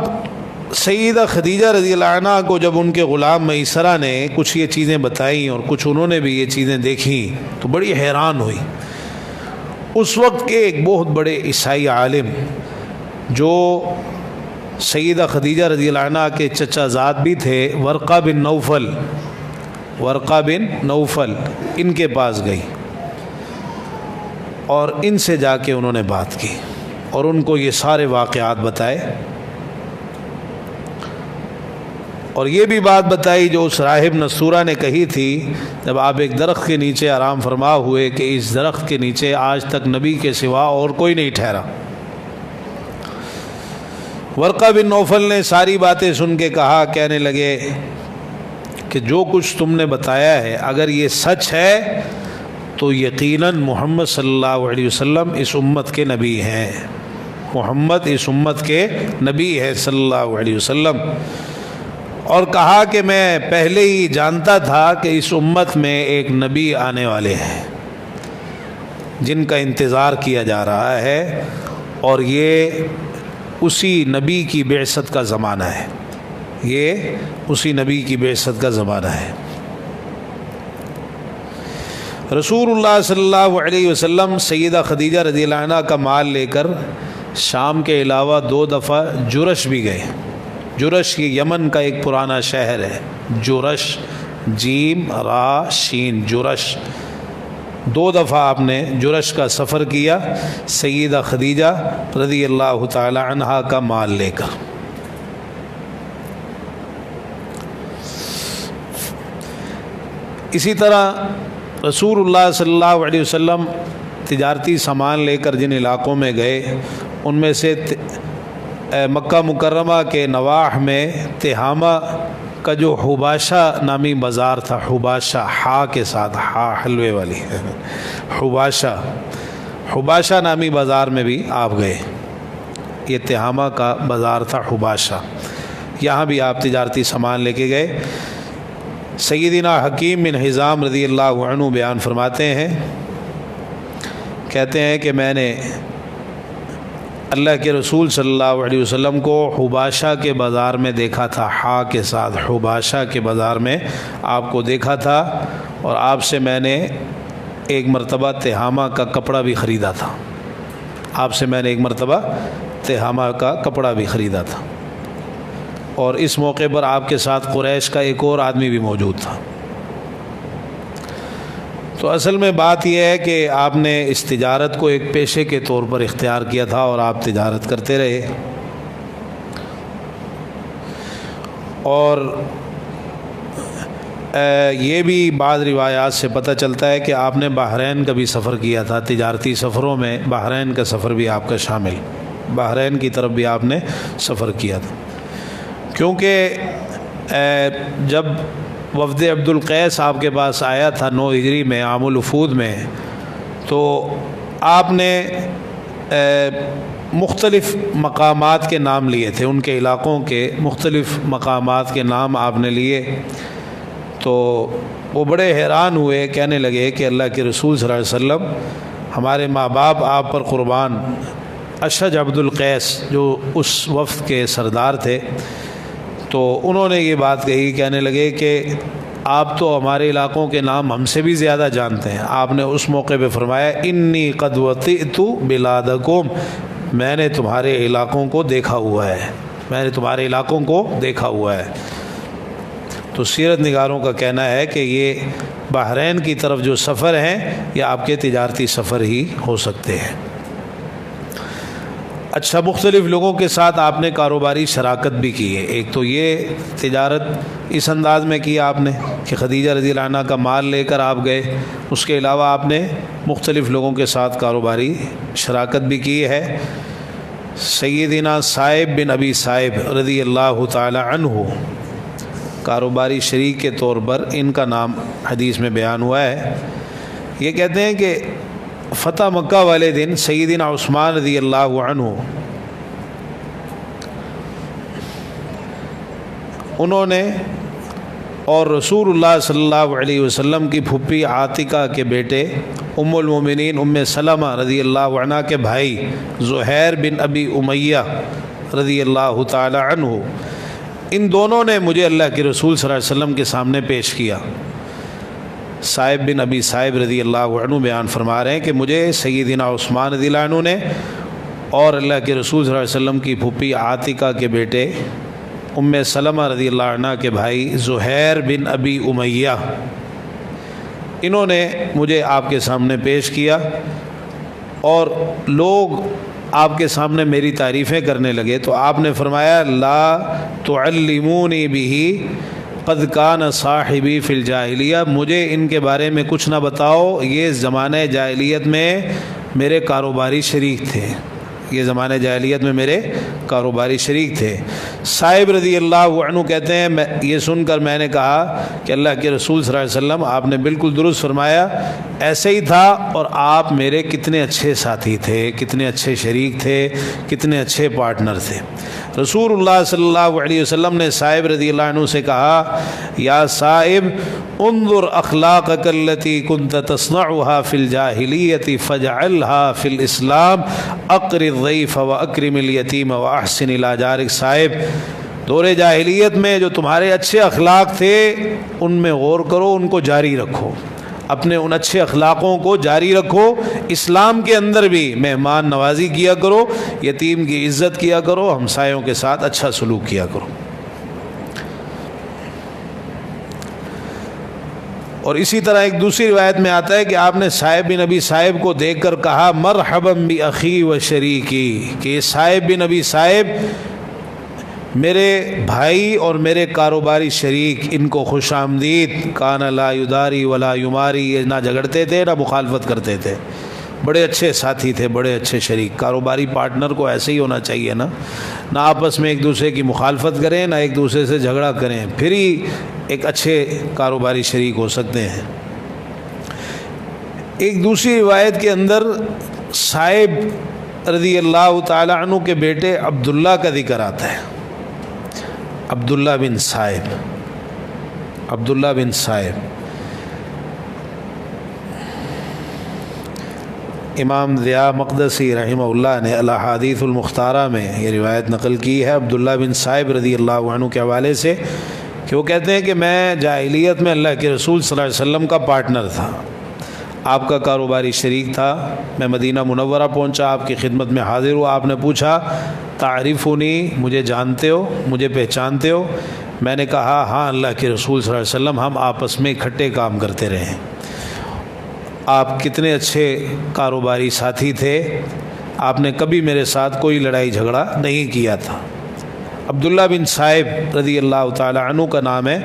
سیدہ خدیجہ رضی اللہ عنہ کو جب ان کے غلام میسرہ نے کچھ یہ چیزیں بتائیں اور کچھ انہوں نے بھی یہ چیزیں دیکھیں تو بڑی حیران ہوئی۔ اس وقت کے ایک بہت بڑے عیسائی عالم جو سیدہ خدیجہ رضی اللہ عنہ کے چچا زاد بھی تھے، ورقہ بن نوفل، ان کے پاس گئی اور ان سے جا کے انہوں نے بات کی اور ان کو یہ سارے واقعات بتائے، اور یہ بھی بات بتائی جو اس راہب نستورہ نے کہی تھی جب آپ ایک درخت کے نیچے آرام فرما ہوئے کہ اس درخت کے نیچے آج تک نبی کے سوا اور کوئی نہیں ٹھہرا۔ ورقہ بن نوفل نے ساری باتیں سن کے کہا، کہنے لگے کہ جو کچھ تم نے بتایا ہے اگر یہ سچ ہے تو یقیناً محمد صلی اللہ علیہ وسلم اس امت کے نبی ہیں، محمد اس امت کے نبی ہے صلی اللہ علیہ وسلم۔ اور کہا کہ میں پہلے ہی جانتا تھا کہ اس امت میں ایک نبی آنے والے ہیں جن کا انتظار کیا جا رہا ہے، اور یہ اسی نبی کی بعثت کا زمانہ ہے، یہ اسی نبی کی بعثت کا زمانہ ہے۔ رسول اللہ صلی اللہ علیہ وسلم سیدہ خدیجہ رضی اللہ عنہ کا مال لے کر شام کے علاوہ 2 دفعہ جرش بھی گئے۔ جرش یہ یمن کا ایک پرانا شہر ہے، جرش، جیم را شین، جرش۔ 2 دفعہ آپ نے جرش کا سفر کیا سیدہ خدیجہ رضی اللہ تعالی عنہا کا مال لے کر۔ اسی طرح رسول اللہ صلی اللہ علیہ وسلم تجارتی سامان لے کر جن علاقوں میں گئے ان میں سے مکہ مکرمہ کے نواح میں تہامہ کا جو حباشہ نامی بازار تھا، حباشہ ہا کے ساتھ، ہا حلوے والی، حباشہ نامی بازار میں بھی آپ گئے۔ یہ تہامہ کا بازار تھا، حباشہ، یہاں بھی آپ تجارتی سامان لے کے گئے۔ سیدنا حکیم بن حزام رضی اللہ عنہ بیان فرماتے ہیں، کہتے ہیں کہ میں نے اللہ کے رسول صلی اللہ علیہ وسلم کو حباشہ کے بازار میں دیکھا تھا، ہا کے ساتھ، حباشہ کے بازار میں آپ کو دیکھا تھا، اور آپ سے میں نے ایک مرتبہ تہامہ کا کپڑا بھی خریدا تھا، آپ سے میں نے ایک مرتبہ تہامہ کا کپڑا بھی خریدا تھا، اور اس موقع پر آپ کے ساتھ قریش کا ایک اور آدمی بھی موجود تھا۔ تو اصل میں بات یہ ہے کہ آپ نے اس تجارت کو ایک پیشے کے طور پر اختیار کیا تھا اور آپ تجارت کرتے رہے، اور یہ بھی بعض روایات سے پتہ چلتا ہے کہ آپ نے بحرین کا بھی سفر کیا تھا، تجارتی سفروں میں بحرین کا سفر بھی آپ کا شامل، بحرین کی طرف بھی آپ نے سفر کیا تھا، کیونکہ جب وفد عبد القیس آپ کے پاس آیا تھا 9 ہجری میں عام الوفود میں، تو آپ نے مختلف مقامات کے نام لیے تھے، ان کے علاقوں کے مختلف مقامات کے نام آپ نے لیے، تو وہ بڑے حیران ہوئے، کہنے لگے کہ اللہ کے رسول صلی اللہ علیہ وسلم، ہمارے ماں باپ آپ پر قربان۔ اشج عبد القیس جو اس وفد کے سردار تھے، تو انہوں نے یہ بات کہی، کہنے لگے کہ آپ تو ہمارے علاقوں کے نام ہم سے بھی زیادہ جانتے ہیں۔ آپ نے اس موقع پہ فرمایا انی قد وطئت بلادکم، میں نے تمہارے علاقوں کو دیکھا ہوا ہے، میں نے تمہارے علاقوں کو دیکھا ہوا ہے۔ تو سیرت نگاروں کا کہنا ہے کہ یہ بحرین کی طرف جو سفر ہیں یہ آپ کے تجارتی سفر ہی ہو سکتے ہیں۔ اچھا، مختلف لوگوں کے ساتھ آپ نے کاروباری شراکت بھی کی ہے۔ ایک تو یہ تجارت اس انداز میں کی آپ نے کہ خدیجہ رضی اللہ عنہ کا مال لے کر آپ گئے، اس کے علاوہ آپ نے مختلف لوگوں کے ساتھ کاروباری شراکت بھی کی ہے۔ سیدنا صائب بن ابی صائب رضی اللہ تعالی عنہ کاروباری شریک کے طور پر ان کا نام حدیث میں بیان ہوا ہے۔ یہ کہتے ہیں کہ فتح مکہ والے دن سیدنا عثمان رضی اللہ عنہ انہوں نے اور رسول اللہ صلی اللہ علیہ وسلم کی پھپھی عاتقہ کے بیٹے ام المومنین ام سلمہ رضی اللہ عنہ کے بھائی زہیر بن ابی امیہ رضی اللہ تعالی عنہ، ان دونوں نے مجھے اللہ کے رسول صلی اللہ علیہ وسلم کے سامنے پیش کیا۔ صائب بن ابی صائب رضی اللہ عنہ بیان فرما رہے ہیں کہ مجھے سیدنا عثمان رضی اللہ عنہ نے اور اللہ کے رسول صلی اللہ علیہ وسلم کی پھپھی عاتقہ کے بیٹے ام سلمہ رضی اللہ عنہ کے بھائی زہیر بن ابی امیہ، انہوں نے مجھے آپ کے سامنے پیش کیا، اور لوگ آپ کے سامنے میری تعریفیں کرنے لگے، تو آپ نے فرمایا لا تعلمونی بہ قد کان صاحبی فی الجاہلیہ، مجھے ان کے بارے میں کچھ نہ بتاؤ، یہ زمانہ جاہلیت میں میرے کاروباری شریک تھے، یہ زمانہ جاہلیت میں میرے کاروباری شریک تھے۔ صائب رضی اللہ عنہ کہتے ہیں یہ سن کر میں نے کہا کہ اللہ کے رسول صلی اللہ علیہ وسلم آپ نے بالکل درست فرمایا، ایسے ہی تھا، اور آپ میرے کتنے اچھے ساتھی تھے، کتنے اچھے شریک تھے، کتنے اچھے پارٹنر تھے۔ رسول اللہ صلی اللہ علیہ وسلم نے صائب رضی اللہ عنہ سے کہا یا صائب انظر اخلاقک التی کنت تصنعها فی الجاہلیت فاجعلها فی الاسلام اقر الضیف واکرم الیتیم واحسن الی جارک۔ صائب، دور جاہلیت میں جو تمہارے اچھے اخلاق تھے ان میں غور کرو، ان کو جاری رکھو، اپنے ان اچھے اخلاقوں کو جاری رکھو، اسلام کے اندر بھی مہمان نوازی کیا کرو، یتیم کی عزت کیا کرو، ہمسایوں کے ساتھ اچھا سلوک کیا کرو۔ اور اسی طرح ایک دوسری روایت میں آتا ہے کہ آپ نے صائب بن ابی صائب کو دیکھ کر کہا مرحبا بأخی و شریکی، کہ صائب بن ابی صائب میرے بھائی اور میرے کاروباری شریک، ان کو خوش آمدید۔ کان لا یداری ولا یماری، یہ نہ جھگڑتے تھے نہ مخالفت کرتے تھے، بڑے اچھے ساتھی تھے، بڑے اچھے شریک۔ کاروباری پارٹنر کو ایسے ہی ہونا چاہیے نا، نہ آپس میں ایک دوسرے کی مخالفت کریں، نہ ایک دوسرے سے جھگڑا کریں، پھر ہی ایک اچھے کاروباری شریک ہو سکتے ہیں۔ ایک دوسری روایت کے اندر صائب رضی اللہ تعالی عنہ کے بیٹے عبداللہ کا ذکر آتا ہے، عبداللہ بن صائب، عبداللہ بن صائب۔ امام ضیاء مقدسی رحمہ اللہ نے الاحادیث المختارہ میں یہ روایت نقل کی ہے عبداللہ بن صائب رضی اللہ عنہ کے حوالے سے، کہ وہ کہتے ہیں کہ میں جاہلیت میں اللہ کے رسول صلی اللہ علیہ وسلم کا پارٹنر تھا، آپ کا کاروباری شریک تھا۔ میں مدینہ منورہ پہنچا، آپ کی خدمت میں حاضر ہوا، آپ نے پوچھا تعریفونی، مجھے جانتے ہو، مجھے پہچانتے ہو؟ میں نے کہا ہاں اللہ کے رسول صلی اللہ علیہ وسلم، ہم آپس میں اکٹھے کام کرتے رہے ہیں، آپ کتنے اچھے کاروباری ساتھی تھے، آپ نے کبھی میرے ساتھ کوئی لڑائی جھگڑا نہیں کیا تھا۔ عبداللہ بن صائب رضی اللہ تعالیٰ عنہ کا نام ہے،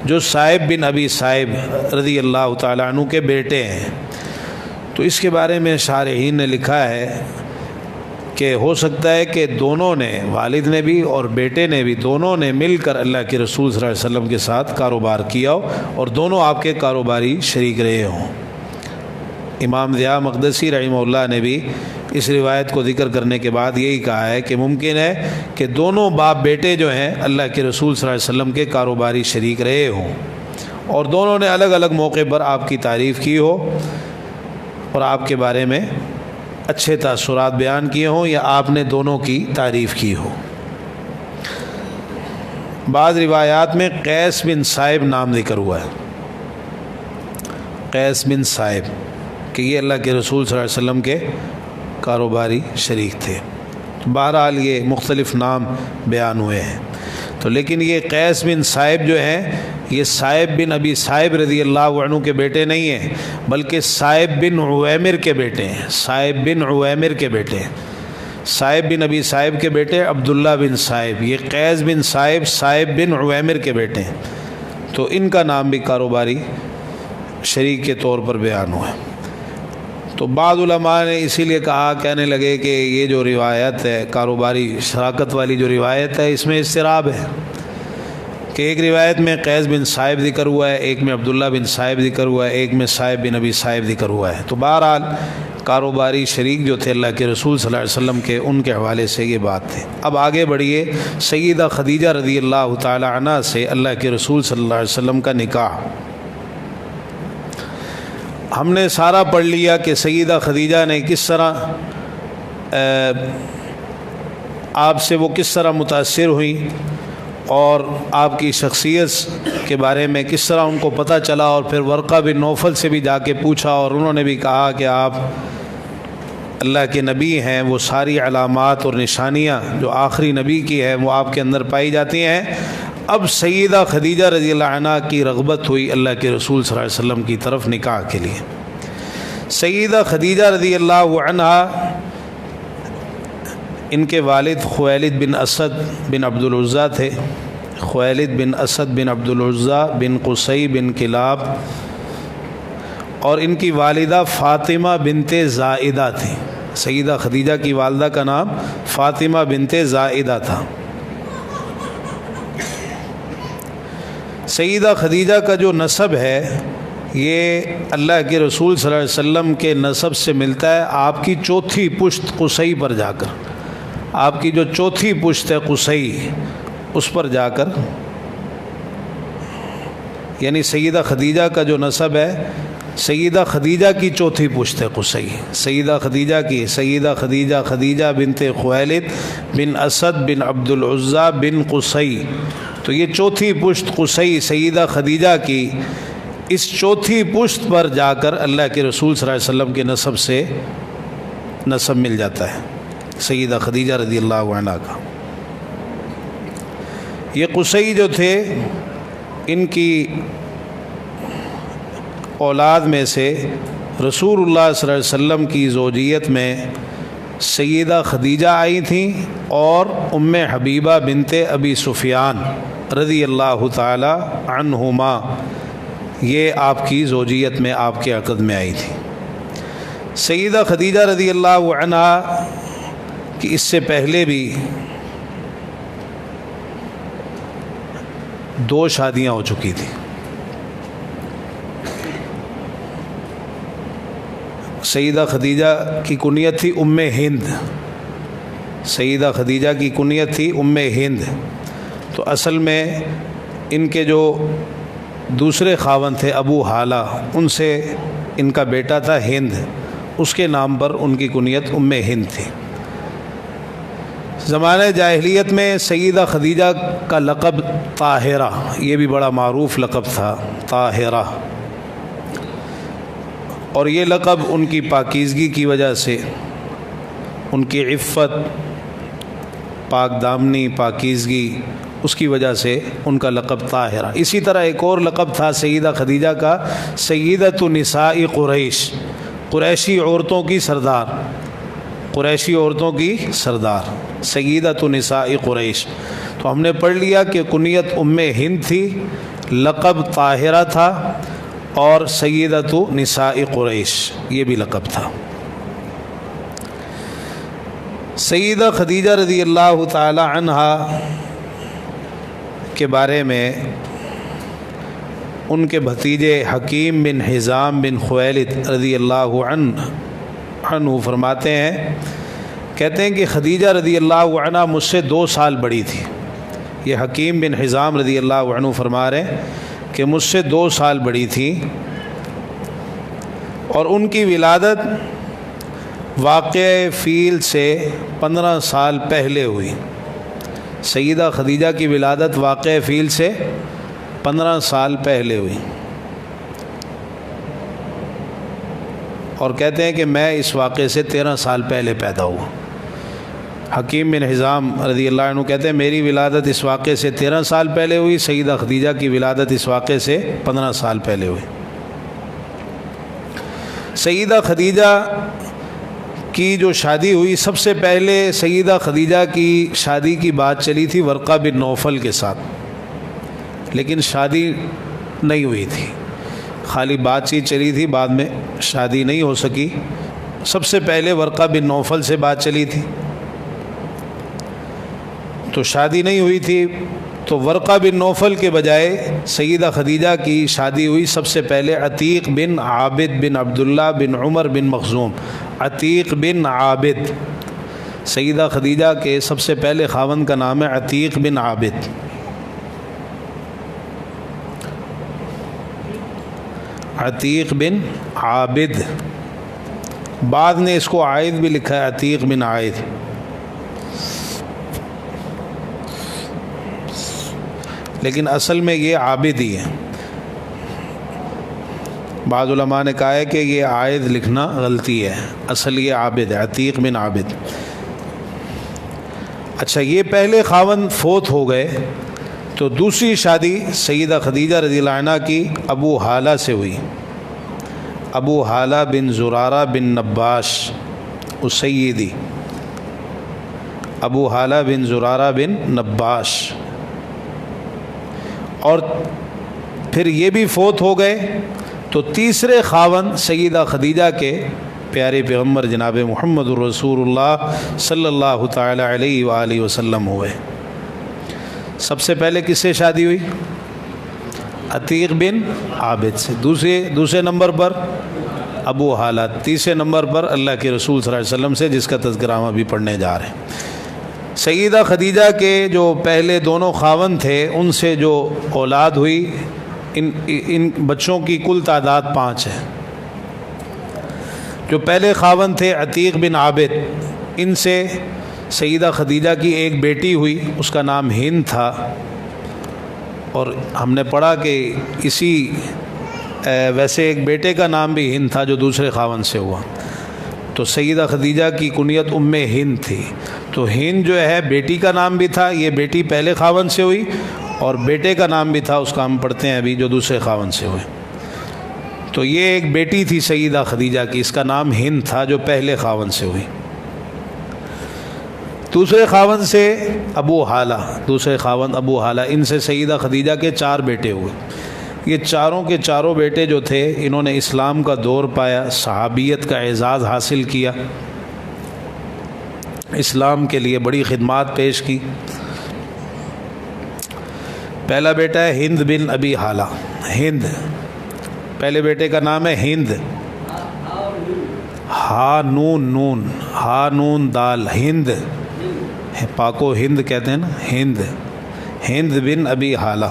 جو صائب بن ابی صائب رضی اللہ تعالیٰ عنہ کے بیٹے ہیں۔ تو اس کے بارے میں شارحین نے لکھا ہے کہ ہو سکتا ہے کہ دونوں نے، والد نے بھی اور بیٹے نے بھی، دونوں نے مل کر اللہ کے رسول صلی اللہ علیہ وسلم کے ساتھ کاروبار کیا ہو اور دونوں آپ کے کاروباری شریک رہے ہوں۔ امام ضیاء مقدسی رحمہ اللہ نے بھی اس روایت کو ذکر کرنے کے بعد یہی کہا ہے کہ ممکن ہے کہ دونوں باپ بیٹے جو ہیں اللہ کے رسول صلی اللہ علیہ وسلم کے کاروباری شریک رہے ہوں اور دونوں نے الگ الگ موقع پر آپ کی تعریف کی ہو اور آپ کے بارے میں اچھے تاثرات بیان کیے ہوں، یا آپ نے دونوں کی تعریف کی ہو۔ بعض روایات میں قیس بن صائب نام ذکر ہوا ہے، قیس بن صائب، کہ یہ اللہ کے رسول صلی اللہ علیہ وسلم کے کاروباری شریک تھے۔ بہرحال یہ مختلف نام بیان ہوئے ہیں، تو لیکن یہ قیس بن صائب جو ہیں یہ صائب بن ابی صائب رضی اللہ عنہ کے بیٹے نہیں ہیں، بلکہ صائب بن عویمر کے بیٹے ہیں، صائب بن عویمر کے بیٹے ہیں۔ صائب بن ابی صائب کے بیٹے عبداللہ بن صائب، یہ قیس بن صائب صائب بن عویمر کے بیٹے ہیں، تو ان کا نام بھی کاروباری شریک کے طور پر بیان ہوا ہے۔ تو بعض علماء نے اسی لیے کہا، کہنے لگے کہ یہ جو روایت ہے کاروباری شراکت والی جو روایت ہے اس میں اضطراب ہے، کہ ایک روایت میں قیس بن صائب ذکر ہوا ہے، ایک میں عبداللہ بن صائب ذکر ہوا ہے، ایک میں صائب بن ابی صائب ذکر ہوا ہے۔ تو بہرحال کاروباری شریک جو تھے اللہ کے رسول صلی اللہ علیہ وسلم کے، ان کے حوالے سے یہ بات تھی۔ اب آگے بڑھیے، سیدہ خدیجہ رضی اللہ تعالی عنہ سے اللہ کے رسول صلی اللہ علیہ وسلم کا نکاح۔ ہم نے سارا پڑھ لیا کہ سیدہ خدیجہ نے کس طرح آپ سے وہ کس طرح متاثر ہوئیں اور آپ کی شخصیت کے بارے میں کس طرح ان کو پتہ چلا، اور پھر ورقہ بن نوفل سے بھی جا کے پوچھا اور انہوں نے بھی کہا کہ آپ اللہ کے نبی ہیں، وہ ساری علامات اور نشانیاں جو آخری نبی کی ہیں وہ آپ کے اندر پائی جاتی ہیں۔ اب سیدہ خدیجہ رضی اللہ عنہ کی رغبت ہوئی اللہ کے رسول صلی اللہ علیہ وسلم کی طرف نکاح کے لیے۔ سیدہ خدیجہ رضی اللہ عنہ، ان کے والد خویلد بن اسد بن عبد العزیٰ تھے، خویلد بن اسد بن عبد العزیٰ بن قصی بن کلاب، اور ان کی والدہ فاطمہ بنت زائدہ تھی۔ سیدہ خدیجہ کی والدہ کا نام فاطمہ بنت زائدہ تھا۔ سیدہ خدیجہ کا جو نسب ہے یہ اللہ کے رسول صلی اللہ علیہ وسلم کے نسب سے ملتا ہے آپ کی چوتھی پشت قصی پر جا کر، آپ کی جو چوتھی پشت ہے قصی، اس پر جا کر، یعنی سیدہ خدیجہ کا جو نسب ہے، سیدہ خدیجہ کی چوتھی پشت ہے قصی، سیدہ خدیجہ کی، سیدہ خدیجہ خدیجہ بنت خویلد بن اسد بن عبد العزیٰ بن قصی، تو یہ چوتھی پشت قصی سیدہ خدیجہ کی، اس چوتھی پشت پر جا کر اللہ کے رسول صلی اللہ علیہ وسلم کے نسب سے نسب مل جاتا ہے سیدہ خدیجہ رضی اللہ عنہ کا۔ یہ قصی جو تھے، ان کی اولاد میں سے رسول اللہ صلی اللہ علیہ وسلم کی زوجیت میں سیدہ خدیجہ آئی تھیں اور ام حبیبہ بنت ابی سفیان رضی اللہ تعالی عنہما، یہ آپ کی زوجیت میں آپ کے عقد میں آئی تھی۔ سیدہ خدیجہ رضی اللہ عنہ کی اس سے پہلے بھی 2 شادیاں ہو چکی تھیں۔ سیدہ خدیجہ کی کنیت تھی ام ہند، سیدہ خدیجہ کی کنیت تھی ام ہند، تو اصل میں ان کے جو دوسرے خاوند تھے ابو حالہ، ان سے ان کا بیٹا تھا ہند، اس کے نام پر ان کی کنیت ام ہند تھی۔ زمانہ جاہلیت میں سیدہ خدیجہ کا لقب طاہرہ، یہ بھی بڑا معروف لقب تھا، طاہرہ، اور یہ لقب ان کی پاکیزگی کی وجہ سے، ان کی عفت، پاک دامنی، پاکیزگی، اس کی وجہ سے ان کا لقب طاہرہ۔ اسی طرح ایک اور لقب تھا سیدہ خدیجہ کا، سیدۃ نساء قریش، قریشی عورتوں کی سردار، قریشی عورتوں کی سردار، سیدۃ نساء قریش۔ تو ہم نے پڑھ لیا کہ کنیت ام ہند تھی، لقب طاہرہ تھا، اور سیدۃ نساء قریش یہ بھی لقب تھا۔ سیدہ خدیجہ رضی اللہ تعالی عنہا کے بارے میں ان کے بھتیجے حکیم بن حزام بن خویلد رضی اللہ عنہ فرماتے ہیں، کہتے ہیں کہ خدیجہ رضی اللہ عنہ مجھ سے 2 سال بڑی تھی۔ یہ حکیم بن حزام رضی اللہ عنہ فرما رہے ہیں کہ مجھ سے 2 سال بڑی تھی، اور ان کی ولادت واقع فیل سے 15 سال پہلے ہوئی۔ سیدہ خدیجہ کی ولادت واقع فیل سے 15 سال پہلے ہوئی، اور کہتے ہیں کہ میں اس واقعے سے 13 سال پہلے پیدا ہوا۔ حکیم بن حزام رضی اللہ عنہ کہتے ہیں میری ولادت اس واقعے سے 13 سال پہلے ہوئی، سیدہ خدیجہ کی ولادت اس واقعے سے 15 سال پہلے ہوئی۔ سیدہ خدیجہ کی جو شادی ہوئی، سب سے پہلے سیدہ خدیجہ کی شادی کی بات چلی تھی ورقہ بن نوفل کے ساتھ، لیکن شادی نہیں ہوئی تھی، خالی بات چیت چلی تھی، بعد میں شادی نہیں ہو سکی۔ سب سے پہلے ورقہ بن نوفل سے بات چلی تھی، تو شادی نہیں ہوئی تھی، تو ورقہ بن نوفل کے بجائے سیدہ خدیجہ کی شادی ہوئی سب سے پہلے عتیق بن عابد بن عبداللہ بن عمر بن مخزوم۔ عتیق بن عابد، سیدہ خدیجہ کے سب سے پہلے خاوند کا نام ہے عتیق بن عابد۔ عتیق بن عابد، بعد نے اس کو عائد بھی لکھا ہے، عتیق بن عائد، لیکن اصل میں یہ عابد ہی ہے۔ بعض علماء نے کہا ہے کہ یہ عائد لکھنا غلطی ہے، اصل یہ عابد ہے، عتیق بن عابد۔ اچھا، یہ پہلے خاوند فوت ہو گئے، تو دوسری شادی سیدہ خدیجہ رضی اللہ عنہ کی ابو حالہ سے ہوئی، ابو حالہ بن زرارہ بن نباش السیدی، ابو حالہ بن زرارہ بن نباش، اور پھر یہ بھی فوت ہو گئے، تو تیسرے خاوند سیدہ خدیجہ کے پیارے پیغمبر جناب محمد الرسول اللہ صلی اللہ تعالی علیہ وآلہ وسلم ہوئے۔ سب سے پہلے کس سے شادی ہوئی؟ عتیق بن عابد سے، دوسرے نمبر پر ابو حالہ، تیسرے نمبر پر اللہ کے رسول صلی اللہ علیہ وسلم سے، جس کا تذکرہ ہم ابھی پڑھنے جا رہے ہیں۔ سیدہ خدیجہ کے جو پہلے دونوں خاوند تھے، ان سے جو اولاد ہوئی، ان بچوں کی کل تعداد 5 ہے۔ جو پہلے خاوند تھے عتیق بن عابد، ان سے سیدہ خدیجہ کی ایک بیٹی ہوئی، اس کا نام ہند تھا، اور ہم نے پڑھا کہ اسی ویسے ایک بیٹے کا نام بھی ہند تھا جو دوسرے خاوند سے ہوا، تو سیدہ خدیجہ کی کنیت ام ہند تھی۔ تو ہند جو ہے بیٹی کا نام بھی تھا، یہ بیٹی پہلے خاوند سے ہوئی، اور بیٹے کا نام بھی تھا، اس کا ہم پڑھتے ہیں ابھی، جو دوسرے خاوند سے ہوئے۔ تو یہ ایک بیٹی تھی سیدہ خدیجہ کی، اس کا نام ہند تھا، جو پہلے خاوند سے ہوئی۔ دوسرے خاوند سے ابو حالہ، دوسرے خاوند ابو حالہ، ان سے سیدہ خدیجہ کے 4 بیٹے ہوئے۔ یہ چاروں کے چاروں بیٹے جو تھے، انہوں نے اسلام کا دور پایا، صحابیت کا اعزاز حاصل کیا، اسلام کے لیے بڑی خدمات پیش کی۔ پہلا بیٹا ہے ہند بن ابی حالہ، ہند، پہلے بیٹے کا نام ہے ہند، ہا نون نون، ہا نون دال، ہند، پاکو ہند کہتے ہیں نا، ہند، ہند بن ابی حالہ،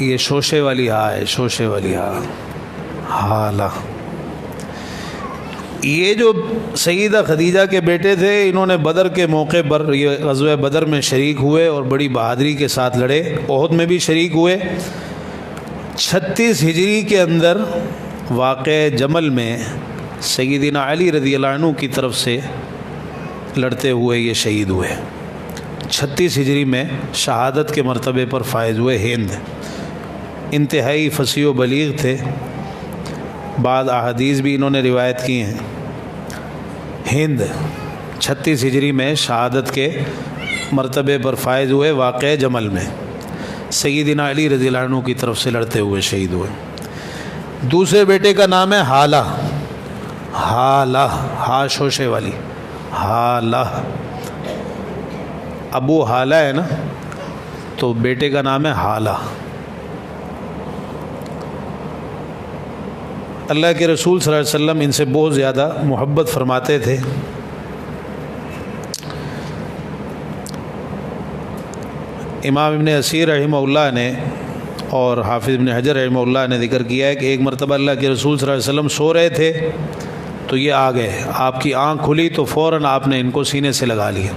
یہ شوشے والی ہا ہے، شوشے والی ہا، حالہ۔ یہ جو سیدہ خدیجہ کے بیٹے تھے، انہوں نے بدر کے موقع پر، یہ غزوہ بدر میں شریک ہوئے اور بڑی بہادری کے ساتھ لڑے، احد میں بھی شریک ہوئے۔ 36 ہجری کے اندر واقع جمل میں سیدنا علی رضی اللہ عنہ کی طرف سے لڑتے ہوئے یہ شہید ہوئے۔ 36 ہجری میں شہادت کے مرتبے پر فائز ہوئے۔ ہند انتہائی فصیح و بلیغ تھے، بعض احادیث بھی انہوں نے روایت کی ہیں۔ ہند 36 ہجری میں شہادت کے مرتبے پر فائز ہوئے واقعہ جمل میں، سیدنا علی رضی اللہ عنہ کی طرف سے لڑتے ہوئے شہید ہوئے۔ دوسرے بیٹے کا نام ہے حالہ، حالہ، ہا شوشے والی، حالہ، ابو حالہ ہے نا، تو بیٹے کا نام ہے حالہ۔ اللہ کے رسول صلی اللہ علیہ وسلم ان سے بہت زیادہ محبت فرماتے تھے۔ امام ابن اسیر رحمہ اللہ نے اور حافظ ابن حجر رحمہ اللہ نے ذکر کیا ہے کہ ایک مرتبہ اللہ کے رسول صلی اللہ علیہ وسلم سو رہے تھے تو یہ آ گئے، آپ کی آنکھ کھلی تو فوراً آپ نے ان کو سینے سے لگا لیا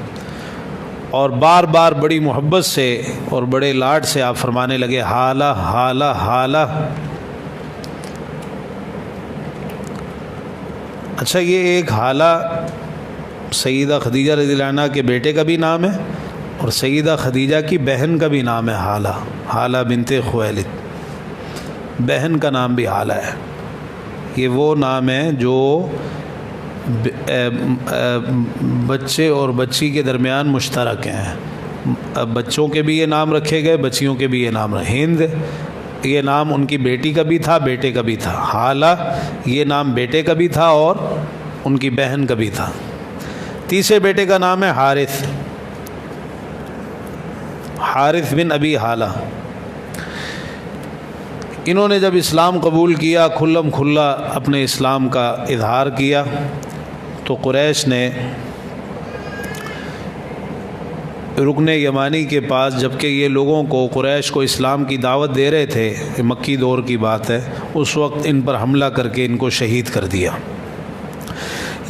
اور بار بار بڑی محبت سے اور بڑے لاڈ سے آپ فرمانے لگے حالہ حالہ حالہ۔ اچھا، یہ ایک حالہ سیدہ خدیجہ رضی اللہ عنہا کے بیٹے کا بھی نام ہے اور سیدہ خدیجہ کی بہن کا بھی نام ہے حالہ، حالہ بنت خویلد، بہن کا نام بھی حالہ ہے۔ یہ وہ نام ہے جو بچے اور بچی کے درمیان مشترک ہیں، بچوں کے بھی یہ نام رکھے گئے، بچیوں کے بھی یہ نام رکھے۔ ہند یہ نام ان کی بیٹی کا بھی تھا، بیٹے کا بھی تھا۔ حالہ یہ نام بیٹے کا بھی تھا اور ان کی بہن کا بھی تھا۔ تیسرے بیٹے کا نام ہے حارث، حارث بن ابی حالہ۔ انہوں نے جب اسلام قبول کیا، کھلم کھلا اپنے اسلام کا اظہار کیا، تو قریش نے رکن یمانی کے پاس، جبکہ یہ لوگوں کو، قریش کو اسلام کی دعوت دے رہے تھے، مکی دور کی بات ہے، اس وقت ان پر حملہ کر کے ان کو شہید کر دیا۔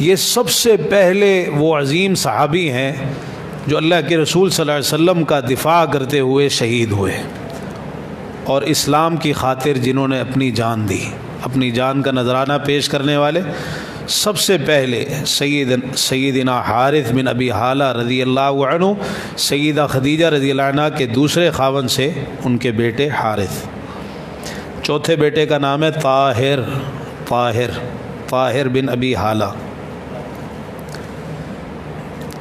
یہ سب سے پہلے وہ عظیم صحابی ہیں جو اللہ کے رسول صلی اللہ علیہ وسلم کا دفاع کرتے ہوئے شہید ہوئے اور اسلام کی خاطر جنہوں نے اپنی جان دی، اپنی جان کا نذرانہ پیش کرنے والے سب سے پہلے سیدنا حارث بن ابی حالہ رضی اللہ عنہ، سیدہ خدیجہ رضی اللہ عنہ کے دوسرے خاوند سے ان کے بیٹے حارث۔ چوتھے بیٹے کا نام ہے طاہر، طاہر، طاہر بن ابی حالہ۔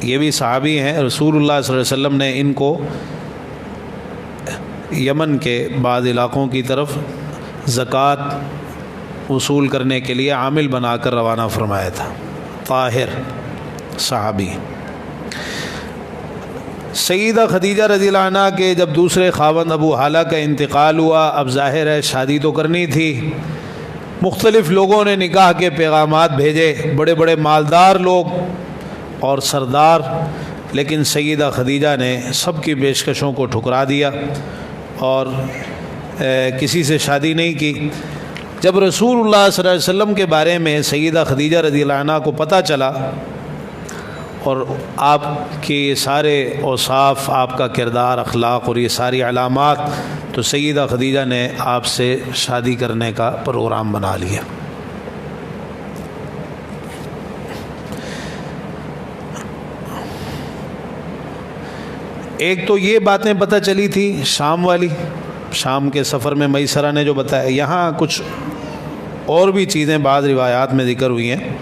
یہ بھی صحابی ہیں۔ رسول اللہ صلی اللہ علیہ وسلم نے ان کو یمن کے بعض علاقوں کی طرف زکوٰۃ وصول کرنے کے لیے عامل بنا کر روانہ فرمایا تھا۔ طاہر صحابی۔ سیدہ خدیجہ رضی اللہ عنہ کے جب دوسرے خاوند ابو حالہ کا انتقال ہوا، اب ظاہر ہے شادی تو کرنی تھی، مختلف لوگوں نے نکاح کے پیغامات بھیجے، بڑے بڑے مالدار لوگ اور سردار، لیکن سیدہ خدیجہ نے سب کی پیشکشوں کو ٹھکرا دیا اور کسی سے شادی نہیں کی۔ جب رسول اللہ صلی اللہ علیہ وسلم کے بارے میں سیدہ خدیجہ رضی اللہ عنہ کو پتہ چلا اور آپ کے یہ سارے اوصاف، آپ کا کردار، اخلاق اور یہ ساری علامات، تو سیدہ خدیجہ نے آپ سے شادی کرنے کا پروگرام بنا لیا۔ ایک تو یہ باتیں پتہ چلی تھی شام والی، شام کے سفر میں میسرہ نے جو بتایا، یہاں کچھ اور بھی چیزیں بعض روایات میں ذکر ہوئی ہیں۔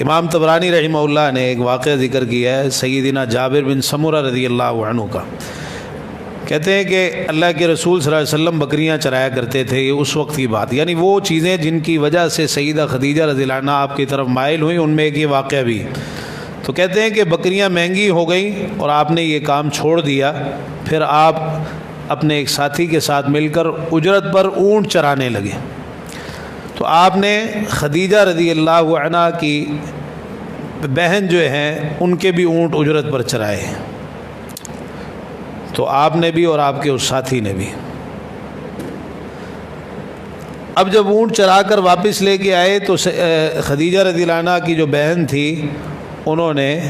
امام طبرانی رحمہ اللہ نے ایک واقعہ ذکر کیا ہے سیدنا جابر بن سمرہ رضی اللہ عنہ کا۔ کہتے ہیں کہ اللہ کے رسول صلی اللہ علیہ وسلم بکریاں چرایا کرتے تھے، یہ اس وقت کی بات، یعنی وہ چیزیں جن کی وجہ سے سیدہ خدیجہ رضی اللہ عنہ آپ کی طرف مائل ہوئیں، ان میں ایک یہ واقعہ بھی۔ تو کہتے ہیں کہ بکریاں مہنگی ہو گئیں اور آپ نے یہ کام چھوڑ دیا، پھر آپ اپنے ایک ساتھی کے ساتھ مل کر اجرت پر اونٹ چرانے لگے۔ تو آپ نے خدیجہ رضی اللہ عنہ کی بہن جو ہیں ان کے بھی اونٹ اجرت پر چرائے، تو آپ نے بھی اور آپ کے اس ساتھی نے بھی۔ اب جب اونٹ چرا کر واپس لے کے آئے تو خدیجہ رضی اللہ عنہ کی جو بہن تھی انہوں نے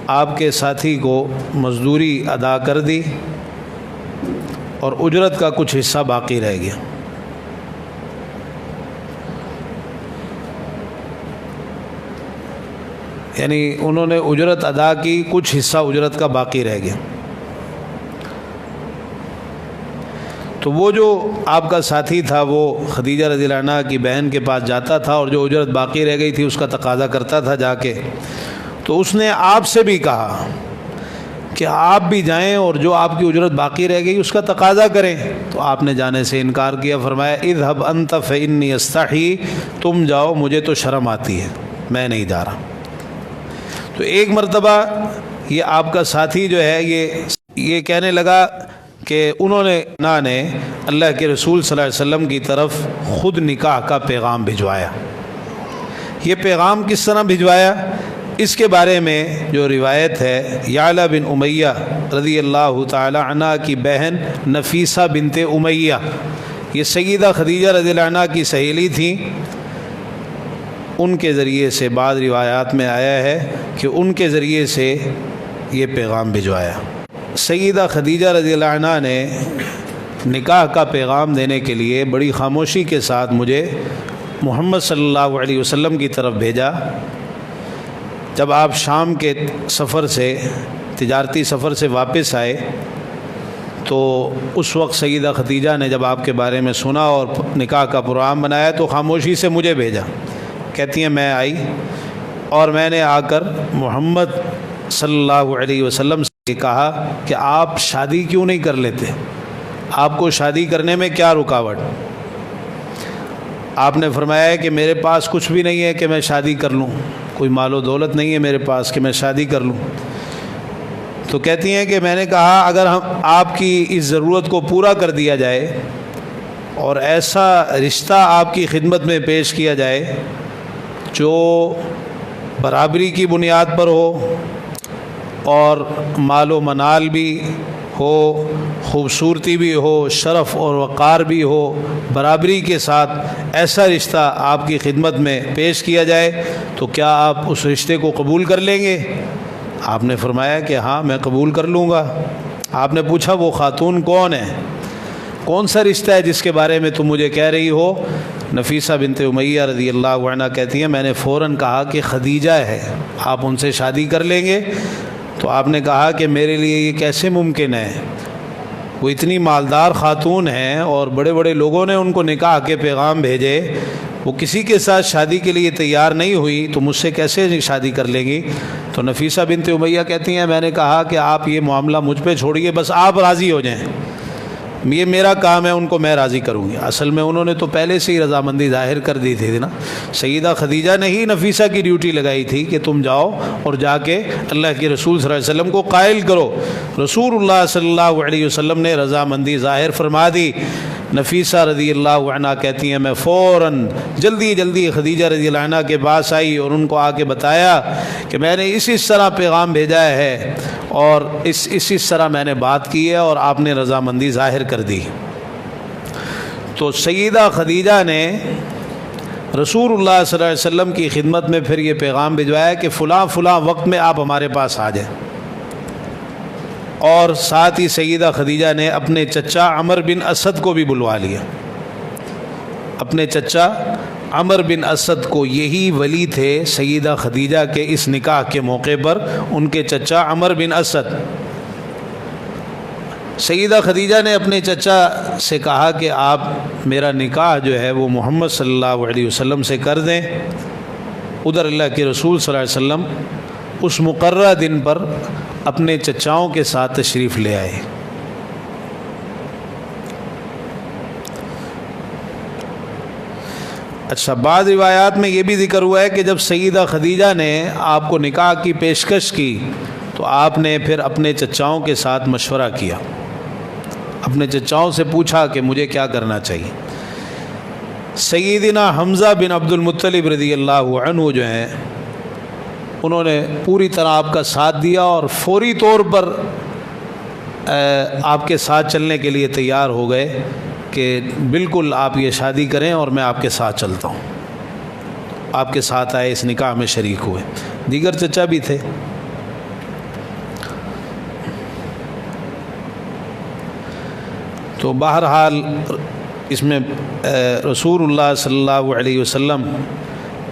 آپ کے ساتھی کو مزدوری ادا کر دی اور اجرت کا کچھ حصہ باقی رہ گیا۔ یعنی انہوں نے اجرت ادا کی، کچھ حصہ اجرت کا باقی رہ گیا۔ تو وہ جو آپ کا ساتھی تھا وہ خدیجہ رضی اللہ عنہ کی بہن کے پاس جاتا تھا اور جو اجرت باقی رہ گئی تھی اس کا تقاضا کرتا تھا جا کے، تو اس نے آپ سے بھی کہا کہ آپ بھی جائیں اور جو آپ کی اجرت باقی رہ گئی اس کا تقاضا کریں، تو آپ نے جانے سے انکار کیا، فرمایا اذهب انت فانی استحی، تم جاؤ مجھے تو شرم آتی ہے، میں نہیں جا رہا۔ تو ایک مرتبہ یہ آپ کا ساتھی جو ہے یہ کہنے لگا کہ انہوں نے اللہ کے رسول صلی اللہ علیہ وسلم کی طرف خود نکاح کا پیغام بھجوایا۔ یہ پیغام کس طرح بھجوایا، اس کے بارے میں جو روایت ہے، یعلا بن امیہ رضی اللہ تعالی عنہ کی بہن نفیسہ بنت امیہ، یہ سیدہ خدیجہ رضی اللہ عنہ کی سہیلی تھیں، ان کے ذریعے سے بعض روایات میں آیا ہے کہ ان کے ذریعے سے یہ پیغام بھجوایا۔ سیدہ خدیجہ رضی اللہ عنہ نے نکاح کا پیغام دینے کے لیے بڑی خاموشی کے ساتھ مجھے محمد صلی اللہ علیہ وسلم کی طرف بھیجا۔ جب آپ شام کے سفر سے، تجارتی سفر سے واپس آئے تو اس وقت سیدہ خدیجہ نے جب آپ کے بارے میں سنا اور نکاح کا پروگرام بنایا تو خاموشی سے مجھے بھیجا۔ کہتی ہیں میں آئی اور میں نے آ کر محمد صلی اللہ علیہ وسلم سے کہا کہ آپ شادی کیوں نہیں کر لیتے، آپ کو شادی کرنے میں کیا رکاوٹ؟ آپ نے فرمایا ہے کہ میرے پاس کچھ بھی نہیں ہے کہ میں شادی کر لوں، کوئی مال و دولت نہیں ہے میرے پاس کہ میں شادی کر لوں۔ تو کہتی ہیں کہ میں نے کہا اگر آپ کی اس ضرورت کو پورا کر دیا جائے اور ایسا رشتہ آپ کی خدمت میں پیش کیا جائے جو برابری کی بنیاد پر ہو اور مال و منال بھی ہو، خوبصورتی بھی ہو، شرف اور وقار بھی ہو، برابری کے ساتھ ایسا رشتہ آپ کی خدمت میں پیش کیا جائے تو کیا آپ اس رشتے کو قبول کر لیں گے؟ آپ نے فرمایا کہ ہاں میں قبول کر لوں گا۔ آپ نے پوچھا وہ خاتون کون ہے، کون سا رشتہ ہے جس کے بارے میں تم مجھے کہہ رہی ہو؟ نفیسہ بنت امیہ رضی اللہ عنہ کہتی ہیں میں نے فوراً کہا کہ خدیجہ ہے، آپ ان سے شادی کر لیں گے؟ تو آپ نے کہا کہ میرے لیے یہ کیسے ممکن ہے، وہ اتنی مالدار خاتون ہیں اور بڑے بڑے لوگوں نے ان کو نکاح کے پیغام بھیجے، وہ کسی کے ساتھ شادی کے لیے تیار نہیں ہوئی تو مجھ سے کیسے شادی کر لیں گی؟ تو نفیسہ بنت امیہ کہتی ہیں میں نے کہا کہ آپ یہ معاملہ مجھ پہ چھوڑیے، بس آپ راضی ہو جائیں، یہ میرا کام ہے، ان کو میں راضی کروں گی۔ اصل میں انہوں نے تو پہلے سے ہی رضامندی ظاہر کر دی تھی نا، سیدہ خدیجہ نے ہی نفیسہ کی ڈیوٹی لگائی تھی کہ تم جاؤ اور جا کے اللہ کے رسول صلی اللہ علیہ وسلم کو قائل کرو۔ رسول اللہ صلی اللہ علیہ وسلم نے رضامندی ظاہر فرما دی۔ نفیسہ رضی اللہ عنہ کہتی ہیں میں فوراً جلدی خدیجہ رضی اللہ عنہ کے پاس آئی اور ان کو آ کے بتایا کہ میں نے اس طرح پیغام بھیجا ہے اور اس طرح میں نے بات کی ہے اور آپ نے رضامندی ظاہر کر دی۔ تو سیدہ خدیجہ نے رسول اللہ صلی اللہ علیہ وسلم کی خدمت میں پھر یہ پیغام بھجوایا کہ فلاں وقت میں آپ ہمارے پاس آ جائیں، اور ساتھ ہی سیدہ خدیجہ نے اپنے چچا عمر بن اسد کو بھی بلوا لیا۔ اپنے چچا عمر بن اسد کو، یہی ولی تھے سیدہ خدیجہ کے اس نکاح کے موقع پر، ان کے چچا عمر بن اسد۔ سیدہ خدیجہ نے اپنے چچا سے کہا کہ آپ میرا نکاح جو ہے وہ محمد صلی اللہ علیہ وسلم سے کر دیں۔ ادھر اللہ کے رسول صلی اللہ علیہ وسلم اس مقررہ دن پر اپنے چچاؤں کے ساتھ تشریف لے آئے۔ اچھا، بعض روایات میں یہ بھی ذکر ہوا ہے کہ جب سیدہ خدیجہ نے آپ کو نکاح کی پیشکش کی تو آپ نے پھر اپنے چچاؤں کے ساتھ مشورہ کیا، اپنے چچاؤں سے پوچھا کہ مجھے کیا کرنا چاہیے۔ سیدنا حمزہ بن عبد المطلب رضی اللہ عنہ جو ہیں انہوں نے پوری طرح آپ کا ساتھ دیا اور فوری طور پر آپ کے ساتھ چلنے کے لیے تیار ہو گئے کہ بالکل آپ یہ شادی کریں اور میں آپ کے ساتھ چلتا ہوں۔ آپ کے ساتھ آئے، اس نکاح میں شریک ہوئے، دیگر چچا بھی تھے۔ تو بہرحال اس میں رسول اللہ صلی اللہ علیہ وسلم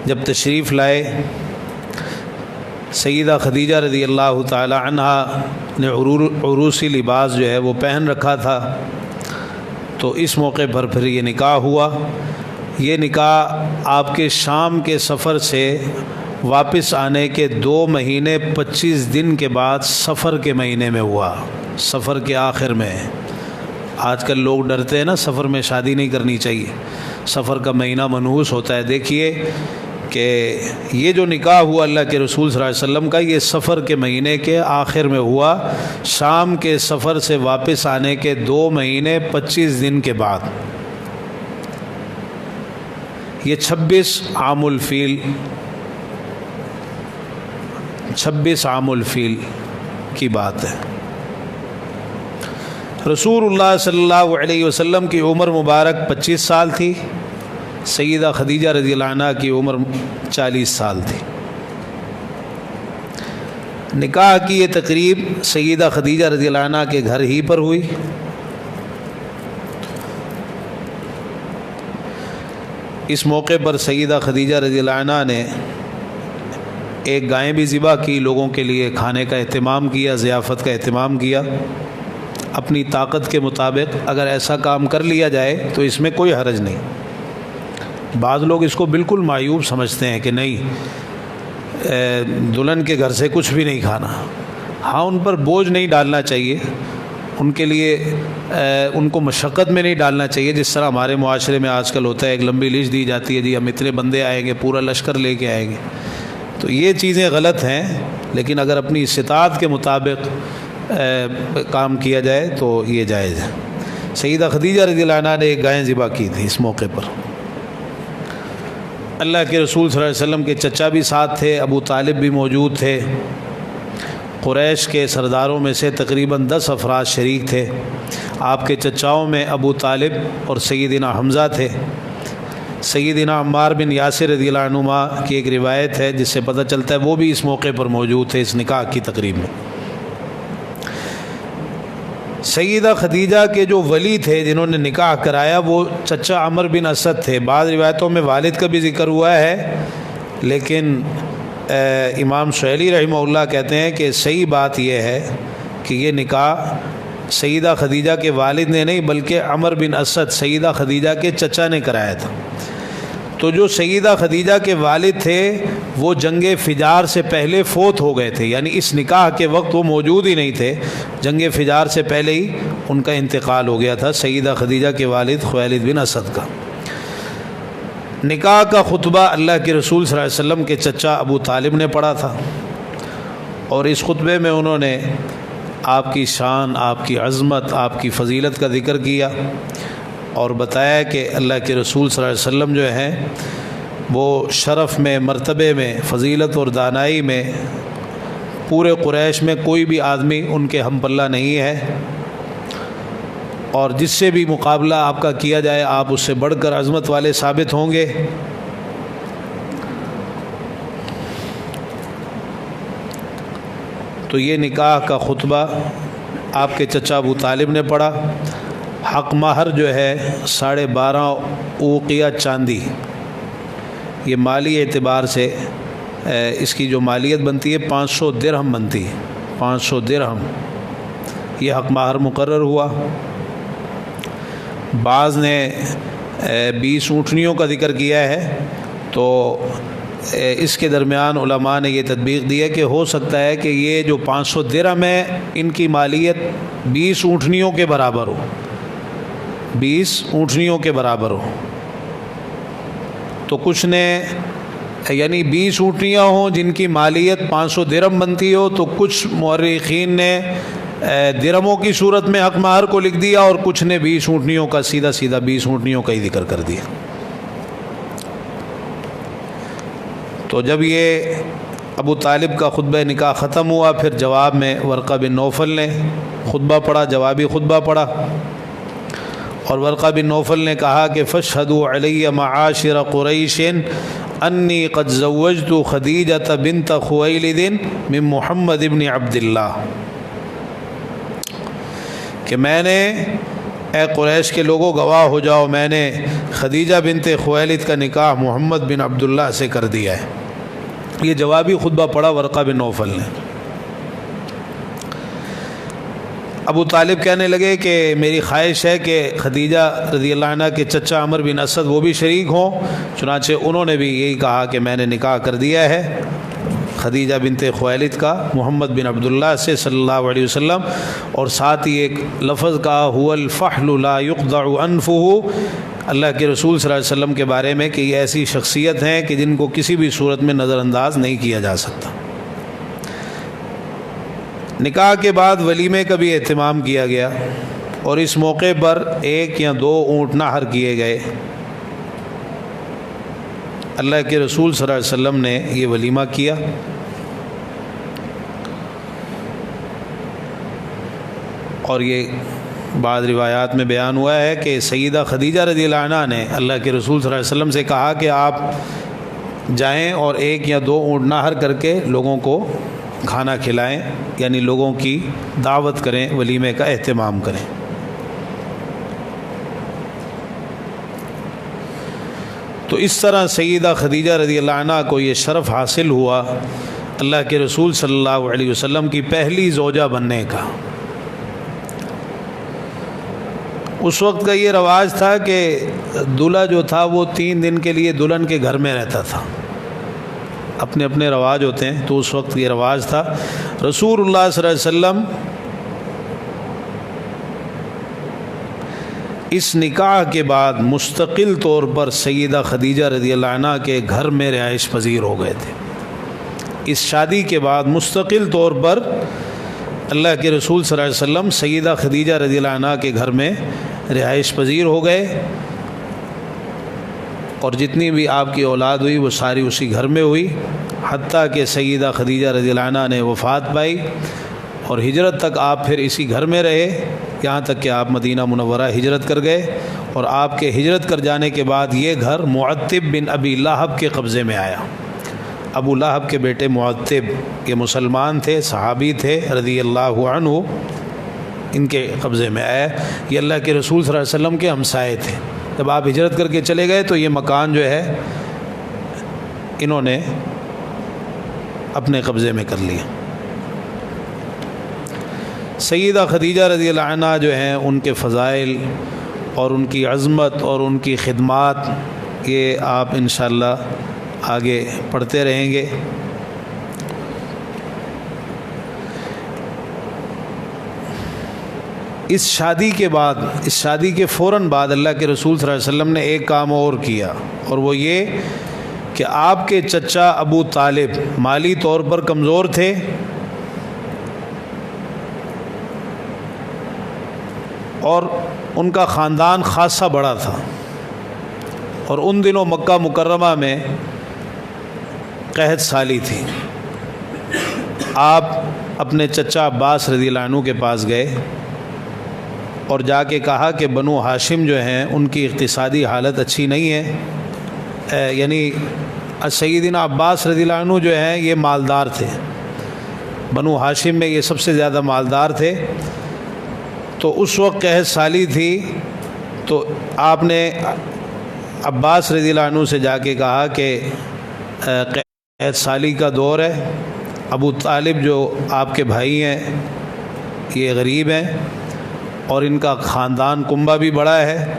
جب تشریف لائے، سیدہ خدیجہ رضی اللہ تعالی عنہ نے عروسی لباس جو ہے وہ پہن رکھا تھا، تو اس موقع پر پھر یہ نکاح ہوا۔ یہ نکاح آپ کے شام کے سفر سے واپس آنے کے 2 مہینے 25 دن کے بعد سفر کے مہینے میں ہوا، سفر کے آخر میں۔ آج کل لوگ ڈرتے ہیں نا، سفر میں شادی نہیں کرنی چاہیے، سفر کا مہینہ منحوس ہوتا ہے۔ دیکھیے کہ یہ جو نکاح ہوا اللہ کے رسول صلی اللہ علیہ وسلم کا، یہ سفر کے مہینے کے آخر میں ہوا، شام کے سفر سے واپس آنے کے 2 مہینے 25 دن کے بعد۔ یہ 26 عام الفیل کی بات ہے۔ رسول اللہ صلی اللہ علیہ وسلم کی عمر مبارک 25 سال تھی، سیدہ خدیجہ رضی اللہ عنہ کی عمر 40 سال تھی۔ نکاح کی یہ تقریب سیدہ خدیجہ رضی اللہ عنہ کے گھر ہی پر ہوئی۔ اس موقع پر سیدہ خدیجہ رضی اللہ عنہ نے ایک گائے بھی ذبح کی، لوگوں کے لیے کھانے کا اہتمام کیا، ضیافت کا اہتمام کیا۔ اپنی طاقت کے مطابق اگر ایسا کام کر لیا جائے تو اس میں کوئی حرج نہیں۔ بعض لوگ اس کو بالکل معیوب سمجھتے ہیں کہ نہیں، دلہن کے گھر سے کچھ بھی نہیں کھانا۔ ہاں، ان پر بوجھ نہیں ڈالنا چاہیے، ان کے لیے ان کو مشقت میں نہیں ڈالنا چاہیے، جس طرح ہمارے معاشرے میں آج کل ہوتا ہے، ایک لمبی لسٹ دی جاتی ہے، جی ہم اتنے بندے آئیں گے، پورا لشکر لے کے آئیں گے۔ تو یہ چیزیں غلط ہیں، لیکن اگر اپنی استطاعت کے مطابق کام کیا جائے تو یہ جائز ہے۔ سیدہ خدیجہ رضی اللہ عنہ نے ایک گائے ذبح کی تھی اس موقع پر۔ اللہ کے رسول صلی اللہ علیہ وسلم کے چچا بھی ساتھ تھے، ابو طالب بھی موجود تھے۔ قریش کے سرداروں میں سے تقریباً 10 افراد شریک تھے۔ آپ کے چچاؤں میں ابو طالب اور سیدنا حمزہ تھے۔ سیدنا عمار بن یاسر رضی اللہ عنہما کی ایک روایت ہے جس سے پتہ چلتا ہے وہ بھی اس موقع پر موجود تھے، اس نکاح کی تقریب میں۔ سیدہ خدیجہ کے جو ولی تھے جنہوں نے نکاح کرایا وہ چچا عمر بن اسد تھے۔ بعض روایتوں میں والد کا بھی ذکر ہوا ہے، لیکن امام سہیلی رحمہ اللہ کہتے ہیں کہ صحیح بات یہ ہے کہ یہ نکاح سیدہ خدیجہ کے والد نے نہیں بلکہ عمر بن اسد سیدہ خدیجہ کے چچا نے کرایا تھا۔ تو جو سیدہ خدیجہ کے والد تھے وہ جنگ فجار سے پہلے فوت ہو گئے تھے، یعنی اس نکاح کے وقت وہ موجود ہی نہیں تھے، جنگ فجار سے پہلے ہی ان کا انتقال ہو گیا تھا، سیدہ خدیجہ کے والد خویلد بن اسد کا۔ نکاح کا خطبہ اللہ کے رسول صلی اللہ علیہ وسلم کے چچا ابو طالب نے پڑھا تھا، اور اس خطبے میں انہوں نے آپ کی شان، آپ کی عظمت، آپ کی فضیلت کا ذکر کیا اور بتایا کہ اللہ کے رسول صلی اللہ علیہ وسلم جو ہیں وہ شرف میں، مرتبے میں، فضیلت اور دانائی میں پورے قریش میں کوئی بھی آدمی ان کے ہم پلہ نہیں ہے، اور جس سے بھی مقابلہ آپ کا کیا جائے آپ اس سے بڑھ کر عظمت والے ثابت ہوں گے۔ تو یہ نکاح کا خطبہ آپ کے چچا ابو طالب نے پڑھا۔ حق مہر جو ہے 12.5 اوقیہ چاندی، یہ مالی اعتبار سے اس کی جو مالیت بنتی ہے 500 درہم بنتی ہے، 500 درہم یہ حق مہر مقرر ہوا۔ بعض نے 20 اونٹنیوں کا ذکر کیا ہے، تو اس کے درمیان علماء نے یہ تطبیق دی ہے کہ ہو سکتا ہے کہ یہ جو 500 درہم ہے ان کی مالیت 20 اونٹنیوں کے برابر ہو، 20 اونٹنیوں کے برابر ہو۔ تو کچھ نے یعنی 20 اونٹنیاں ہوں جن کی مالیت 500 درہم بنتی ہو، تو کچھ مورخین نے درہموں کی صورت میں حق مہر کو لکھ دیا، اور کچھ نے 20 اونٹنیوں کا سیدھا 20 اونٹنیوں کا ہی ذکر کر دیا۔ تو جب یہ ابو طالب کا خطبہ نکاح ختم ہوا، پھر جواب میں ورقہ بن نوفل نے خطبہ پڑھا، جوابی خطبہ پڑھا، اور ورقہ بن نوفل نے کہا کہ فاشهدوا علی معاشر قریش انی قد زوجت خدیجۃ بنت خویلد من محمد ابن عبداللہ، کہ میں نے، اے قریش کے لوگوں گواہ ہو جاؤ، میں نے خدیجہ بنت خویلد کا نکاح محمد بن عبداللہ سے کر دیا ہے۔ یہ جوابی خطبہ پڑھا ورقہ بن نوفل نے۔ ابو طالب کہنے لگے کہ میری خواہش ہے کہ خدیجہ رضی اللہ عنہ کے چچا عمر بن اسد وہ بھی شریک ہوں، چنانچہ انہوں نے بھی یہی کہا کہ میں نے نکاح کر دیا ہے خدیجہ بنت خویلد کا محمد بن عبداللہ سے صلی اللہ علیہ وسلم، اور ساتھ ہی ایک لفظ کا هو الفحل لا يقطع انفه، اللہ کے رسول صلی اللہ علیہ وسلم کے بارے میں کہ یہ ایسی شخصیت ہیں کہ جن کو کسی بھی صورت میں نظر انداز نہیں کیا جا سکتا۔ نکاح کے بعد ولیمے کا بھی اہتمام کیا گیا، اور اس موقع پر 1 یا 2 اونٹ نحر کیے گئے۔ اللہ کے رسول صلی اللہ علیہ وسلم نے یہ ولیمہ کیا۔ اور یہ بعض روایات میں بیان ہوا ہے کہ سیدہ خدیجہ رضی اللہ عنہ نے اللہ کے رسول صلی اللہ علیہ وسلم سے کہا کہ آپ جائیں اور 1 یا 2 اونٹ نحر کر کے لوگوں کو کھانا کھلائیں، یعنی لوگوں کی دعوت کریں، ولیمے کا اہتمام کریں۔ تو اس طرح سیدہ خدیجہ رضی اللہ عنہ کو یہ شرف حاصل ہوا اللہ کے رسول صلی اللہ علیہ وسلم کی پہلی زوجہ بننے کا۔ اس وقت کا یہ رواج تھا کہ دلہا جو تھا وہ 3 دن کے لیے دلہن کے گھر میں رہتا تھا، اپنے اپنے رواج ہوتے ہیں، تو اس وقت یہ رواج تھا۔ رسول اللہ صلی اللہ علیہ وسلم اس نکاح کے بعد مستقل طور پر سیدہ خدیجہ رضی اللہ عنہ کے گھر میں رہائش پذیر ہو گئے تھے۔ اس شادی کے بعد مستقل طور پر اللہ کے رسول صلی اللہ علیہ وسلم سیدہ خدیجہ رضی اللہ عنہ کے گھر میں رہائش پذیر ہو گئے، اور جتنی بھی آپ کی اولاد ہوئی وہ ساری اسی گھر میں ہوئی، حتیٰ کہ سیدہ خدیجہ رضی اللہ عنہ نے وفات پائی، اور ہجرت تک آپ پھر اسی گھر میں رہے، یہاں تک کہ آپ مدینہ منورہ ہجرت کر گئے، اور آپ کے ہجرت کر جانے کے بعد یہ گھر معتب بن ابی لہب کے قبضے میں آیا۔ ابو لہب کے بیٹے معتب یہ مسلمان تھے، صحابی تھے رضی اللہ عنہ، ان کے قبضے میں آیا۔ یہ اللہ کے رسول صلی اللہ علیہ وسلم کے ہمسائے تھے۔ جب آپ ہجرت کر کے چلے گئے تو یہ مکان جو ہے انہوں نے اپنے قبضے میں کر لیا۔ سیدہ خدیجہ رضی اللہ عنہ جو ہیں ان کے فضائل اور ان کی عظمت اور ان کی خدمات یہ آپ انشاءاللہ آگے پڑھتے رہیں گے۔ اس شادی کے بعد، اس شادی کے فوراً بعد اللہ کے رسول صلی اللہ علیہ وسلم نے ایک کام اور کیا، اور وہ یہ کہ آپ کے چچا ابو طالب مالی طور پر کمزور تھے، اور ان کا خاندان خاصہ بڑا تھا، اور ان دنوں مکہ مکرمہ میں قحط سالی تھی۔ آپ اپنے چچا عباس رضی اللہ عنہ کے پاس گئے اور جا کے کہا کہ بنو ہاشم جو ہیں ان کی اقتصادی حالت اچھی نہیں ہے، یعنی سیدنا عباس رضی اللہ عنہ جو ہیں یہ مالدار تھے، بنو ہاشم میں یہ سب سے زیادہ مالدار تھے، تو اس وقت قحط سالی تھی، تو آپ نے عباس رضی اللہ عنہ سے جا کے کہا کہ قحط سالی کا دور ہے، ابو طالب جو آپ کے بھائی ہیں یہ غریب ہیں، اور ان کا خاندان کنبہ بھی بڑا ہے،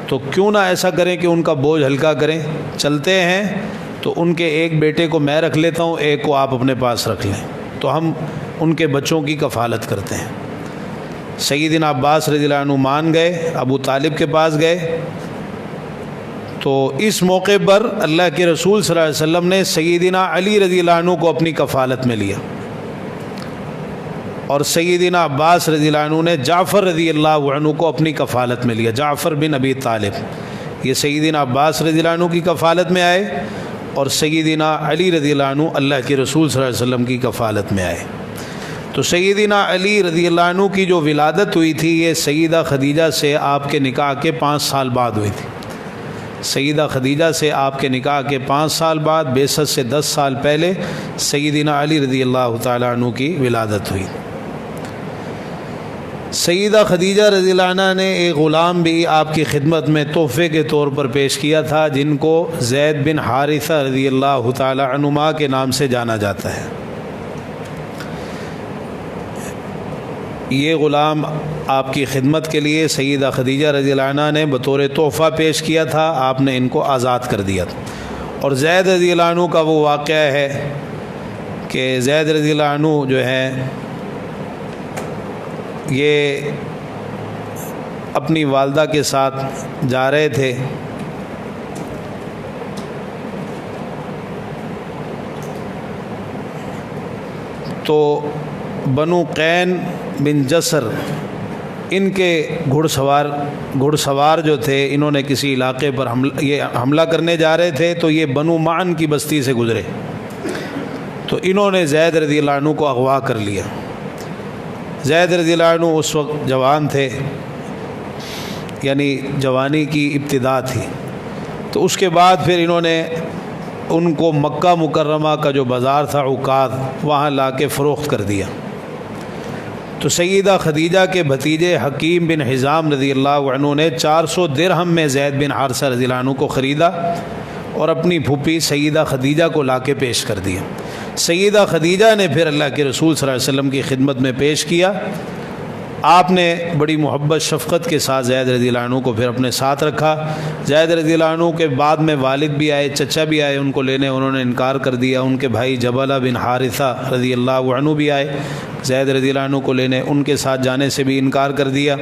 تو کیوں نہ ایسا کریں کہ ان کا بوجھ ہلکا کریں، چلتے ہیں تو ان کے ایک بیٹے کو میں رکھ لیتا ہوں، ایک کو آپ اپنے پاس رکھ لیں، تو ہم ان کے بچوں کی کفالت کرتے ہیں۔ سیدنا عباس رضی اللہ عنہ مان گئے، ابو طالب کے پاس گئے، تو اس موقع پر اللہ کے رسول صلی اللہ علیہ وسلم نے سیدنا علی رضی اللہ عنہ کو اپنی کفالت میں لیا، اور سیدنا عباس رضی اللہ عنہ نے جعفر رضی اللہ عنہ کو اپنی کفالت میں لیا، جعفر بن ابی طالب یہ سیدنا عباس رضی اللہ عنہ کی کفالت میں آئے، اور سیدنا علی رضی اللہ عنہ اللہ کے رسول صلی اللہ علیہ وسلم کی کفالت میں آئے۔ تو سیدنا علی رضی اللہ عنہ کی جو ولادت ہوئی تھی یہ سیدہ خدیجہ سے آپ کے نکاح کے 5 سال بعد ہوئی تھی۔ سیدہ خدیجہ سے آپ کے نکاح کے 5 سال بعد، بعثت سے 10 سال پہلے سیدنا علی رضی اللہ تعالیٰ عنہ کی ولادت ہوئی۔ سیدہ خدیجہ رضی اللہ عنہ نے ایک غلام بھی آپ کی خدمت میں تحفے کے طور پر پیش کیا تھا، جن کو زید بن حارثہ رضی اللہ تعالی عنہما کے نام سے جانا جاتا ہے۔ یہ غلام آپ کی خدمت کے لیے سیدہ خدیجہ رضی اللہ عنہ نے بطور تحفہ پیش کیا تھا، آپ نے ان کو آزاد کر دیا تھا۔ اور زید رضی اللہ عنہ کا وہ واقعہ ہے کہ زید رضی اللہ عنہ جو ہے یہ اپنی والدہ کے ساتھ جا رہے تھے، تو بنو قین بن جسر ان کے گھڑ سوار جو تھے، انہوں نے کسی علاقے پر حملہ کرنے جا رہے تھے، تو یہ بنو معن کی بستی سے گزرے، تو انہوں نے زید رضی اللہ عنہ کو اغوا کر لیا۔ زید رضی اللہ عنہ اس وقت جوان تھے، یعنی جوانی کی ابتدا تھی، تو اس کے بعد پھر انہوں نے ان کو مکہ مکرمہ کا جو بازار تھا عکاظ، وہاں لا کے فروخت کر دیا۔ تو سیدہ خدیجہ کے بھتیجے حکیم بن حزام رضی اللہ عنہ نے 400 درہم میں زید بن حارثہ رضی اللہ عنہ کو خریدا اور اپنی پھوپھی سیدہ خدیجہ کو لا کے پیش کر دیا۔ سیدہ خدیجہ نے پھر اللہ کے رسول صلی اللہ علیہ وسلم کی خدمت میں پیش کیا۔ آپ نے بڑی محبت شفقت کے ساتھ زید رضی اللہ عنہ کو پھر اپنے ساتھ رکھا۔ زید رضی اللہ عنہ کے بعد میں والد بھی آئے، چچا بھی آئے ان کو لینے، انہوں نے انکار کر دیا۔ ان کے بھائی جبلہ بن حارثہ رضی اللہ عنہ بھی آئے زید رضی اللہ عنہ کو لینے، ان کے ساتھ جانے سے بھی انکار کر دیا۔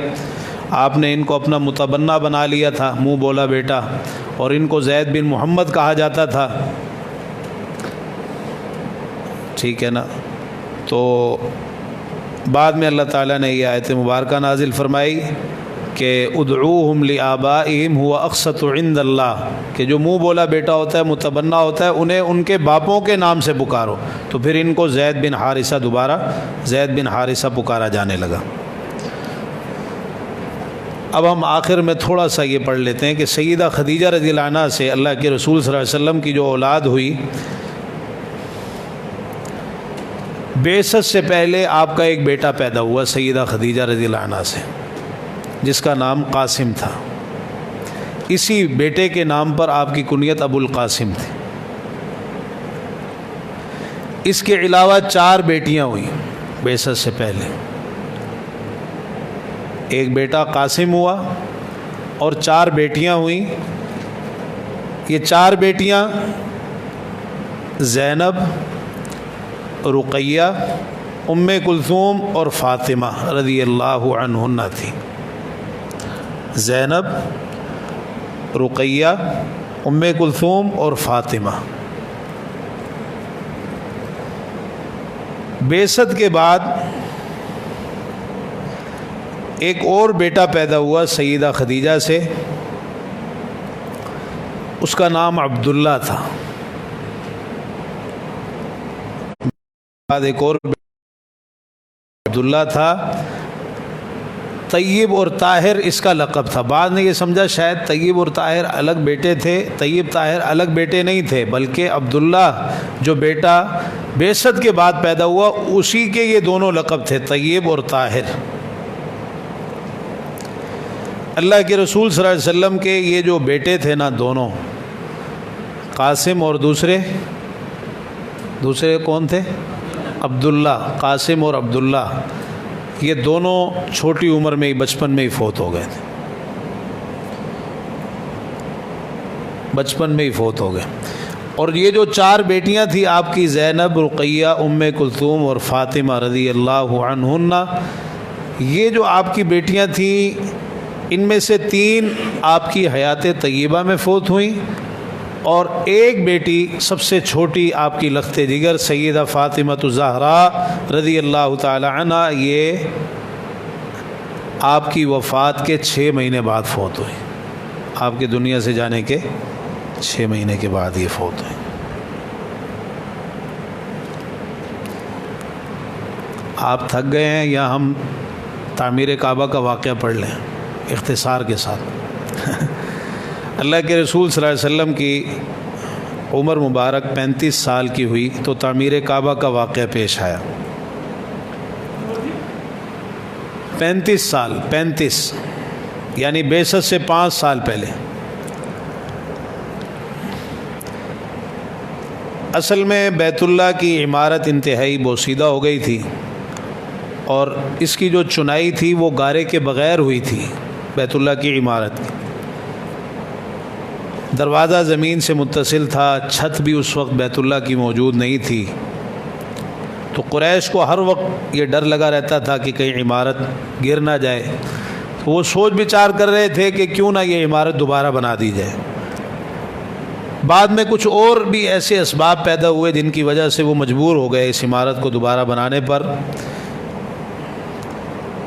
آپ نے ان کو اپنا متبنہ بنا لیا تھا، منہ بولا بیٹا، اور ان کو زید بن محمد کہا جاتا تھا، ٹھیک ہے نا۔ تو بعد میں اللہ تعالیٰ نے یہ آیت مبارکہ نازل فرمائی کہ ادعوہم لآبائہم ہوا اقسط عند اللہ، کہ جو منہ بولا بیٹا ہوتا ہے، متبنہ ہوتا ہے، انہیں ان کے باپوں کے نام سے پکارو۔ تو پھر ان کو زید بن حارثہ دوبارہ زید بن حارثہ پکارا جانے لگا۔ اب ہم آخر میں تھوڑا سا یہ پڑھ لیتے ہیں کہ سیدہ خدیجہ رضی اللہ عنہ سے اللہ کے رسول صلی اللہ علیہ وسلم کی جو اولاد ہوئی، بعثت سے پہلے آپ کا ایک بیٹا پیدا ہوا سیدہ خدیجہ رضی اللہ عنہ سے، جس کا نام قاسم تھا۔ اسی بیٹے کے نام پر آپ کی کنیت ابو القاسم تھی۔ اس کے علاوہ 4 بیٹیاں ہوئیں بعثت سے پہلے، ایک بیٹا قاسم ہوا اور 4 بیٹیاں ہوئیں۔ یہ 4 بیٹیاں زینب، رقیہ، ام کلثوم اور فاطمہ رضی اللہ عنہن تھی۔ زینب، رقیہ، ام کلثوم اور فاطمہ۔ بعثت کے بعد ایک اور بیٹا پیدا ہوا سیدہ خدیجہ سے، اس کا نام عبداللہ تھا۔ بعد ایک اور عبداللہ تھا، طیب اور طاہر اس کا لقب تھا۔ بعد نے یہ سمجھا شاید طیب اور طاہر الگ بیٹے تھے، طیب طاہر الگ بیٹے نہیں تھے، بلکہ عبداللہ جو بیٹا بعثت کے بعد پیدا ہوا اسی کے یہ دونوں لقب تھے، طیب اور طاہر۔ اللہ کے رسول صلی اللہ علیہ وسلم کے یہ جو بیٹے تھے نا دونوں، قاسم اور دوسرے کون تھے؟ عبداللہ۔ قاسم اور عبداللہ یہ دونوں چھوٹی عمر میں ہی، بچپن میں ہی فوت ہو گئے تھے، بچپن میں ہی فوت ہو گئے۔ اور یہ جو 4 بیٹیاں تھیں آپ کی، زینب، رقیہ، ام کلثوم اور فاطمہ رضی اللہ عنہن، یہ جو آپ کی بیٹیاں تھیں، ان میں سے 3 آپ کی حیات طیبہ میں فوت ہوئیں، اور ایک بیٹی سب سے چھوٹی آپ کی لخت جگر سیدہ فاطمہ الزہراء رضی اللہ تعالی عنہ، یہ آپ کی وفات کے 6 مہینے بعد فوت ہوئی۔ آپ کے دنیا سے جانے کے 6 مہینے کے بعد یہ فوت ہوئی۔ آپ تھک گئے ہیں یا ہم تعمیر کعبہ کا واقعہ پڑھ لیں اختصار کے ساتھ؟ اللہ کے رسول صلی اللہ علیہ وسلم کی عمر مبارک 35 سال کی ہوئی تو تعمیر کعبہ کا واقعہ پیش آیا۔ 35 سال، 35 یعنی بعثت سے 5 سال پہلے۔ اصل میں بیت اللہ کی عمارت انتہائی بوسیدہ ہو گئی تھی، اور اس کی جو چنائی تھی وہ گارے کے بغیر ہوئی تھی بیت اللہ کی عمارت کی. دروازہ زمین سے متصل تھا، چھت بھی اس وقت بیت اللہ کی موجود نہیں تھی. تو قریش کو ہر وقت یہ ڈر لگا رہتا تھا کہ کہیں عمارت گر نہ جائے. تو وہ سوچ بچار کر رہے تھے کہ کیوں نہ یہ عمارت دوبارہ بنا دی جائے. بعد میں کچھ اور بھی ایسے اسباب پیدا ہوئے جن کی وجہ سے وہ مجبور ہو گئے اس عمارت کو دوبارہ بنانے پر.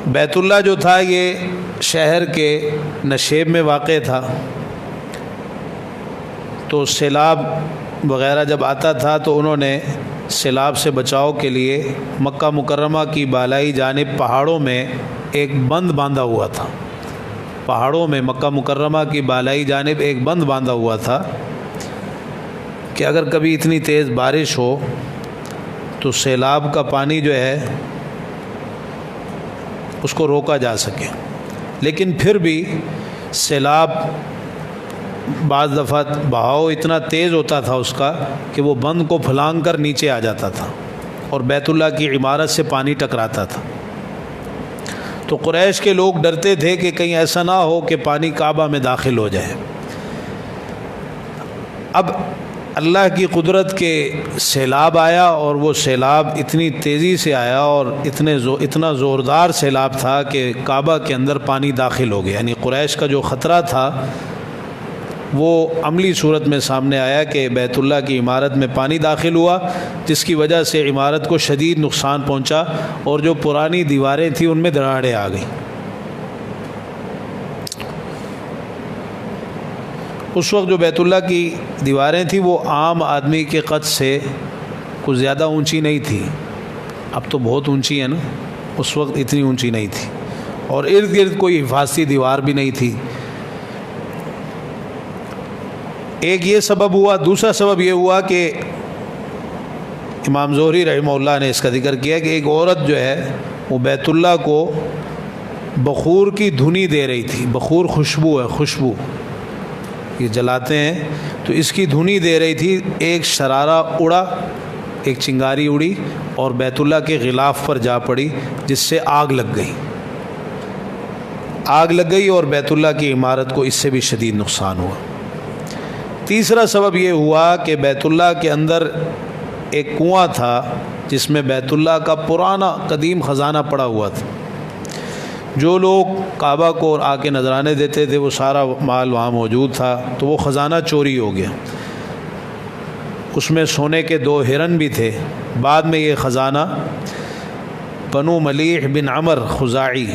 بیت اللہ جو تھا یہ شہر کے نشیب میں واقع تھا، تو سیلاب وغیرہ جب آتا تھا تو انہوں نے سیلاب سے بچاؤ کے لیے مکہ مکرمہ کی بالائی جانب پہاڑوں میں ایک بند باندھا ہوا تھا. پہاڑوں میں مکہ مکرمہ کی بالائی جانب ایک بند باندھا ہوا تھا کہ اگر کبھی اتنی تیز بارش ہو تو سیلاب کا پانی جو ہے اس کو روکا جا سکے. لیکن پھر بھی سیلاب بعض دفعہ بہاؤ اتنا تیز ہوتا تھا اس کا کہ وہ بند کو پھلانگ کر نیچے آ جاتا تھا اور بیت اللہ کی عمارت سے پانی ٹکراتا تھا. تو قریش کے لوگ ڈرتے تھے کہ کہیں ایسا نہ ہو کہ پانی کعبہ میں داخل ہو جائے. اب اللہ کی قدرت کے سیلاب آیا اور وہ سیلاب اتنی تیزی سے آیا اور اتنا زوردار سیلاب تھا کہ کعبہ کے اندر پانی داخل ہو گیا. یعنی قریش کا جو خطرہ تھا وہ عملی صورت میں سامنے آیا کہ بیت اللہ کی عمارت میں پانی داخل ہوا، جس کی وجہ سے عمارت کو شدید نقصان پہنچا اور جو پرانی دیواریں تھیں ان میں دراڑیں آ گئیں. اس وقت جو بیت اللہ کی دیواریں تھیں وہ عام آدمی کے قد سے کچھ زیادہ اونچی نہیں تھی. اب تو بہت اونچی ہے نا، اس وقت اتنی اونچی نہیں تھی اور ارد گرد کوئی حفاظتی دیوار بھی نہیں تھی. ایک یہ سبب ہوا. دوسرا سبب یہ ہوا کہ امام زہری رحمہ اللہ نے اس کا ذکر کیا کہ ایک عورت جو ہے وہ بیت اللہ کو بخور کی دھنی دے رہی تھی. بخور خوشبو ہے، خوشبو یہ جلاتے ہیں، تو اس کی دھنی دے رہی تھی. ایک شرارہ اڑا، ایک چنگاری اڑی اور بیت اللہ کے غلاف پر جا پڑی، جس سے آگ لگ گئی. آگ لگ گئی اور بیت اللہ کی عمارت کو اس سے بھی شدید نقصان ہوا. تیسرا سبب یہ ہوا کہ بیت اللہ کے اندر ایک کنواں تھا جس میں بیت اللہ کا پرانا قدیم خزانہ پڑا ہوا تھا. جو لوگ کعبہ کو آ کے نذرانے دیتے تھے وہ سارا مال وہاں موجود تھا، تو وہ خزانہ چوری ہو گیا. اس میں سونے کے 2 ہرن بھی تھے. بعد میں یہ خزانہ بنو ملیح بن عمر خزاعی،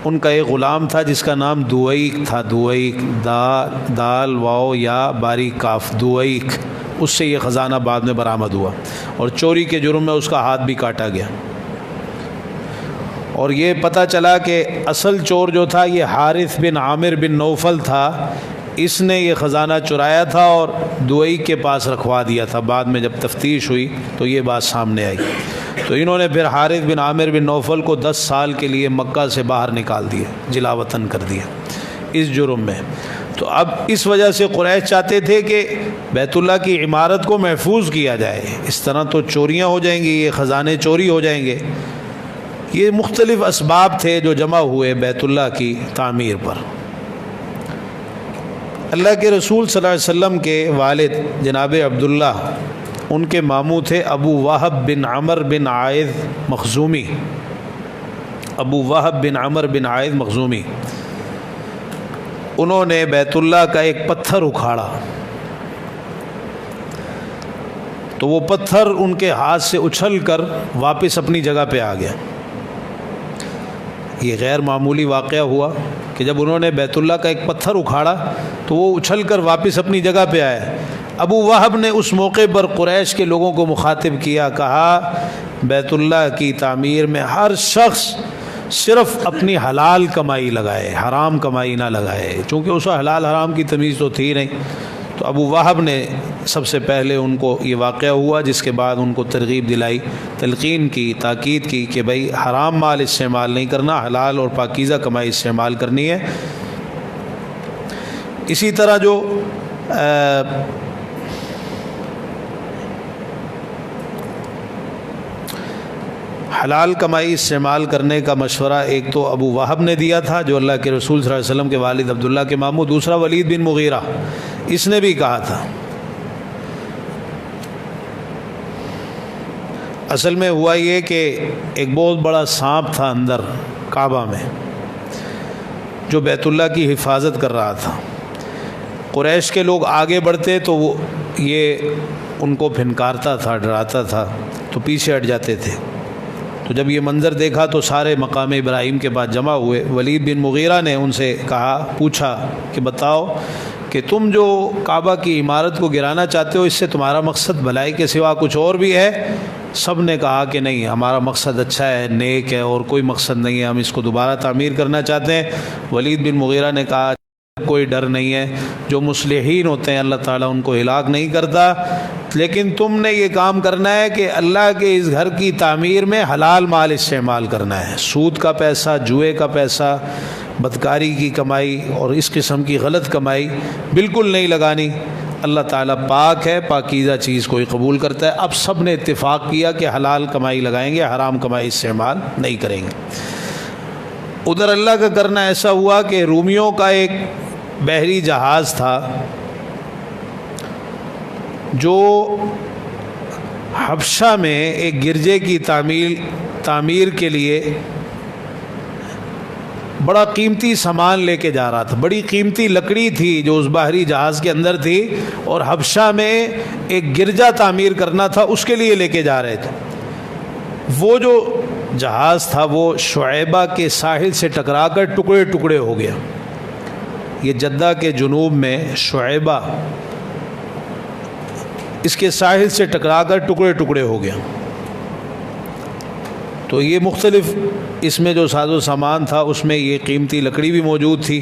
ان کا ایک غلام تھا جس کا نام دوئیک تھا. دوئیک، دال واو یا باریک کاف، دوئیک. اس سے یہ خزانہ بعد میں برآمد ہوا اور چوری کے جرم میں اس کا ہاتھ بھی کاٹا گیا. اور یہ پتہ چلا کہ اصل چور جو تھا یہ حارث بن عامر بن نوفل تھا. اس نے یہ خزانہ چرایا تھا اور دوئیک کے پاس رکھوا دیا تھا. بعد میں جب تفتیش ہوئی تو یہ بات سامنے آئی. تو انہوں نے پھر حارث بن عامر بن نوفل کو 10 سال کے لیے مکہ سے باہر نکال دیا، جلا وطن کر دیا اس جرم میں. تو اب اس وجہ سے قریش چاہتے تھے کہ بیت اللہ کی عمارت کو محفوظ کیا جائے. اس طرح تو چوریاں ہو جائیں گی، یہ خزانے چوری ہو جائیں گے. یہ مختلف اسباب تھے جو جمع ہوئے بیت اللہ کی تعمیر پر. اللہ کے رسول صلی اللہ علیہ وسلم کے والد جناب عبداللہ، ان کے ماموں تھے ابو وہب بن عمر بن عائذ مخزومی. ابو وہب بن عمر بن عائذ مخزومی، انہوں نے بیت اللہ کا ایک پتھر اکھاڑا تو وہ پتھر ان کے ہاتھ سے اچھل کر واپس اپنی جگہ پہ آ گیا. یہ غیر معمولی واقعہ ہوا کہ جب انہوں نے بیت اللہ کا ایک پتھر اکھاڑا تو وہ اچھل کر واپس اپنی جگہ پہ آیا. ابو وہب نے اس موقع پر قریش کے لوگوں کو مخاطب کیا، کہا بیت اللہ کی تعمیر میں ہر شخص صرف اپنی حلال کمائی لگائے، حرام کمائی نہ لگائے، چونکہ اس کا حلال حرام کی تمیز تو تھی نہیں. تو ابو وہب نے سب سے پہلے ان کو یہ واقعہ ہوا، جس کے بعد ان کو ترغیب دلائی، تلقین کی، تاکید کی کہ بھائی حرام مال استعمال نہیں کرنا، حلال اور پاکیزہ کمائی استعمال کرنی ہے. اسی طرح جو حلال کمائی استعمال کرنے کا مشورہ ایک تو ابو وہب نے دیا تھا جو اللہ کے رسول صلی اللہ علیہ وسلم کے والد عبداللہ کے ماموں، دوسرا ولید بن مغیرہ، اس نے بھی کہا تھا۔ اصل میں ہوا یہ کہ ایک بہت بڑا سانپ تھا اندر کعبہ میں جو بیت اللہ کی حفاظت کر رہا تھا۔ قریش کے لوگ آگے بڑھتے تو وہ یہ ان کو پھنکارتا تھا، ڈراتا تھا، تو پیچھے ہٹ جاتے تھے۔ تو جب یہ منظر دیکھا تو سارے مقام ابراہیم کے بعد جمع ہوئے۔ ولید بن مغیرہ نے ان سے پوچھا کہ بتاؤ کہ تم جو کعبہ کی عمارت کو گرانا چاہتے ہو، اس سے تمہارا مقصد بھلائی کے سوا کچھ اور بھی ہے؟ سب نے کہا کہ نہیں، ہمارا مقصد اچھا ہے، نیک ہے، اور کوئی مقصد نہیں ہے، ہم اس کو دوبارہ تعمیر کرنا چاہتے ہیں۔ ولید بن مغیرہ نے کہا کوئی ڈر نہیں ہے، جو مصلحین ہوتے ہیں اللہ تعالیٰ ان کو ہلاک نہیں کرتا، لیکن تم نے یہ کام کرنا ہے کہ اللہ کے اس گھر کی تعمیر میں حلال مال استعمال کرنا ہے، سود کا پیسہ، جوئے کا پیسہ، بدکاری کی کمائی اور اس قسم کی غلط کمائی بالکل نہیں لگانی۔ اللہ تعالیٰ پاک ہے، پاکیزہ چیز کوئی قبول کرتا ہے۔ اب سب نے اتفاق کیا کہ حلال کمائی لگائیں گے، حرام کمائی استعمال نہیں کریں گے۔ ادھر اللہ کا کرنا ایسا ہوا کہ رومیوں کا ایک بحری جہاز تھا جو حبشہ میں ایک گرجے کی تعمیر کے لیے بڑا قیمتی سامان لے کے جا رہا تھا۔ بڑی قیمتی لکڑی تھی جو اس بحری جہاز کے اندر تھی، اور حبشہ میں ایک گرجا تعمیر کرنا تھا، اس کے لیے لے کے جا رہے تھے۔ وہ جو جہاز تھا وہ شعیبہ کے ساحل سے ٹکرا کر ٹکڑے ٹکڑے ہو گیا۔ یہ جدہ کے جنوب میں شعیبہ، اس کے ساحل سے ٹکرا کر ٹکڑے ٹکڑے ہو گیا۔ تو یہ مختلف اس میں جو ساز و سامان تھا اس میں یہ قیمتی لکڑی بھی موجود تھی۔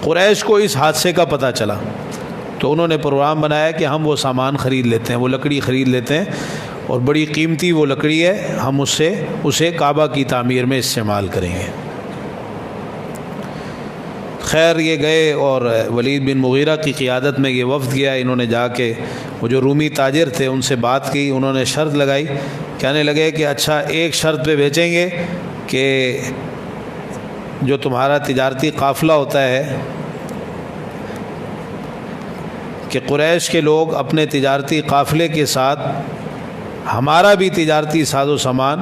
قریش کو اس حادثے کا پتہ چلا تو انہوں نے پروگرام بنایا کہ ہم وہ سامان خرید لیتے ہیں، وہ لکڑی خرید لیتے ہیں، اور بڑی قیمتی وہ لکڑی ہے، ہم اسے کعبہ کی تعمیر میں استعمال کریں گے۔ خیر یہ گئے اور ولید بن مغیرہ کی قیادت میں یہ وفد گیا۔ انہوں نے جا کے وہ جو رومی تاجر تھے ان سے بات کی، انہوں نے شرط لگائی، کہنے لگے کہ اچھا ایک شرط پہ بیچیں گے کہ جو تمہارا تجارتی قافلہ ہوتا ہے کہ قریش کے لوگ اپنے تجارتی قافلے کے ساتھ ہمارا بھی تجارتی ساز و سامان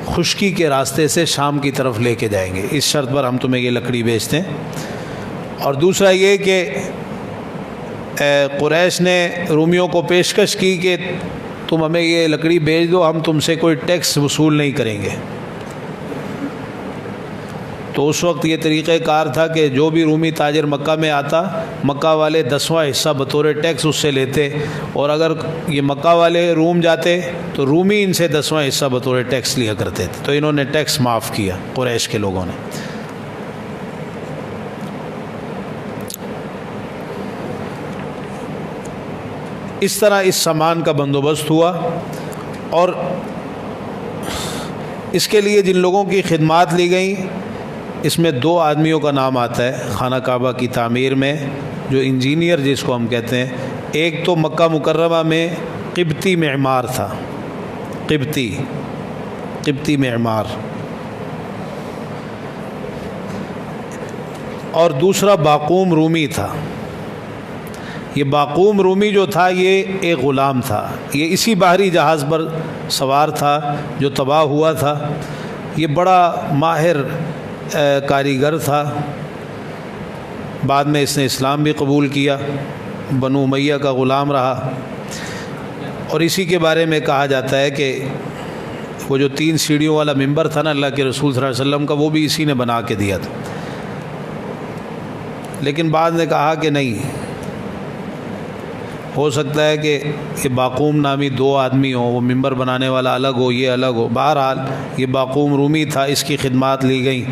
خشکی کے راستے سے شام کی طرف لے کے جائیں گے، اس شرط پر ہم تمہیں یہ لکڑی بیچتے ہیں۔ اور دوسرا یہ کہ قریش نے رومیوں کو پیشکش کی کہ تم ہمیں یہ لکڑی بیچ دو، ہم تم سے کوئی ٹیکس وصول نہیں کریں گے۔ تو اس وقت یہ طریقہ کار تھا کہ جو بھی رومی تاجر مکہ میں آتا، مکہ والے 10واں حصہ بطور ٹیکس اس سے لیتے، اور اگر یہ مکہ والے روم جاتے تو رومی ان سے 10واں حصہ بطور ٹیکس لیا کرتے تھے۔ تو انہوں نے ٹیکس معاف کیا قریش کے لوگوں نے۔ اس طرح اس سامان کا بندوبست ہوا، اور اس کے لیے جن لوگوں کی خدمات لی گئیں اس میں 2 آدمیوں کا نام آتا ہے خانہ کعبہ کی تعمیر میں، جو انجینئر جس کو ہم کہتے ہیں۔ ایک تو مکہ مکرمہ میں قبطی معمار تھا، قبطی معمار، اور دوسرا باقوم رومی تھا۔ یہ باقوم رومی جو تھا یہ ایک غلام تھا، یہ اسی بحری جہاز پر سوار تھا جو تباہ ہوا تھا۔ یہ بڑا ماہر کاریگر تھا، بعد میں اس نے اسلام بھی قبول کیا، بنو امیہ کا غلام رہا، اور اسی کے بارے میں کہا جاتا ہے کہ وہ جو 3 سیڑھیوں والا ممبر تھا نا اللہ کے رسول صلی اللہ علیہ وسلم کا، وہ بھی اسی نے بنا کے دیا تھا۔ لیکن بعد نے کہا کہ نہیں، ہو سکتا ہے کہ یہ باقوم نامی 2 آدمی ہوں، وہ ممبر بنانے والا الگ ہو، یہ الگ ہو۔ بہرحال یہ باقوم رومی تھا، اس کی خدمات لی گئیں۔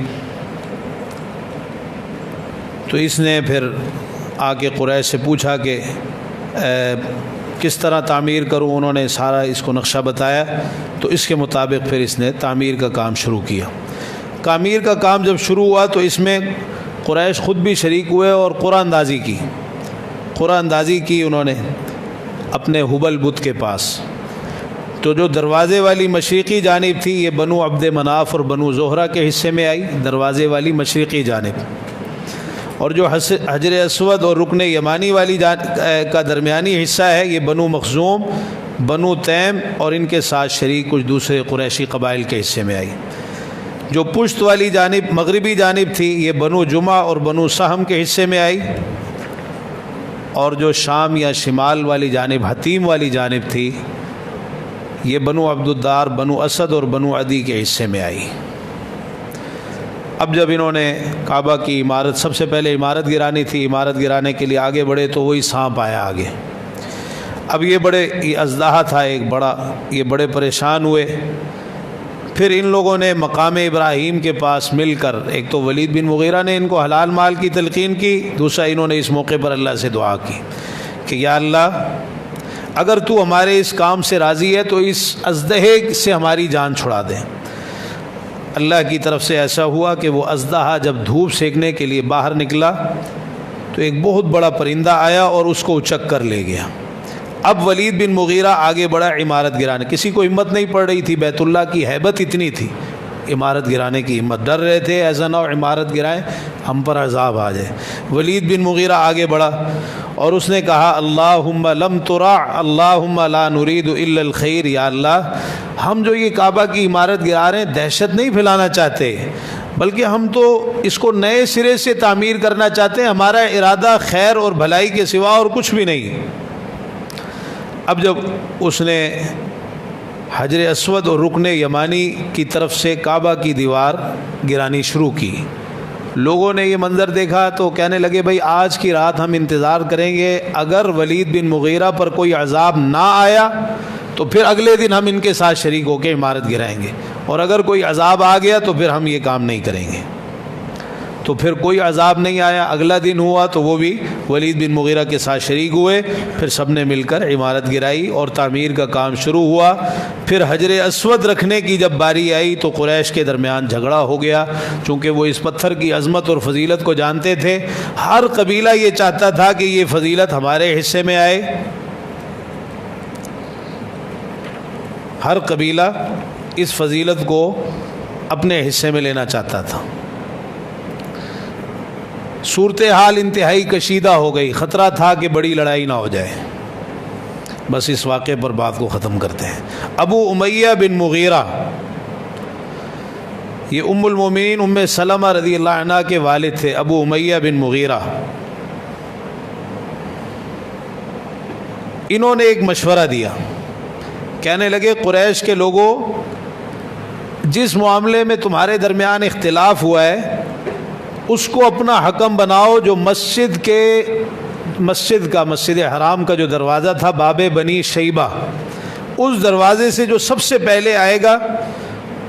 تو اس نے پھر آ کے قریش سے پوچھا کہ کس طرح تعمیر کروں، انہوں نے سارا اس کو نقشہ بتایا، تو اس کے مطابق پھر اس نے تعمیر کا کام شروع کیا۔ تعمیر کا کام جب شروع ہوا تو اس میں قریش خود بھی شریک ہوئے اور قرآن اندازی کی انہوں نے اپنے حبل بت کے پاس۔ تو جو دروازے والی مشرقی جانب تھی یہ بنو عبد مناف اور بنو زہرہ کے حصے میں آئی، دروازے والی مشرقی جانب، اور جو حجر اسود اور رکن یمانی والی کا درمیانی حصہ ہے یہ بنو مخزوم، بنو تیم اور ان کے ساتھ شریک کچھ دوسرے قریشی قبائل کے حصے میں آئی۔ جو پشت والی جانب مغربی جانب تھی یہ بنو جمعہ اور بنو سہم کے حصے میں آئی، اور جو شام یا شمال والی جانب حتیم والی جانب تھی یہ بنو عبدالدار، بنو اسد اور بنو عدی کے حصے میں آئی۔ اب جب انہوں نے کعبہ کی عمارت، سب سے پہلے عمارت گرانی تھی، عمارت گرانے کے لیے آگے بڑھے تو وہی سانپ آیا آگے۔ اب یہ اژدہا تھا ایک بڑا، یہ بڑے پریشان ہوئے۔ پھر ان لوگوں نے مقام ابراہیم کے پاس مل کر، ایک تو ولید بن مغیرہ نے ان کو حلال مال کی تلقین کی، دوسرا انہوں نے اس موقع پر اللہ سے دعا کی کہ یا اللہ اگر تو ہمارے اس کام سے راضی ہے تو اس اژدہے سے ہماری جان چھڑا دیں۔ اللہ کی طرف سے ایسا ہوا کہ وہ اژدہا جب دھوپ سیکنے کے لیے باہر نکلا تو ایک بہت بڑا پرندہ آیا اور اس کو اچک کر لے گیا۔ اب ولید بن مغیرہ آگے بڑھا عمارت گرانے، کسی کو ہمت نہیں پڑ رہی تھی، بیت اللہ کی ہیبت اتنی تھی، عمارت گرانے کی ہمت، ڈر رہے تھے ایسا نہ ہو عمارت گرائیں ہم پر عذاب آ جائے۔ ولید بن مغیرہ آگے بڑھا اور اس نے کہا اللہم لم ترع اللہم لا نرید الا الخیر، یا اللہ ہم جو یہ کعبہ کی عمارت گرا رہے ہیں دہشت نہیں پھیلانا چاہتے، بلکہ ہم تو اس کو نئے سرے سے تعمیر کرنا چاہتے ہیں، ہمارا ارادہ خیر اور بھلائی کے سوا اور کچھ بھی نہیں۔ اب جب اس نے حجر اسود اور رکن یمانی کی طرف سے کعبہ کی دیوار گرانی شروع کی، لوگوں نے یہ منظر دیکھا تو کہنے لگے بھائی آج کی رات ہم انتظار کریں گے، اگر ولید بن مغیرہ پر کوئی عذاب نہ آیا تو پھر اگلے دن ہم ان کے ساتھ شریک ہو کے عمارت گرائیں گے، اور اگر کوئی عذاب آ گیا تو پھر ہم یہ کام نہیں کریں گے۔ تو پھر کوئی عذاب نہیں آیا، اگلا دن ہوا تو وہ بھی ولید بن مغیرہ کے ساتھ شریک ہوئے، پھر سب نے مل کر عمارت گرائی اور تعمیر کا کام شروع ہوا۔ پھر حجر اسود رکھنے کی جب باری آئی تو قریش کے درمیان جھگڑا ہو گیا، چونکہ وہ اس پتھر کی عظمت اور فضیلت کو جانتے تھے، ہر قبیلہ یہ چاہتا تھا کہ یہ فضیلت ہمارے حصے میں آئے، ہر قبیلہ اس فضیلت کو اپنے حصے میں لینا چاہتا تھا۔ صورتحال انتہائی کشیدہ ہو گئی، خطرہ تھا کہ بڑی لڑائی نہ ہو جائے۔ بس اس واقعے پر بات کو ختم کرتے ہیں۔ ابو امیہ بن مغیرہ، یہ ام المومنین ام سلمہ رضی اللہ عنہ کے والد تھے، ابو امیہ بن مغیرہ۔ انہوں نے ایک مشورہ دیا، کہنے لگے قریش کے لوگوں، جس معاملے میں تمہارے درمیان اختلاف ہوا ہے اس کو اپنا حکم بناؤ، جو مسجد حرام کا جو دروازہ تھا باب بنی شیبہ، اس دروازے سے جو سب سے پہلے آئے گا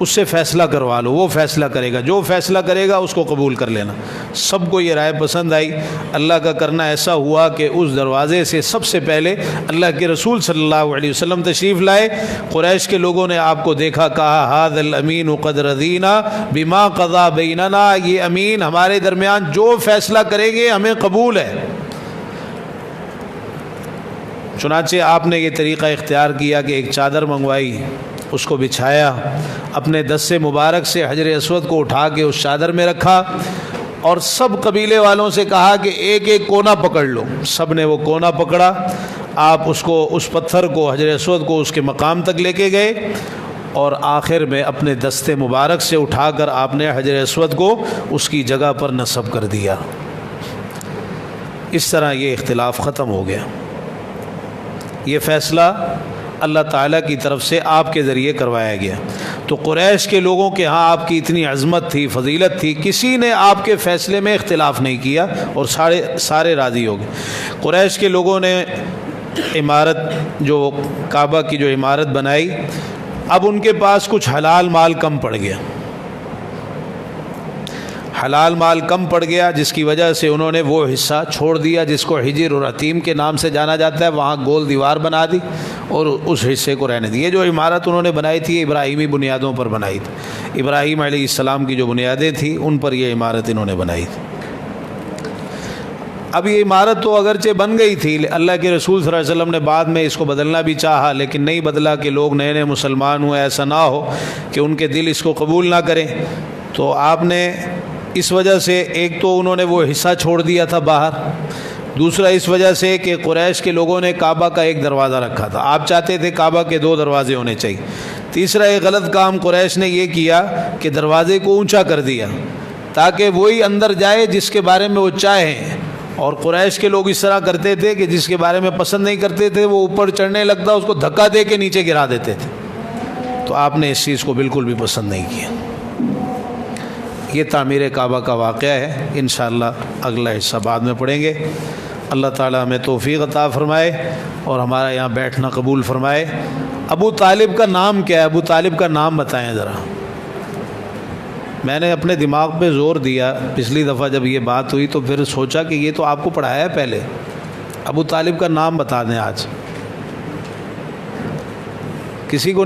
اس سے فیصلہ کروا لو، وہ فیصلہ کرے گا، جو فیصلہ کرے گا اس کو قبول کر لینا۔ سب کو یہ رائے پسند آئی۔ اللہ کا کرنا ایسا ہوا کہ اس دروازے سے سب سے پہلے اللہ کے رسول صلی اللہ علیہ وسلم تشریف لائے۔ قریش کے لوگوں نے آپ کو دیکھا، کہا ھذا الامین قد رضینا بما قضا بیننا، یہ امین ہمارے درمیان جو فیصلہ کریں گے ہمیں قبول ہے۔ چنانچہ آپ نے یہ طریقہ اختیار کیا کہ ایک چادر منگوائی، اس کو بچھایا، اپنے دستے مبارک سے حجر اسود کو اٹھا کے اس چادر میں رکھا، اور سب قبیلے والوں سے کہا کہ ایک ایک کونا پکڑ لو۔ سب نے وہ کونا پکڑا، آپ اس پتھر کو، حجر اسود کو اس کے مقام تک لے کے گئے، اور آخر میں اپنے دستے مبارک سے اٹھا کر آپ نے حجر اسود کو اس کی جگہ پر نصب کر دیا۔ اس طرح یہ اختلاف ختم ہو گیا۔ یہ فیصلہ اللہ تعالیٰ کی طرف سے آپ کے ذریعے کروایا گیا۔ تو قریش کے لوگوں کے ہاں آپ کی اتنی عظمت تھی، فضیلت تھی، کسی نے آپ کے فیصلے میں اختلاف نہیں کیا اور سارے راضی ہو گئے۔ قریش کے لوگوں نے عمارت، جو کعبہ کی جو عمارت بنائی، اب ان کے پاس کچھ حلال مال کم پڑ گیا، حلال مال کم پڑ گیا، جس کی وجہ سے انہوں نے وہ حصہ چھوڑ دیا جس کو حجر اور حتیم کے نام سے جانا جاتا ہے، وہاں گول دیوار بنا دی اور اس حصے کو رہنے دی۔ یہ جو عمارت انہوں نے بنائی تھی ابراہیمی بنیادوں پر بنائی تھی، ابراہیم علیہ السلام کی جو بنیادیں تھیں ان پر یہ عمارت انہوں نے بنائی تھی۔ اب یہ عمارت تو اگرچہ بن گئی تھی، اللہ کے رسول صلی اللہ علیہ وسلم نے بعد میں اس کو بدلنا بھی چاہا، لیکن نہیں بدلا کہ لوگ نئے نئے مسلمان ہوئے، ایسا نہ ہو کہ ان کے دل اس کو قبول نہ کریں۔ تو آپ نے اس وجہ سے، ایک تو انہوں نے وہ حصہ چھوڑ دیا تھا باہر، دوسرا اس وجہ سے کہ قریش کے لوگوں نے کعبہ کا ایک دروازہ رکھا تھا، آپ چاہتے تھے کعبہ کے 2 دروازے ہونے چاہیے۔ تیسرا ایک غلط کام قریش نے یہ کیا کہ دروازے کو اونچا کر دیا تاکہ وہی اندر جائے جس کے بارے میں وہ چاہیں، اور قریش کے لوگ اس طرح کرتے تھے کہ جس کے بارے میں پسند نہیں کرتے تھے وہ اوپر چڑھنے لگتا، اس کو دھکا دے کے نیچے گرا دیتے تھے۔ تو آپ نے اس چیز کو بالکل بھی پسند نہیں کیا۔ یہ تعمیر کعبہ کا واقعہ ہے، انشاءاللہ اگلا حصہ بعد میں پڑھیں گے۔ اللہ تعالیٰ ہمیں توفیق عطا فرمائے اور ہمارا یہاں بیٹھنا قبول فرمائے۔ ابو طالب کا نام کیا ہے؟ ابو طالب کا نام بتائیں ذرا۔ میں نے اپنے دماغ پہ زور دیا پچھلی دفعہ جب یہ بات ہوئی، تو پھر سوچا کہ یہ تو آپ کو پڑھایا ہے پہلے۔ ابو طالب کا نام بتا دیں آج، کسی کو